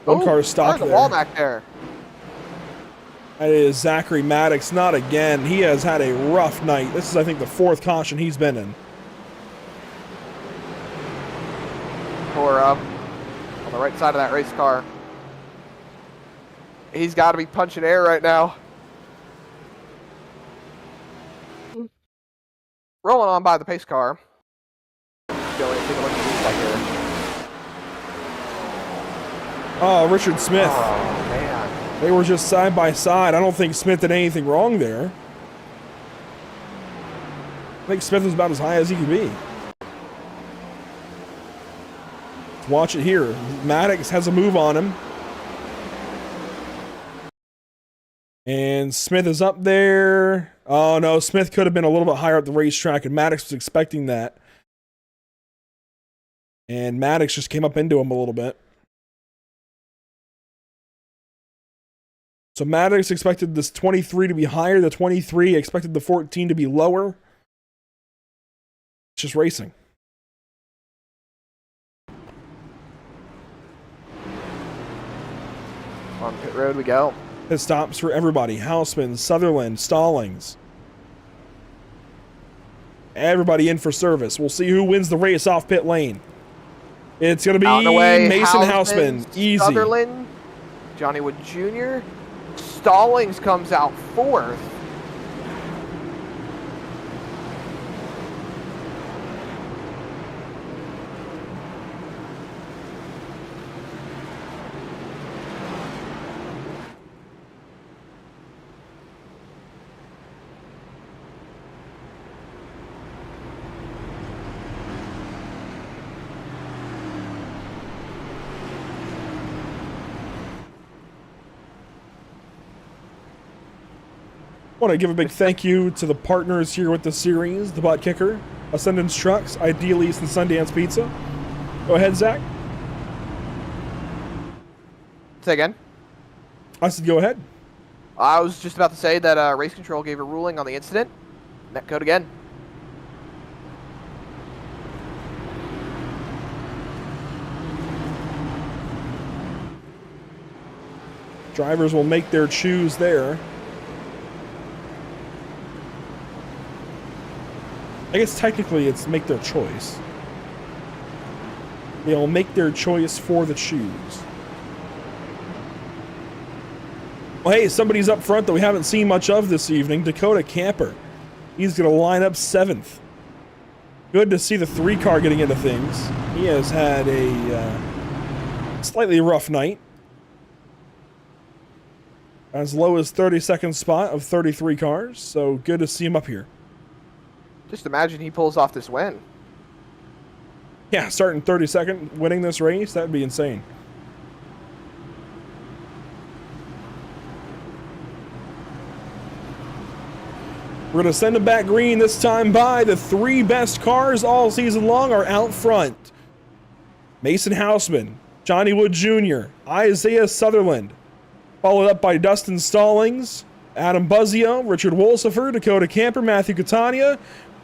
One car stopped there. There's a wall back there. That is Zachary Maddox. Not again. He has had a rough night. This is, I think, the fourth caution he's been in. Tore up on the right side of that race car. He's got to be punching air right now. Rolling on by the pace car. Go and take a look at this back here. Oh, Richard Smith. Oh, man. They were just side by side. I don't think Smith did anything wrong there. I think Smith was about as high as he could be. Let's watch it here. Maddox has a move on him. And Smith is up there. Oh, no. Smith could have been a little bit higher up the racetrack, and Maddox was expecting that. And Maddox just came up into him a little bit. So Maddox expected this 23 to be higher. The 23 expected the 14 to be lower. It's just racing. On pit road we go. Pit stops for everybody. Hausman, Sutherland, Stallings. Everybody in for service. We'll see who wins the race off pit lane. It's going to be Mason Hausman. Easy. Sutherland, Johnny Wood Jr. Stallings comes out fourth. I want to give a big thank you to the partners here with the series, the Buttkicker, Ascendance Trucks, Idealies, and Sundance Pizza. Go ahead, Zach. Say again? I said go ahead. I was just about to say that Race Control gave a ruling on the incident. Net code again. Drivers will make their choose there. I guess technically it's make their choice. They'll make their choice for the choose. Well, hey, somebody's up front that we haven't seen much of this evening. Dakota Camper. He's going to line up 7th. Good to see the 3-car getting into things. He has had a slightly rough night. As low as 32nd spot of 33 cars, so good to see him up here. Just imagine he pulls off this win. Yeah, starting 32nd, winning this race, that'd be insane. We're going to send it back green this time by. The 3 best cars all season long are out front. Mason Houseman, Johnny Wood Jr., Isaiah Sutherland, followed up by Dustin Stallings, Adam Buzzio, Richard Wolsifer, Dakota Camper, Matthew Catania,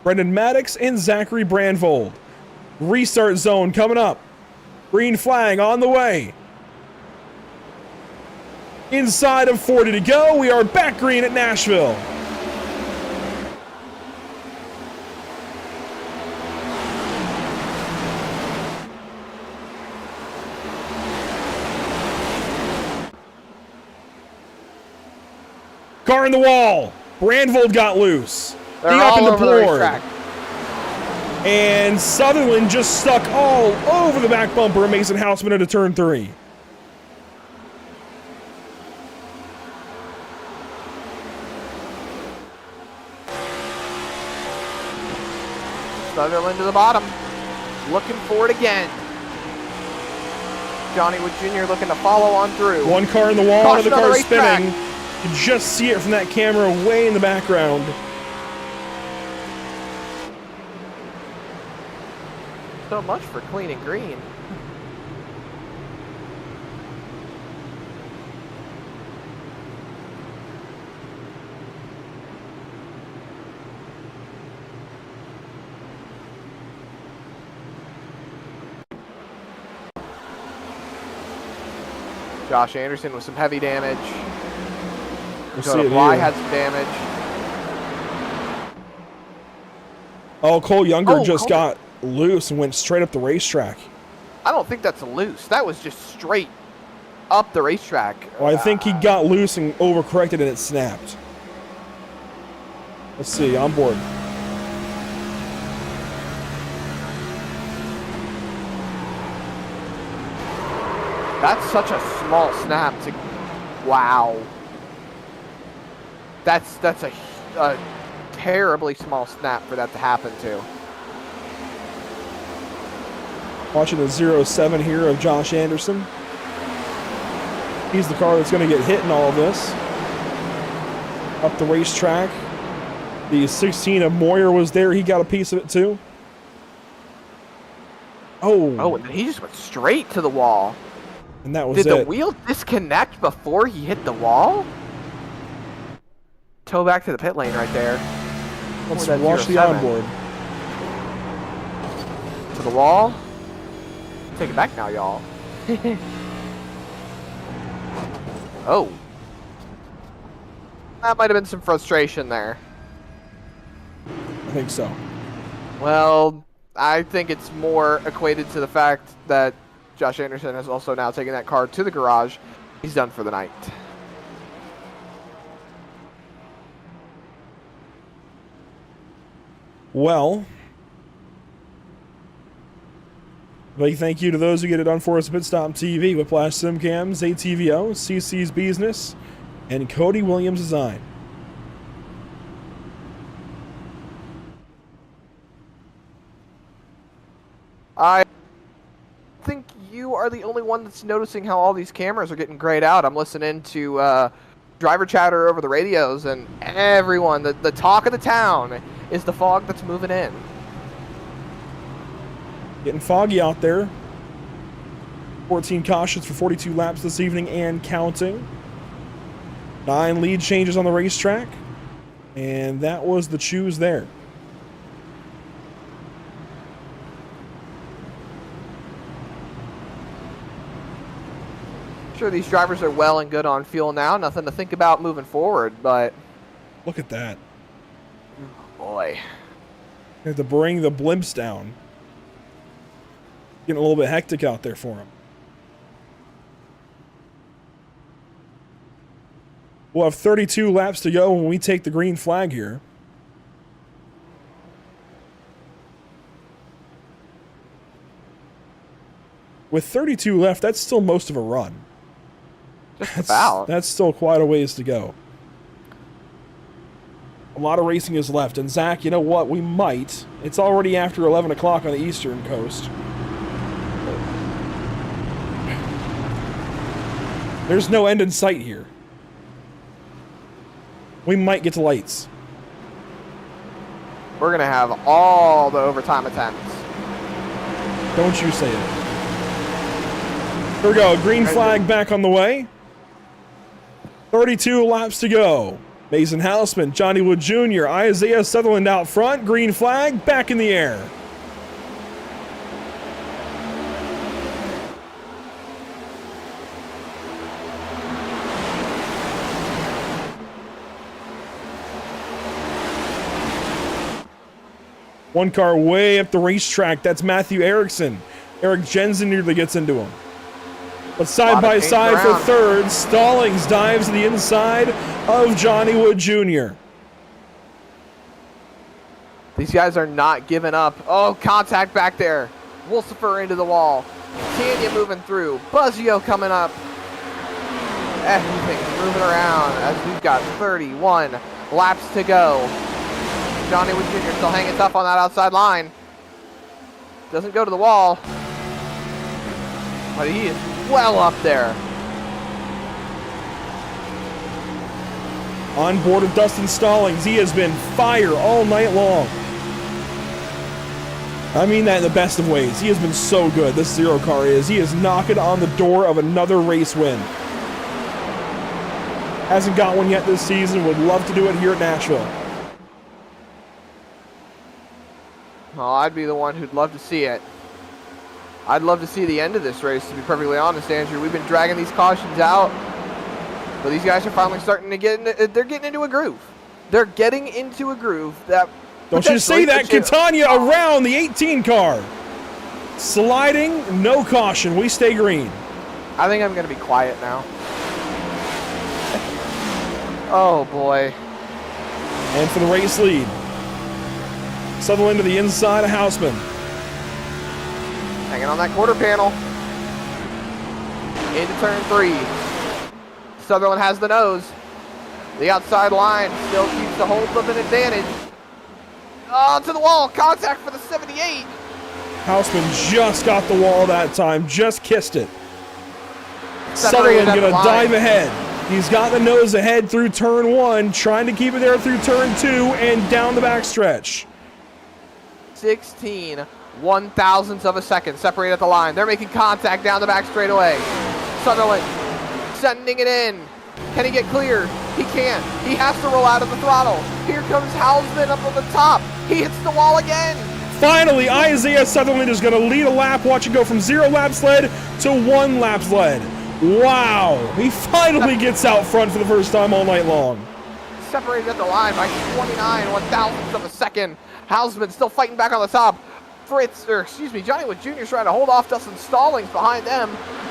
Brendan Maddox, and Zachary Brandvold. Restart zone coming up. Green flag on the way. Inside of 40 to go. We are back green at Nashville. Car in the wall. Brandvold got loose. They're He all up into over the board. racetrack. And Sutherland just stuck all over the back bumper of Mason Houseman into turn 3. Sutherland to the bottom. Looking for it again. Johnny Wood Jr. looking to follow on through. One car in the wall, Caution another on the car racetrack. spinning. You can just see it from that camera way in the background. So much for clean and green. Josh Anderson with some heavy damage. We'll see Dakota it Bly here. had some damage. Oh, Cole Younger Oh, just Cole- got loose and went straight up the racetrack. I don't think that's loose. That was just straight up the racetrack. Well, I think he got loose and overcorrected and it snapped. Let's see, on board. That's such a small snap to. Wow. That's a terribly small snap for that to happen to. Watching the 07 here of Josh Anderson. He's the car that's going to get hit in all of this. Up the racetrack. The 16 of Moyer was there. He got a piece of it too. Oh, and then he just went straight to the wall. And that was Did it. the wheel disconnect before he hit the wall? Toe back to the pit lane right there. Let's that watch the 07. onboard. To the wall. Take it back now, y'all. Oh. That might have been some frustration there. I think so. Well, I think it's more equated to the fact that Josh Anderson has also now taken that car to the garage. He's done for the night. Well, big thank you to those who get it done for us at Pitstop TV, Whiplash Simcams, ATVO, CC's Business, and Cody Williams Design. I think you are the only one that's noticing how all these cameras are getting grayed out. I'm listening to driver chatter over the radios, and everyone, the talk of the town is the fog that's moving in. Getting foggy out there. 14 cautions for 42 laps this evening and counting. 9 lead changes on the racetrack. And that was the choose there. Sure, these drivers are well and good on fuel now. Nothing to think about moving forward, but... Look at that. Boy. You have to bring the blimps down. Getting a little bit hectic out there for him. We'll have 32 laps to go when we take the green flag here. With 32 left, that's still most of a run. That's still quite a ways to go. A lot of racing is left. And Zach, you know what? We might. It's already after 11 o'clock on the eastern coast. There's no end in sight here. We might get to lights. We're going to have all the overtime attempts. Don't you say it. Here we go. Green flag back on the way. 32 laps to go. Mason Houseman, Johnny Wood Jr., Isaiah Sutherland out front. Green flag back in the air. One car way up the racetrack. That's Matthew Erickson. Eric Jensen nearly gets into him. But side by side for third, Stallings dives to the inside of Johnny Wood Jr. These guys are not giving up. Oh, contact back there. Wolsifer into the wall. Tanya moving through. Buzzio coming up. Everything's moving around as we've got 31 laps to go. Johnny Wood Jr. still hanging tough on that outside line. Doesn't go to the wall. But he is well up there. On board with Dustin Stallings. He has been fire all night long. I mean that in the best of ways. He has been so good, this Zero car is. He is knocking on the door of another race win. Hasn't got one yet this season. Would love to do it here at Nashville. Well, I'd be the one who'd love to see it. I'd love to see the end of this race, to be perfectly honest, Andrew. We've been dragging these cautions out, but these guys are finally starting to they're getting into a groove. They're getting into a groove that... Don't you say that, Catania around the 18 car. Sliding, no caution. We stay green. I think I'm going to be quiet now. Oh, boy. And for the race lead, Sutherland to the inside of Houseman. Hanging on that quarter panel. Into turn 3. Sutherland has the nose. The outside line still keeps the hold of an advantage. Oh, to the wall. Contact for the 78. Houseman just got the wall that time. Just kissed it. Sutherland going to dive ahead. He's got the nose ahead through turn 1. Trying to keep it there through turn 2 and down the backstretch. 16 one-thousandths of a second separated at the line. They're making contact down the back straightaway. Sutherland sending it in. Can he get clear? He can't. He has to roll out of the throttle. Here comes Houseman up on the top. He hits the wall again. Finally, Isaiah Sutherland is going to lead a lap. Watch it go from 0 laps led to 1 laps led. Wow. He finally gets out front for the first time all night long. Separated at the line by 29 one-thousandths of a second. Houseman still fighting back on the top. Johnny Wood Jr. is trying to hold off Dustin Stallings behind them.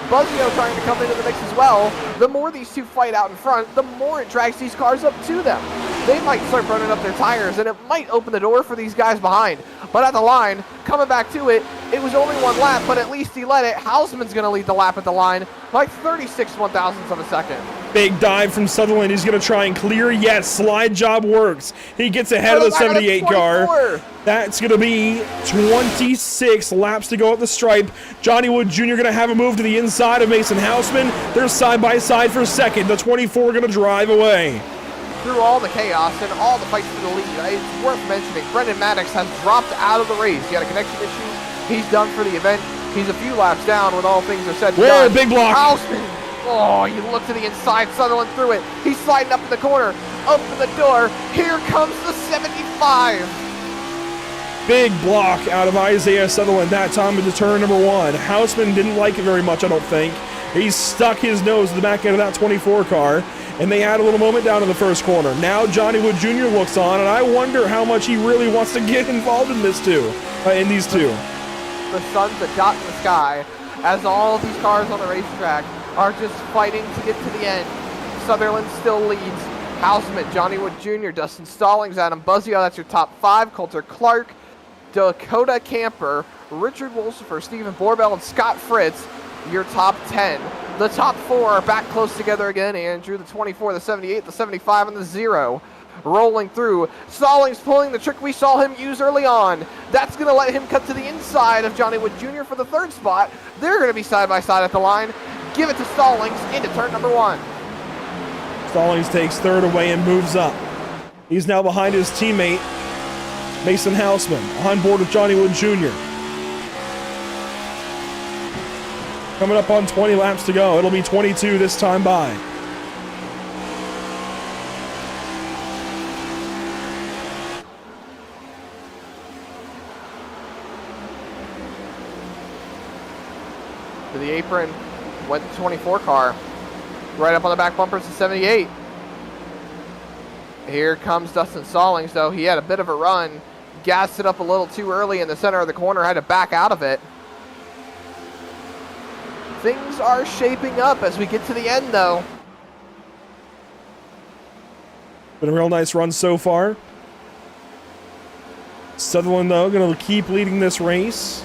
Buzzio trying to come into the mix as well. The more these two fight out in front, the more it drags these cars up to them. They might start burning up their tires, and it might open the door for these guys behind. But at the line, coming back to it, it was only 1 lap, but at least he led it. Houseman's going to lead the lap at the line by 36 one-thousandths of a second. Big dive from Sutherland. He's going to try and clear. Yes, slide job works. He gets ahead of the 78 car. That's going to be 26 laps to go at the stripe. Johnny Wood Jr. going to have a move to the inside of Mason Houseman. They're side by side for second. The 24 going to drive away. Through all the chaos and all the fights for the lead, it's worth mentioning Brendan Maddox has dropped out of the race. He had a connection issue. He's done for the event. He's a few laps down when all things are said and done. Whoa, big block. Houseman. Oh, you look to the inside. Sutherland through it. He's sliding up in the corner. Open the door. Here comes the 75. Big block out of Isaiah Sutherland that time into turn number 1. Houseman didn't like it very much, I don't think. He stuck his nose to the back end of that 24 car, and they had a little moment down in the first corner. Now Johnny Wood Jr. looks on, and I wonder how much he really wants to get involved in this too, in these two. The sun's a dot in the sky as all of these cars on the racetrack are just fighting to get to the end. Sutherland still leads. Houseman, Johnny Wood Jr., Dustin Stallings, Adam Buzzio, that's your top 5. Coulter Clark, Dakota Camper, Richard Wolsifer, Stephen Borbell, and Scott Fritz, your top 10. The top 4 are back close together again. Andrew, the 24, the 78, the 75, and the 0. Rolling through. Stallings pulling the trick we saw him use early on. That's going to let him cut to the inside of Johnny Wood Jr. for the 3rd spot. They're going to be side by side at the line. Give it to Stallings into turn number 1. Stallings takes 3rd away and moves up. He's now behind his teammate, Mason Houseman, on board with Johnny Wood Jr. Coming up on 20 laps to go. It'll be 22 this time by. To the apron went the 24 car. Right up on the back bumpers to 78. Here comes Dustin Stallings, though. He had a bit of a run. Gassed it up a little too early in the center of the corner. Had to back out of it. Things are shaping up as we get to the end, though. Been a real nice run so far. Sutherland, though, going to keep leading this race.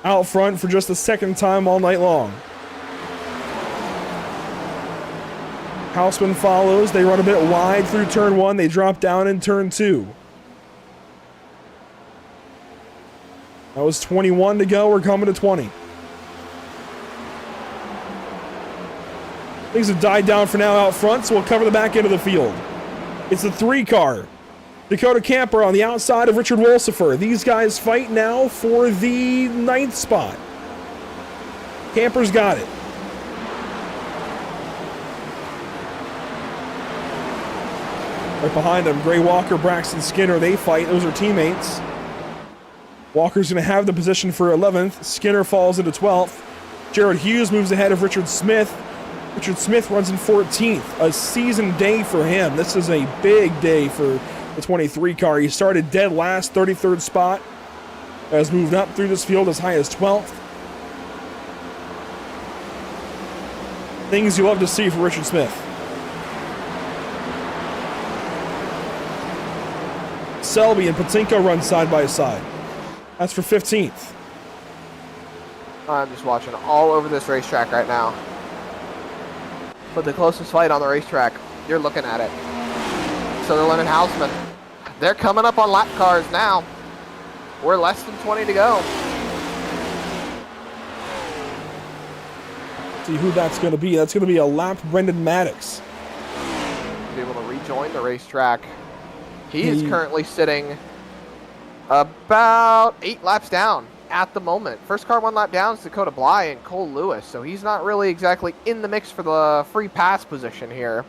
Out front for just the 2nd time all night long. Houseman follows. They run a bit wide through turn 1. They drop down in turn 2. That was 21 to go. We're coming to 20. Things have died down for now out front, so we'll cover the back end of the field. It's the 3 car. Dakota Camper on the outside of Richard Wolsifer. These guys fight now for the 9th spot. Camper's got it. Right behind them, Gray Walker, Braxton Skinner, they fight. Those are teammates. Walker's going to have the position for 11th. Skinner falls into 12th. Jared Hughes moves ahead of Richard Smith. Richard Smith runs in 14th. A season day for him. This is a big day for the 23 car. He started dead last, 33rd spot. Has moved up through this field as high as 12th. Things you love to see for Richard Smith. Selby and Patinko run side by side. That's for 15th. I'm just watching all over this racetrack right now. But the closest fight on the racetrack, you're looking at it. Sutherland and Houseman. They're coming up on lap cars now. We're less than 20 to go. See who that's going to be. That's going to be a lapped Brendan Maddox. Be able to rejoin the racetrack. He is currently sitting about 8 laps down at the moment. First car 1 lap down is Dakota Bly and Cole Lewis, so he's not really exactly in the mix for the free pass position here.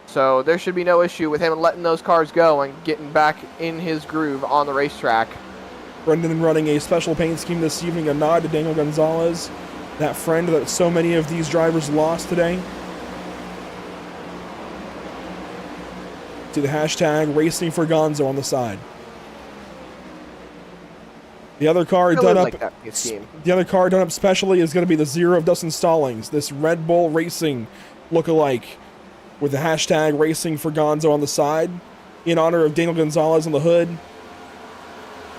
So there should be no issue with him letting those cars go and getting back in his groove on the racetrack. Brendan running a special paint scheme this evening, a nod to Daniel Gonzalez, that friend that so many of these drivers lost today. To the hashtag Racing for Gonzo on the side. The other car done up. The other car done up specially is going to be the 0 of Dustin Stallings. This Red Bull Racing lookalike with the hashtag Racing for Gonzo on the side, in honor of Daniel Gonzalez on the hood.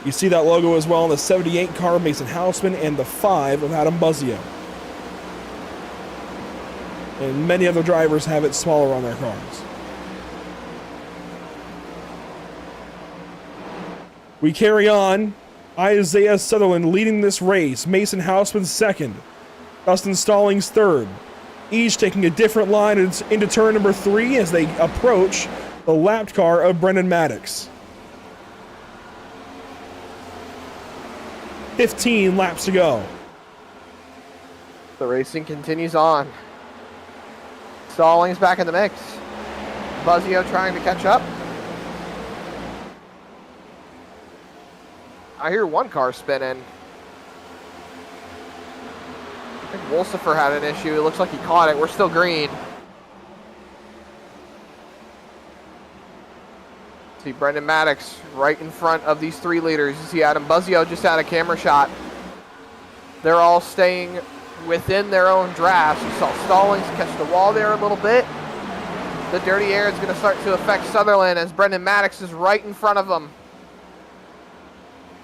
You see that logo as well on the 78 car of Mason Houseman and the 5 of Adam Buzzio. And many other drivers have it smaller on their cars. We carry on. Isaiah Sutherland leading this race. Mason Houseman 2nd. Dustin Stallings 3rd. Each taking a different line into turn number 3 as they approach the lapped car of Brendan Maddox. 15 laps to go. The racing continues on. Stallings back in the mix. Buzzio trying to catch up. I hear 1 car spinning. I think Wolsifer had an issue. It looks like he caught it. We're still green. See Brendan Maddox right in front of these 3 leaders. You see Adam Buzzio just had a camera shot. They're all staying within their own drafts. You saw Stallings catch the wall there a little bit. The dirty air is going to start to affect Sutherland as Brendan Maddox is right in front of him.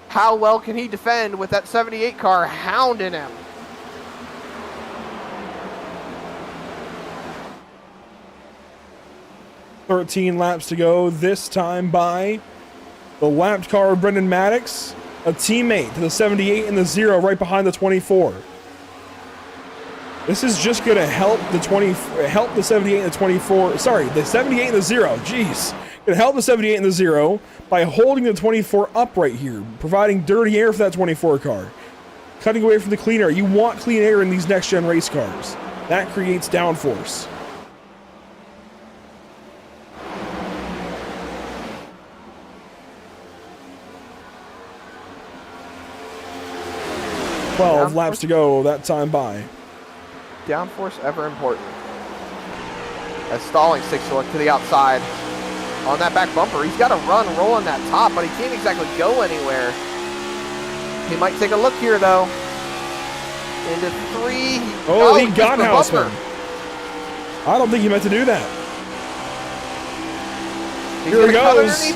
How well can he defend with that 78 car hounding him? "13 laps to go, this time by the lapped car of Brendan Maddox, a teammate to the 78 and the 0 right behind the 24. This is just going to help the 78 and the 24. Sorry, the 78 and the 0. Jeez. Going to help the 78 and the 0 by holding the 24 up right here, providing dirty air for that 24 car. Cutting away from the clean air. You want clean air in these next-gen race cars. That creates downforce. Downforce. Laps to go, that time by. Downforce ever important. As Stallings takes a look to the outside. On that back bumper, he's got to run, roll on that top, but he can't exactly go anywhere. He might take a look here, though. Into 3. Oh, he got Houseman. I don't think he meant to do that. Here he goes.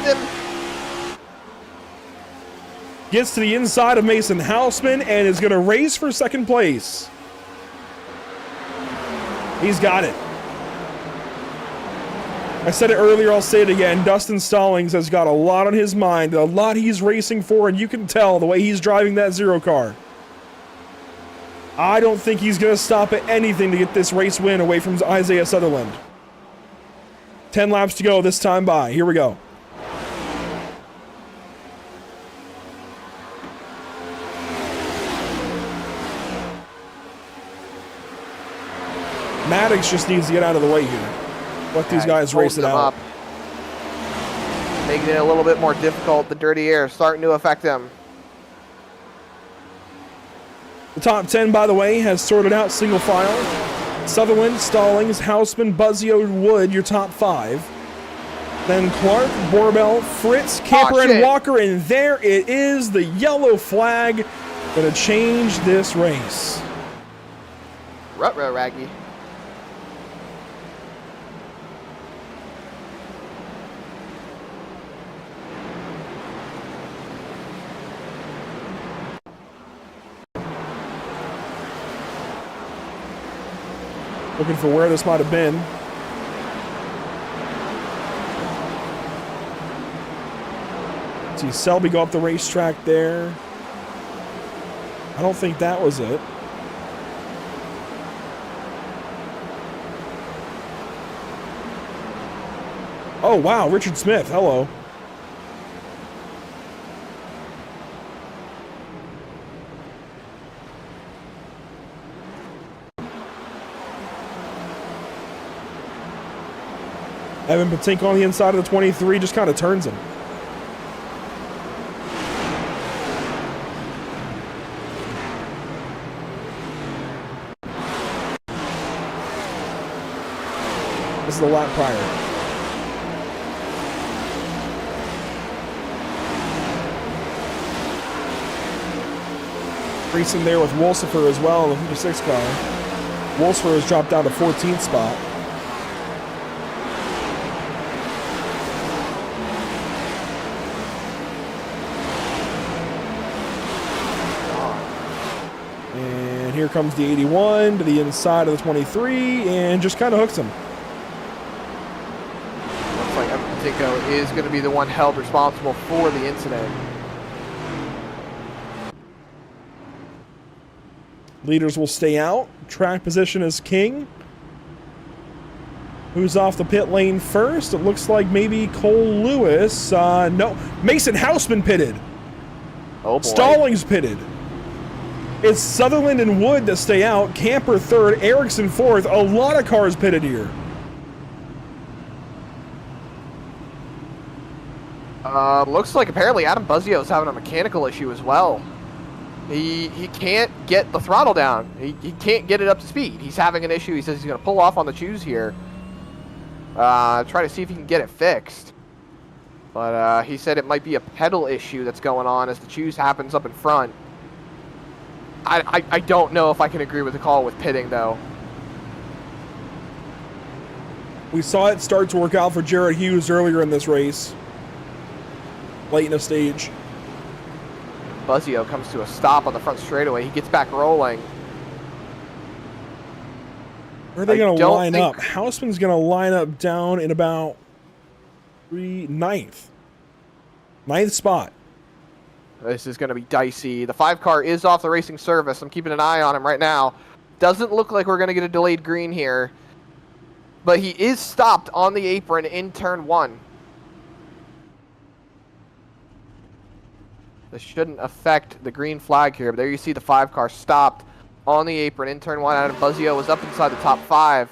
Gets to the inside of Mason Houseman and is going to race for second place. He's got it. I said it earlier, I'll say it again. Dustin Stallings has got a lot on his mind, a lot he's racing for, and you can tell the way he's driving that 0 car. I don't think he's going to stop at anything to get this race win away from Isaiah Sutherland. 10 laps to go, this time by. Here we go. Maddox just needs to get out of the way here. Let these guys race it out. Making it a little bit more difficult. The dirty air starting to affect him. The top 10, by the way, has sorted out single file. Sutherland, Stallings, Houseman, Buzzio, Wood, your top 5. Then Clark, Borbell, Fritz, Camper, and Walker. And there it is, the yellow flag. Going to change this race. Ruh-roh, Raggy. Looking for where this might have been. See Selby go up the racetrack there. I don't think that was it. Oh, wow, Richard Smith, hello. Evan Patinko on the inside of the 23 just kind of turns him. This is the lap prior. Racing there with Wolsifer as well in the 56 car. Wolsifer has dropped down to 14th spot. And here comes the 81 to the inside of the 23 and just kind of hooks him. Looks like Evan Patinko is going to be the one held responsible for the incident. Leaders will stay out. Track position is king. Who's off the pit lane first? It looks like maybe Cole Lewis. No, Mason Houseman pitted. Oh boy. Stallings pitted. It's Sutherland and Wood that stay out. Camper third, Erickson fourth. A lot of cars pitted here. Looks like apparently Adam Buzzio is having a mechanical issue as well. He can't get the throttle down. He can't get it up to speed. He's having an issue. He says he's going to pull off on the choose here. Try to see if he can get it fixed. But he said it might be a pedal issue that's going on as the choose happens up in front. I don't know if I can agree with the call with pitting, though. We saw it start to work out for Jared Hughes earlier in this race. Late in the stage. Buzzio comes to a stop on the front straightaway. He gets back rolling. Where are they going to line up? Houseman's going to line up down in about ninth spot. This is going to be dicey. The 5 car is off the racing service. I'm keeping an eye on him right now. Doesn't look like we're going to get a delayed green here. But he is stopped on the apron in turn 1. This shouldn't affect the green flag here, but there you see the 5 car stopped on the apron in turn 1. Adam Buzzio was up inside the top 5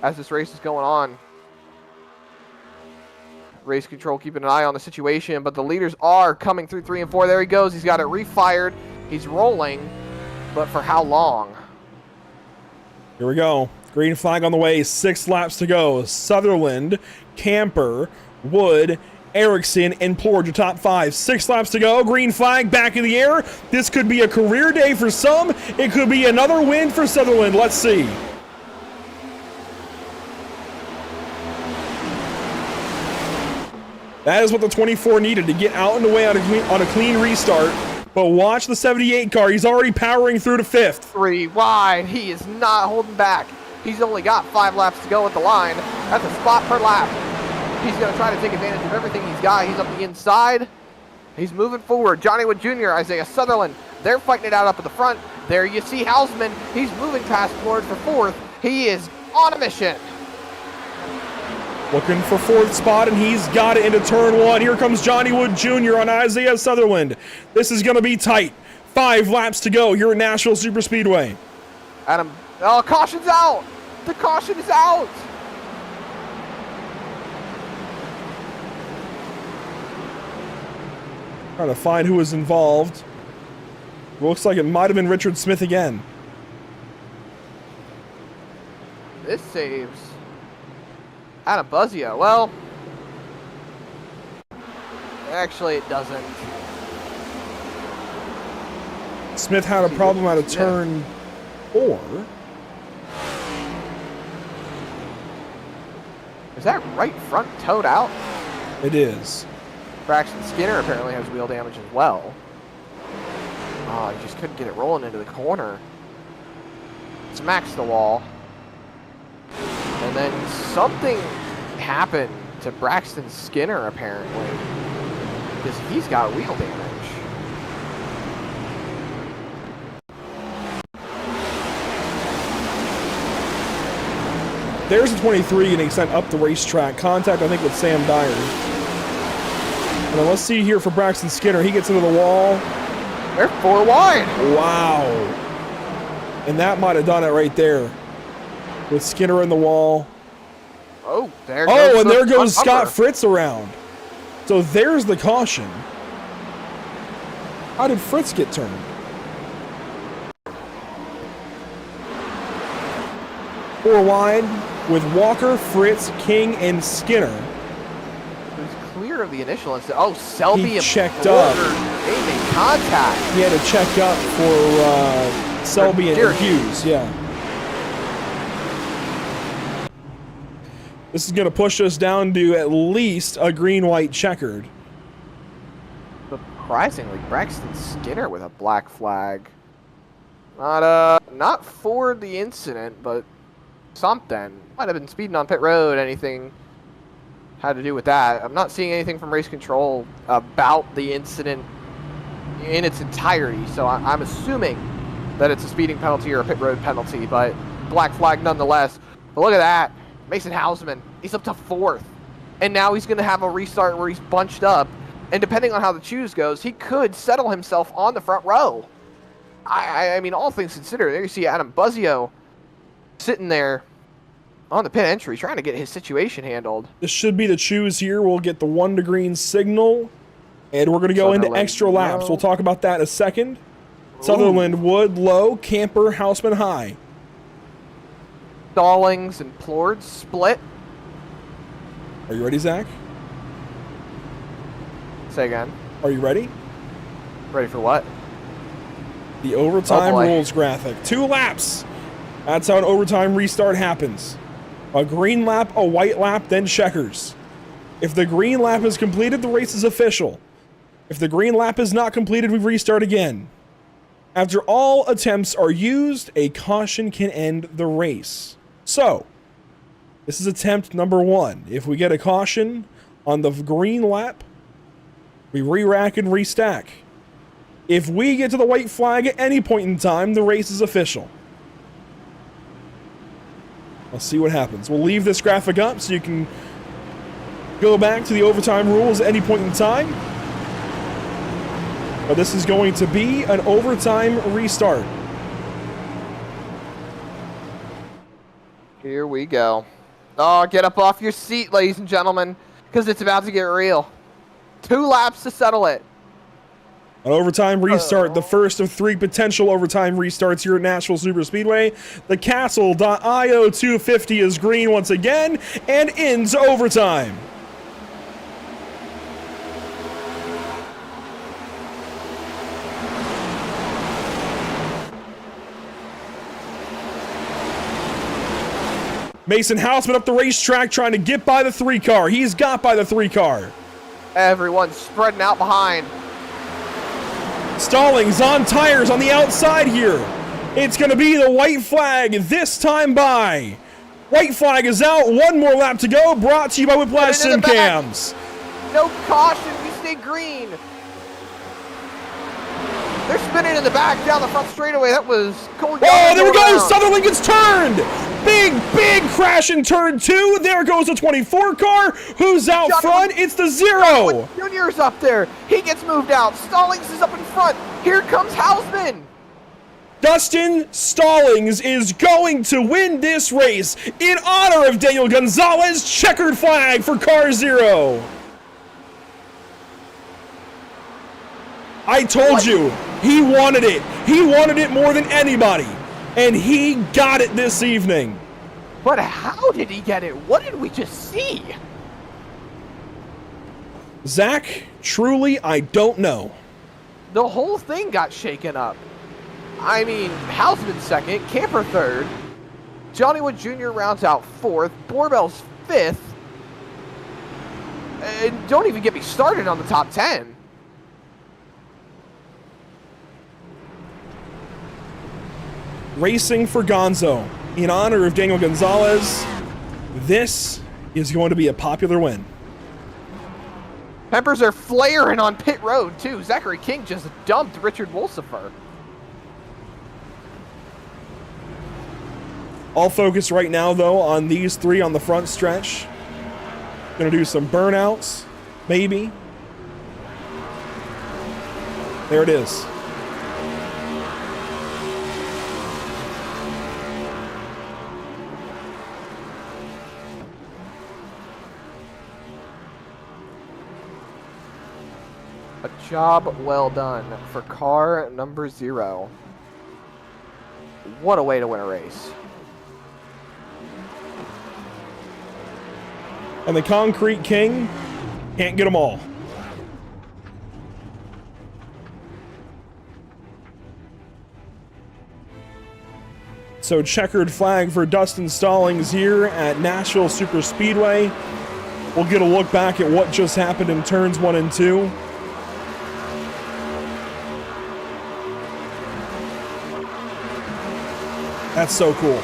as this race is going on. Race control keeping an eye on the situation, but the leaders are coming through 3 and 4. There he goes. He's got it refired. He's rolling, but for how long? Here we go. Green flag on the way. 6 laps to go. Sutherland, Camper, Wood, Erickson, and Porge, top 5. 6 laps to go. Green flag back in the air. This could be a career day for some. It could be another win for Sutherland. Let's see. That is what the 24 needed to get out and away on a clean restart. But watch the 78 car. He's already powering through to 5th. 3 wide. He is not holding back. He's only got 5 laps to go at the line. That's a spot per lap. He's going to try to take advantage of everything he's got. He's up the inside. He's moving forward. Johnny Wood Jr., Isaiah Sutherland, they're fighting it out up at the front. There you see Hausman. He's moving past Porge for 4th. He is on a mission. Looking for 4th spot, and he's got it into turn 1. Here comes Johnny Wood Jr. on Isaiah Sutherland. This is going to be tight. 5 laps to go here at Nashville Superspeedway. Adam, oh, caution's out. The caution is out. Trying to find who was involved. Looks like it might have been Richard Smith again. This saves Adam Buzzio. Well, actually it doesn't. Smith had a problem out of turn 4. Is that right front towed out? It is. Braxton Skinner apparently has wheel damage as well. Oh, he just couldn't get it rolling into the corner. Smacks the wall. And then something happened to Braxton Skinner apparently, because he's got wheel damage. There's a 23 getting sent up the racetrack. Contact, I think, with Sam Dyer. And then let's see here for Braxton Skinner. He gets into the wall. They're 4 wide. Wow. And that might have done it right there. With Skinner in the wall. Oh, there goes. Oh, and there goes upper. Scott Fritz around. So there's the caution. How did Fritz get turned? Four wide with Walker, Fritz, King, and Skinner. Who's clear of the initial incident. Oh, Selby He and checked up. They made contact. He had to check up for Selby and Hughes. Yeah. This is going to push us down to at least a green-white checkered. Surprisingly, Braxton Skinner with a black flag. Not for the incident, but something. Might have been speeding on pit road, anything had to do with that. I'm not seeing anything from race control about the incident in its entirety, so I'm assuming that it's a speeding penalty or a pit road penalty, but black flag nonetheless. But look at that. Mason Hausman, he's up to 4th. And now he's going to have a restart where he's bunched up. And depending on how the choose goes, he could settle himself on the front row. I mean, all things considered, there you see Adam Buzzio sitting there on the pit entry trying to get his situation handled. This should be the choose here. We'll get the 1 to green signal. And we're going to go into extra laps. We'll talk about that in a second. Sutherland, Wood, low. Camper, Houseman, high. Stallings and Plord split. Are you ready, Zach? Say again. Are you ready? Ready for what? The overtime Oh, boy. rules graphic. 2 laps. That's how an overtime restart happens. A green lap, a white lap, then checkers. If the green lap is completed, the race is official. If the green lap is not completed, we restart again. After all attempts are used, a caution can end the race. So, this is attempt number 1. If we get a caution on the green lap, we re-rack and restack. If we get to the white flag at any point in time, the race is official. Let's see what happens. We'll leave this graphic up so you can go back to the overtime rules at any point in time. But this is going to be an overtime restart. Here we go. Oh, get up off your seat, ladies and gentlemen, because it's about to get real. 2 laps to settle it. An overtime restart, the first of 3 potential overtime restarts here at Nashville Superspeedway. The Castle.io 250 is green once again and ends overtime. Mason Houseman up the racetrack trying to get by the 3 car. He's got by the 3 car. Everyone's spreading out behind. Stallings on tires on the outside here. It's going to be the white flag this time by. White flag is out. 1 more lap to go. Brought to you by Whiplash Sim Cams. No caution. We stay green. They're spinning in the back down the front straightaway. That was cool. Oh, there we go. Sutherland gets turned. Big crash in turn 2. There goes the 24 car. Who's out front? It's the 0. Junior's up there. He gets moved out. Stallings is up in front. Here comes Hausman. Dustin Stallings is going to win this race in honor of Daniel Gonzalez. Checkered flag for car 0. I told you, he wanted it. He wanted it more than anybody. And he got it this evening. But how did he get it? What did we just see? Zach, truly, I don't know. The whole thing got shaken up. I mean, Hausman second, Camper third, Johnny Wood Jr. rounds out 4th, Borbell's 5th, and don't even get me started on the top 10. Racing for Gonzo in honor of Daniel Gonzalez. This is going to be a popular win. Peppers are flaring on pit road, too. Zachary King just dumped Richard Wolsifer. All focus right now, though, on these 3 on the front stretch. Gonna do some burnouts, maybe. There it is. A job well done for car number 0. What a way to win a race. And the Concrete King can't get them all. So checkered flag for Dustin Stallings here at Nashville Superspeedway. We'll get a look back at what just happened in turns 1 and 2. That's so cool.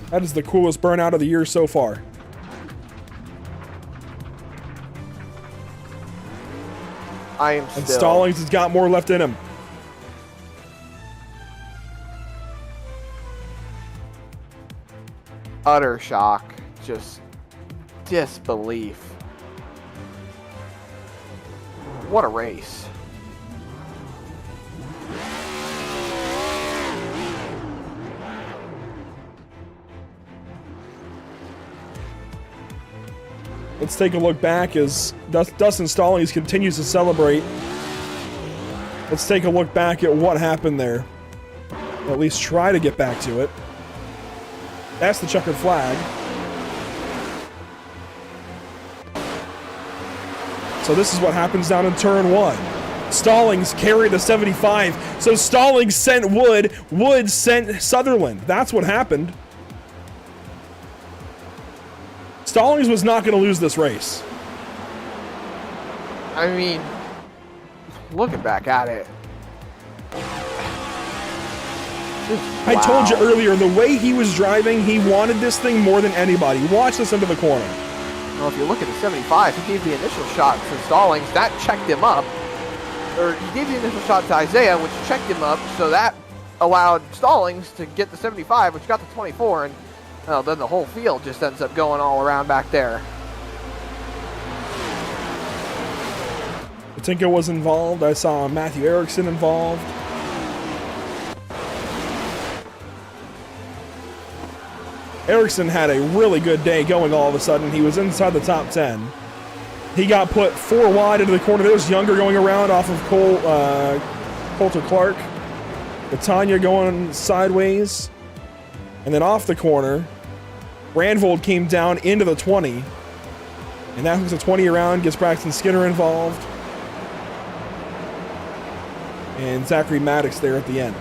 That is the coolest burnout of the year so far. I am And still... Stallings has got more left in him. Utter shock. Just disbelief. what a race. Let's take a look back as Dustin Stallings continues to celebrate. Let's take a look back at what happened there. Or at least try to get back to it. That's the checkered flag. So this is what happens down in turn 1. Stallings carried the 75. So Stallings sent Wood. Wood sent Sutherland. That's what happened. Stallings was not going to lose this race. I mean, looking back at it. I told you earlier, the way he was driving, he wanted this thing more than anybody. Watch this into the corner. Well, if you look at the 75, he gave the initial shot to Stallings. That checked him up. Or he gave the initial shot to Isaiah, which checked him up. So that allowed Stallings to get the 75, which got the 24. And well, then the whole field just ends up going all around back there. Buttkicker was involved. I saw Matthew Erickson involved. Erickson had a really good day going all of a sudden. He was inside the top 10. He got put 4 wide into the corner. There's Younger going around off of Coulter Clark. Tanya going sideways. And then off the corner, Brandvold came down into the 20. And that hooks a 20 around, gets Braxton Skinner involved. And Zachary Maddox there at the end.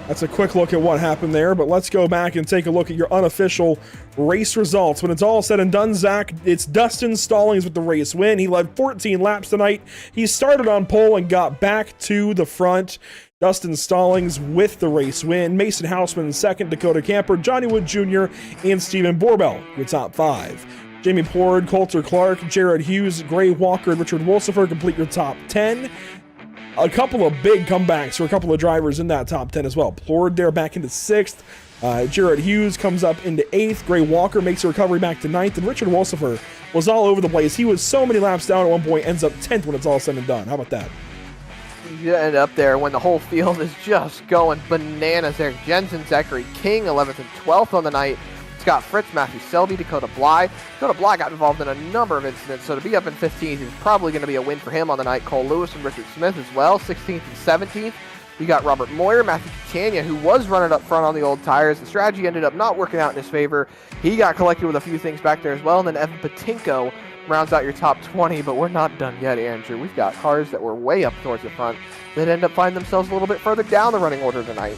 That's a quick look at what happened there, but let's go back and take a look at your unofficial race results. When it's all said and done, Zach, it's Dustin Stallings with the race win. He led 14 laps tonight. He started on pole and got back to the front. Dustin Stallings with the race win. Mason Houseman second, Dakota Camper, Johnny Wood Jr., and Stephen Borbell, your top 5. Jamie Pord, Coulter Clark, Jared Hughes, Gray Walker, and Richard Wolsifer complete your top 10. A couple of big comebacks for a couple of drivers in that top 10 as well. Plord there back into 6th. Jared Hughes comes up into 8th. Gray Walker makes a recovery back to 9th. And Richard Wolsifer was all over the place. He was so many laps down at one point, ends up 10th when it's all said and done. How about that? You end up there when the whole field is just going bananas. Eric Jensen, Zachary King, 11th and 12th on the night. Scott Fritz, Matthew Selby, Dakota Bly. Dakota Bly got involved in a number of incidents, so to be up in 15th is probably going to be a win for him on the night. Cole Lewis and Richard Smith as well, 16th and 17th. You got Robert Moyer, Matthew Catania, who was running up front on the old tires. The strategy ended up not working out in his favor. He got collected with a few things back there as well, and then Evan Patinko rounds out your top 20, but we're not done yet, Andrew. We've got cars that were way up towards the front that end up finding themselves a little bit further down the running order tonight.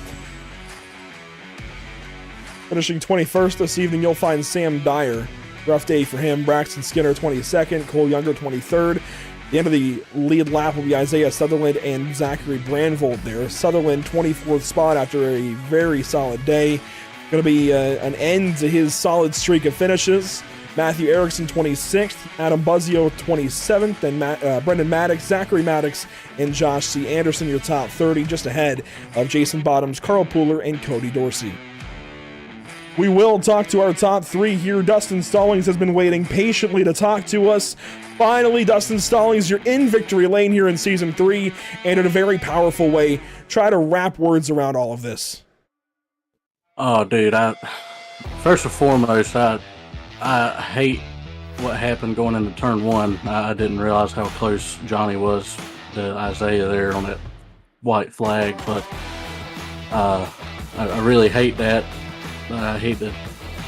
Finishing 21st this evening, you'll find Sam Dyer. Rough day for him. Braxton Skinner, 22nd. Cole Younger, 23rd. The end of the lead lap will be Isaiah Sutherland and Zachary Brandvold there. Sutherland, 24th spot after a very solid day. Going to be an end to his solid streak of finishes. Matthew Erickson, 26th. Adam Buzzio, 27th. And Brendan Maddox, Zachary Maddox, and Josh C. Anderson, your top 30, just ahead of Jason Bottoms, Carl Pooler, and Cody Dorsey. We will talk to our top 3 here. Dustin Stallings has been waiting patiently to talk to us. Finally, Dustin Stallings, you're in victory lane here in Season 3, and in a very powerful way. Try to wrap words around all of this. Oh, dude, first and foremost, I hate what happened going into turn 1. I didn't realize how close Johnny was to Isaiah there on that white flag, but I really hate that. I hate that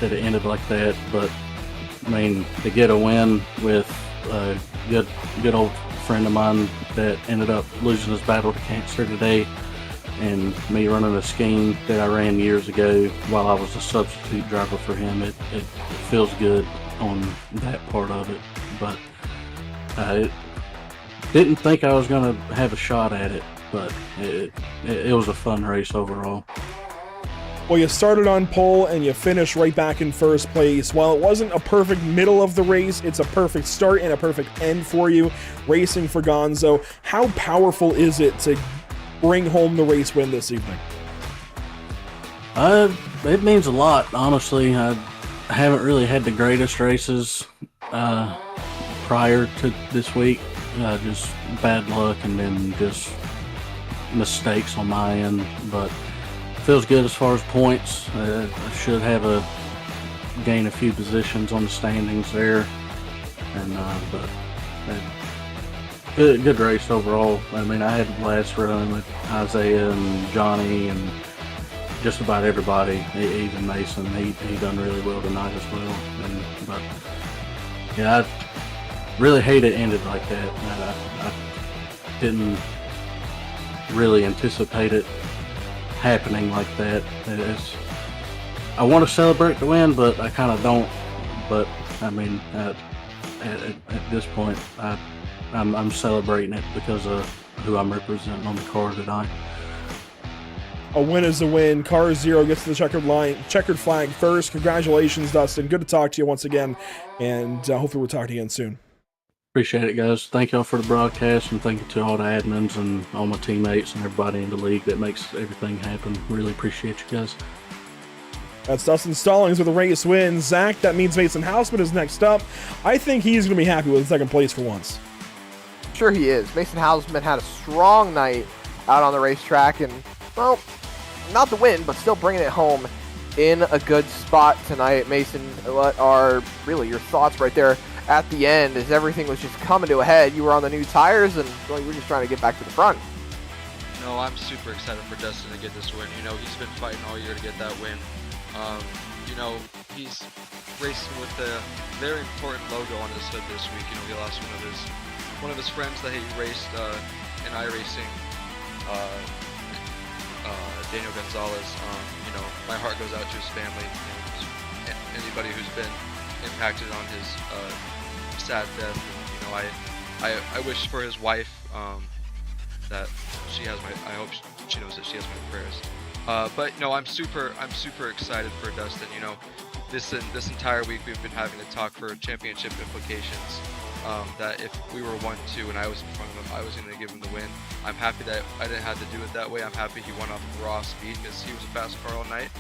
it ended like that, but I mean, to get a win with a good old friend of mine that ended up losing his battle to cancer today, and me running a scheme that I ran years ago while I was a substitute driver for him, it feels good on that part of it. But I didn't think I was going to have a shot at it, but it was a fun race overall. Well, you started on pole and you finished right back in first place. While it wasn't a perfect middle of the race, it's a perfect start and a perfect end for you, racing for Gonzo. How powerful is it to bring home the race win this evening? It means a lot, honestly. I haven't really had the greatest races prior to this week. Just bad luck and then just mistakes on my end. But feels good as far as points. I should have gain a few positions on the standings there. And but good race overall. I mean, I had the last run with Isaiah and Johnny and just about everybody, even Mason. He done really well tonight as well. But yeah, I really hate it ended like that. I didn't really anticipate it happening like that. I want to celebrate the win, but I kind of don't. But I mean, at this point, I'm celebrating it because of who I'm representing on the car tonight. A win is a win. Car 0 gets to the checkered flag first. Congratulations, Dustin. Good to talk to you once again, and hopefully we'll talk to you again soon. Appreciate it, guys. Thank y'all for the broadcast, and thank you to all the admins and all my teammates and everybody in the league that makes everything happen. Really appreciate you guys. That's Dustin Stallings with a race win. Zach, that means Mason Houseman is next up. I think he's going to be happy with second place for once. Sure he is. Mason Houseman had a strong night out on the racetrack, and, well, not the win, but still bringing it home in a good spot tonight. Mason, what are really your thoughts right there at the end as everything was just coming to a head? You were on the new tires, and well, you were just trying to get back to the front. No, I'm super excited for Dustin to get this win. You know, he's been fighting all year to get that win. You know, he's racing with a very important logo on his hood this week. You know, he lost one of his friends that he raced in iRacing, Daniel Gonzalez. You know, my heart goes out to his family and anybody who's been impacted on his sad death. And, you know, I wish for his wife that she has I hope she knows that she has my prayers. But no, I'm super excited for Dustin. You know, this entire week we've been having to talk for championship implications. That if we were 1-2 and I was in front of him, I was going to give him the win. I'm happy that I didn't have to do it that way. I'm happy he won off raw speed because he was a fast car all night.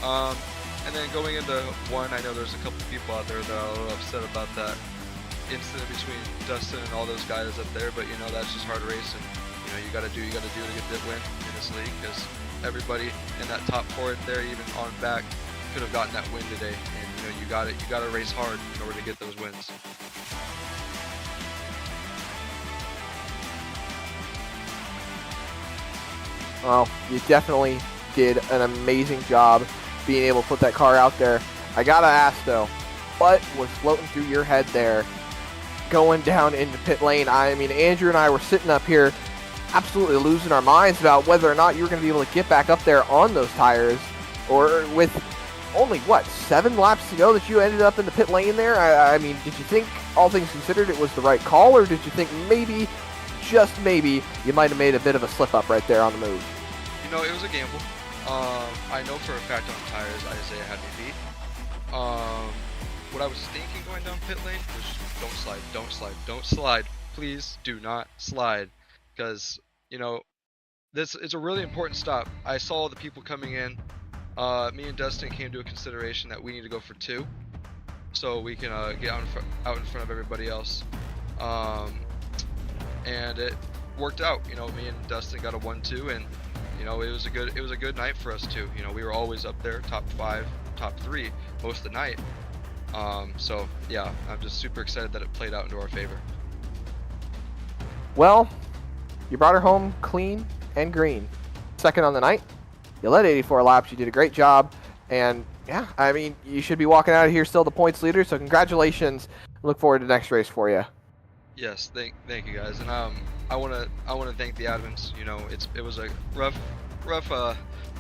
And then going into 1, I know there's a couple people out there that are a little upset about that incident between Dustin and all those guys up there. But you know, that's just hard racing. You know, you got to do to get the win in this league because everybody in that top 4 there, even on back, could have gotten that win today. And you know, you got to race hard in order to get those wins. Well, you definitely did an amazing job being able to put that car out there. I gotta ask though, what was floating through your head there going down into pit lane? I mean, Andrew and I were sitting up here absolutely losing our minds about whether or not you were going to be able to get back up there on those tires, or with only, 7 laps to go that you ended up in the pit lane there? I mean, did you think, all things considered, it was the right call, or did you think maybe, just maybe, you might have made a bit of a slip-up right there on the move? You know, it was a gamble. I know for a fact on tires, Isaiah had me beat. What I was thinking going down pit lane was don't slide. Please do not slide. Because, you know, this is a really important stop. I saw the people coming in. Me and Dustin came to a consideration that we need to go for 2. So we can get out in front of everybody else. And it worked out. You know, me and Dustin got a 1-2, and you know, it was a good night for us too. You know, we were always up there, top 5, top 3 most of the night. So yeah, I'm just super excited that it played out into our favor. Well, you brought her home clean and green. Second on the night. You led 84 laps. You did a great job. And yeah, I mean, you should be walking out of here still the points leader. So congratulations. Look forward to the next race for you. Yes, thank you guys. And I want to thank the admins. You know, it was a rough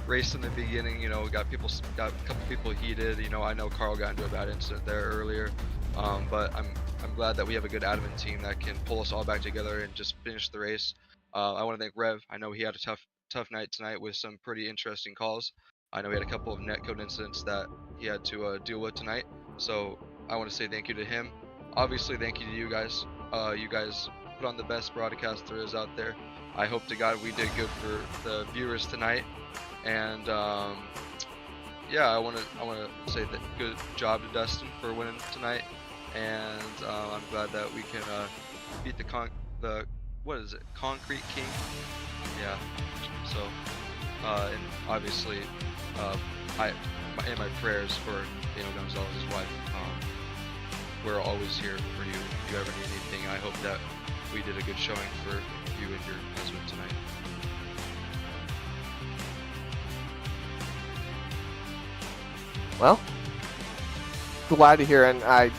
race in the beginning. You know, got a couple people heated. You know, I know Carl got into a bad incident there earlier. But I'm glad that we have a good admin team that can pull us all back together and just finish the race. I want to thank Rev. I know he had a tough night tonight with some pretty interesting calls. I know he had a couple of netcode incidents that he had to deal with tonight. So I want to say thank you to him. Obviously, thank you to you guys. You guys put on the best broadcast there is out there. I hope to God we did good for the viewers tonight. And yeah, I want to say that good job to Dustin for winning tonight. and I'm glad that we can beat the what is it, Concrete King? Yeah. So, and obviously, in my prayers for Daniel Gonzalez's wife. We're always here for you. If you ever need anything, I hope that we did a good showing for you and your husband tonight. Well, glad to hear, and I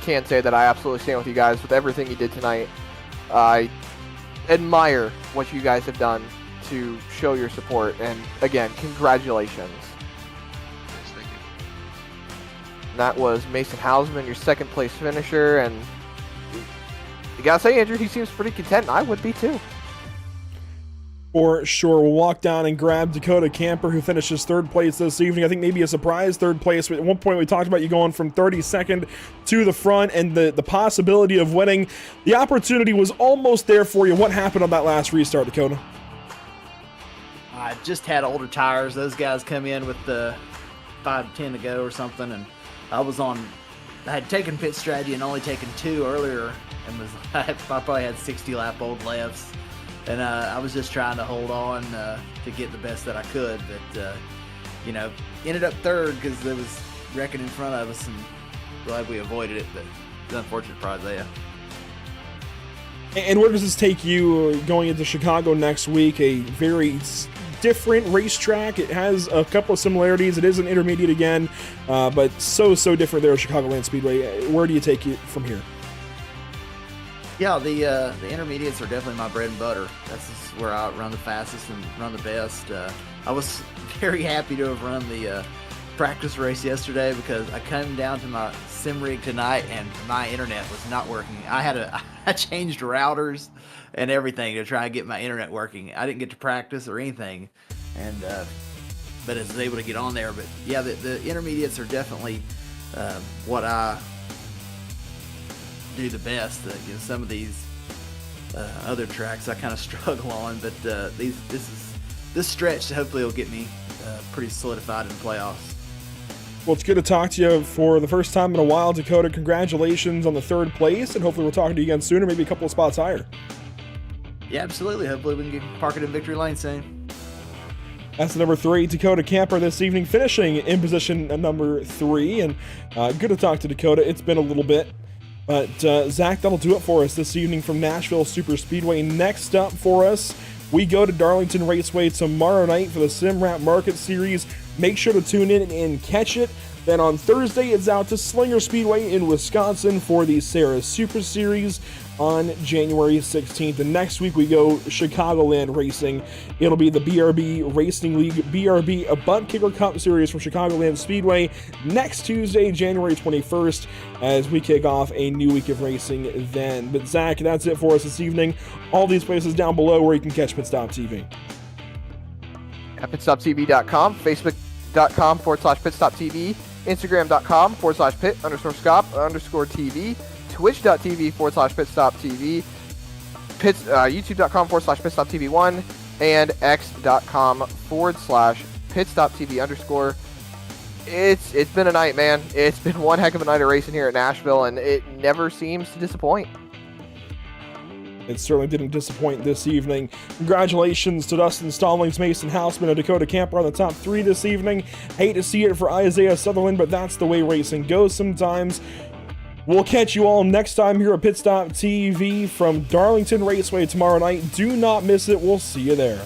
can say that I absolutely stand with you guys with everything you did tonight. I admire what you guys have done to show your support, and again, congratulations. Yes, thank you. And that was Mason Hausman, your second place finisher, and you gotta say, Andrew, he seems pretty content, and I would be too. For sure. We'll walk down and grab Dakota Camper, who finishes third place this evening. I think maybe a surprise third place. At one point, we talked about you going from 32nd to the front and the possibility of winning. The opportunity was almost there for you. What happened on that last restart, Dakota? I just had older tires. Those guys come in with the 5-10 to go or something, and I had taken pit strategy and only taken 2 earlier, and I probably had 60 lap old lefts. And I was just trying to hold on to get the best that I could, but ended up third because there was wrecking in front of us, and glad we avoided it. But it's an unfortunate prize there. And where does this take you going into Chicago next week? A very different racetrack. It has a couple of similarities. It is an intermediate again, but so different there at Chicagoland Speedway. Where do you take it from here? Yeah, the intermediates are definitely my bread and butter. That's just where I run the fastest and run the best. I was very happy to have run the practice race yesterday because I came down to my sim rig tonight and my internet was not working. I changed routers and everything to try and get my internet working. I didn't get to practice or anything, and but I was able to get on there. But yeah, the intermediates are definitely what I do the best. Some of these other tracks I kind of struggle on, but this stretch hopefully will get me pretty solidified in the playoffs. Well, it's good to talk to you for the first time in a while, Dakota. Congratulations on the third place, and hopefully we're talking to you again sooner, maybe a couple of spots higher. Yeah, absolutely. Hopefully we can park it in victory lane soon. That's number 3, Dakota Camper, this evening, finishing in position number 3. And good to talk to Dakota. It's been a little bit. But Zach, that'll do it for us this evening from Nashville Super Speedway. Next up for us, we go to Darlington Raceway tomorrow night for the SimRap Market Series. Make sure to tune in and catch it. Then on Thursday, it's out to Slinger Speedway in Wisconsin for the Sarah Super Series on January 16th. And next week, we go Chicagoland Racing. It'll be the BRB Racing League BRB a Buttkicker Cup Series from Chicagoland Speedway next Tuesday, January 21st, as we kick off a new week of racing then. But Zach, that's it for us this evening. All these places down below where you can catch Pit Stop TV. At pitstoptv.com, facebook.com/pitstoptv, instagram.com/pit_stop_TV, twitch.tv/pitstoptv, youtube.com/pitstoptv1, and x.com/pitstoptv_. It's been a night, man. It's been one heck of a night of racing here at Nashville, and it never seems to disappoint. It certainly didn't disappoint this evening. Congratulations to Dustin Stallings, Mason Hausman, and Dakota Camper on the top 3 this evening. Hate to see it for Isaiah Sutherland, but that's the way racing goes sometimes. We'll catch you all next time here at Pit Stop TV from Darlington Raceway tomorrow night. Do not miss it. We'll see you there.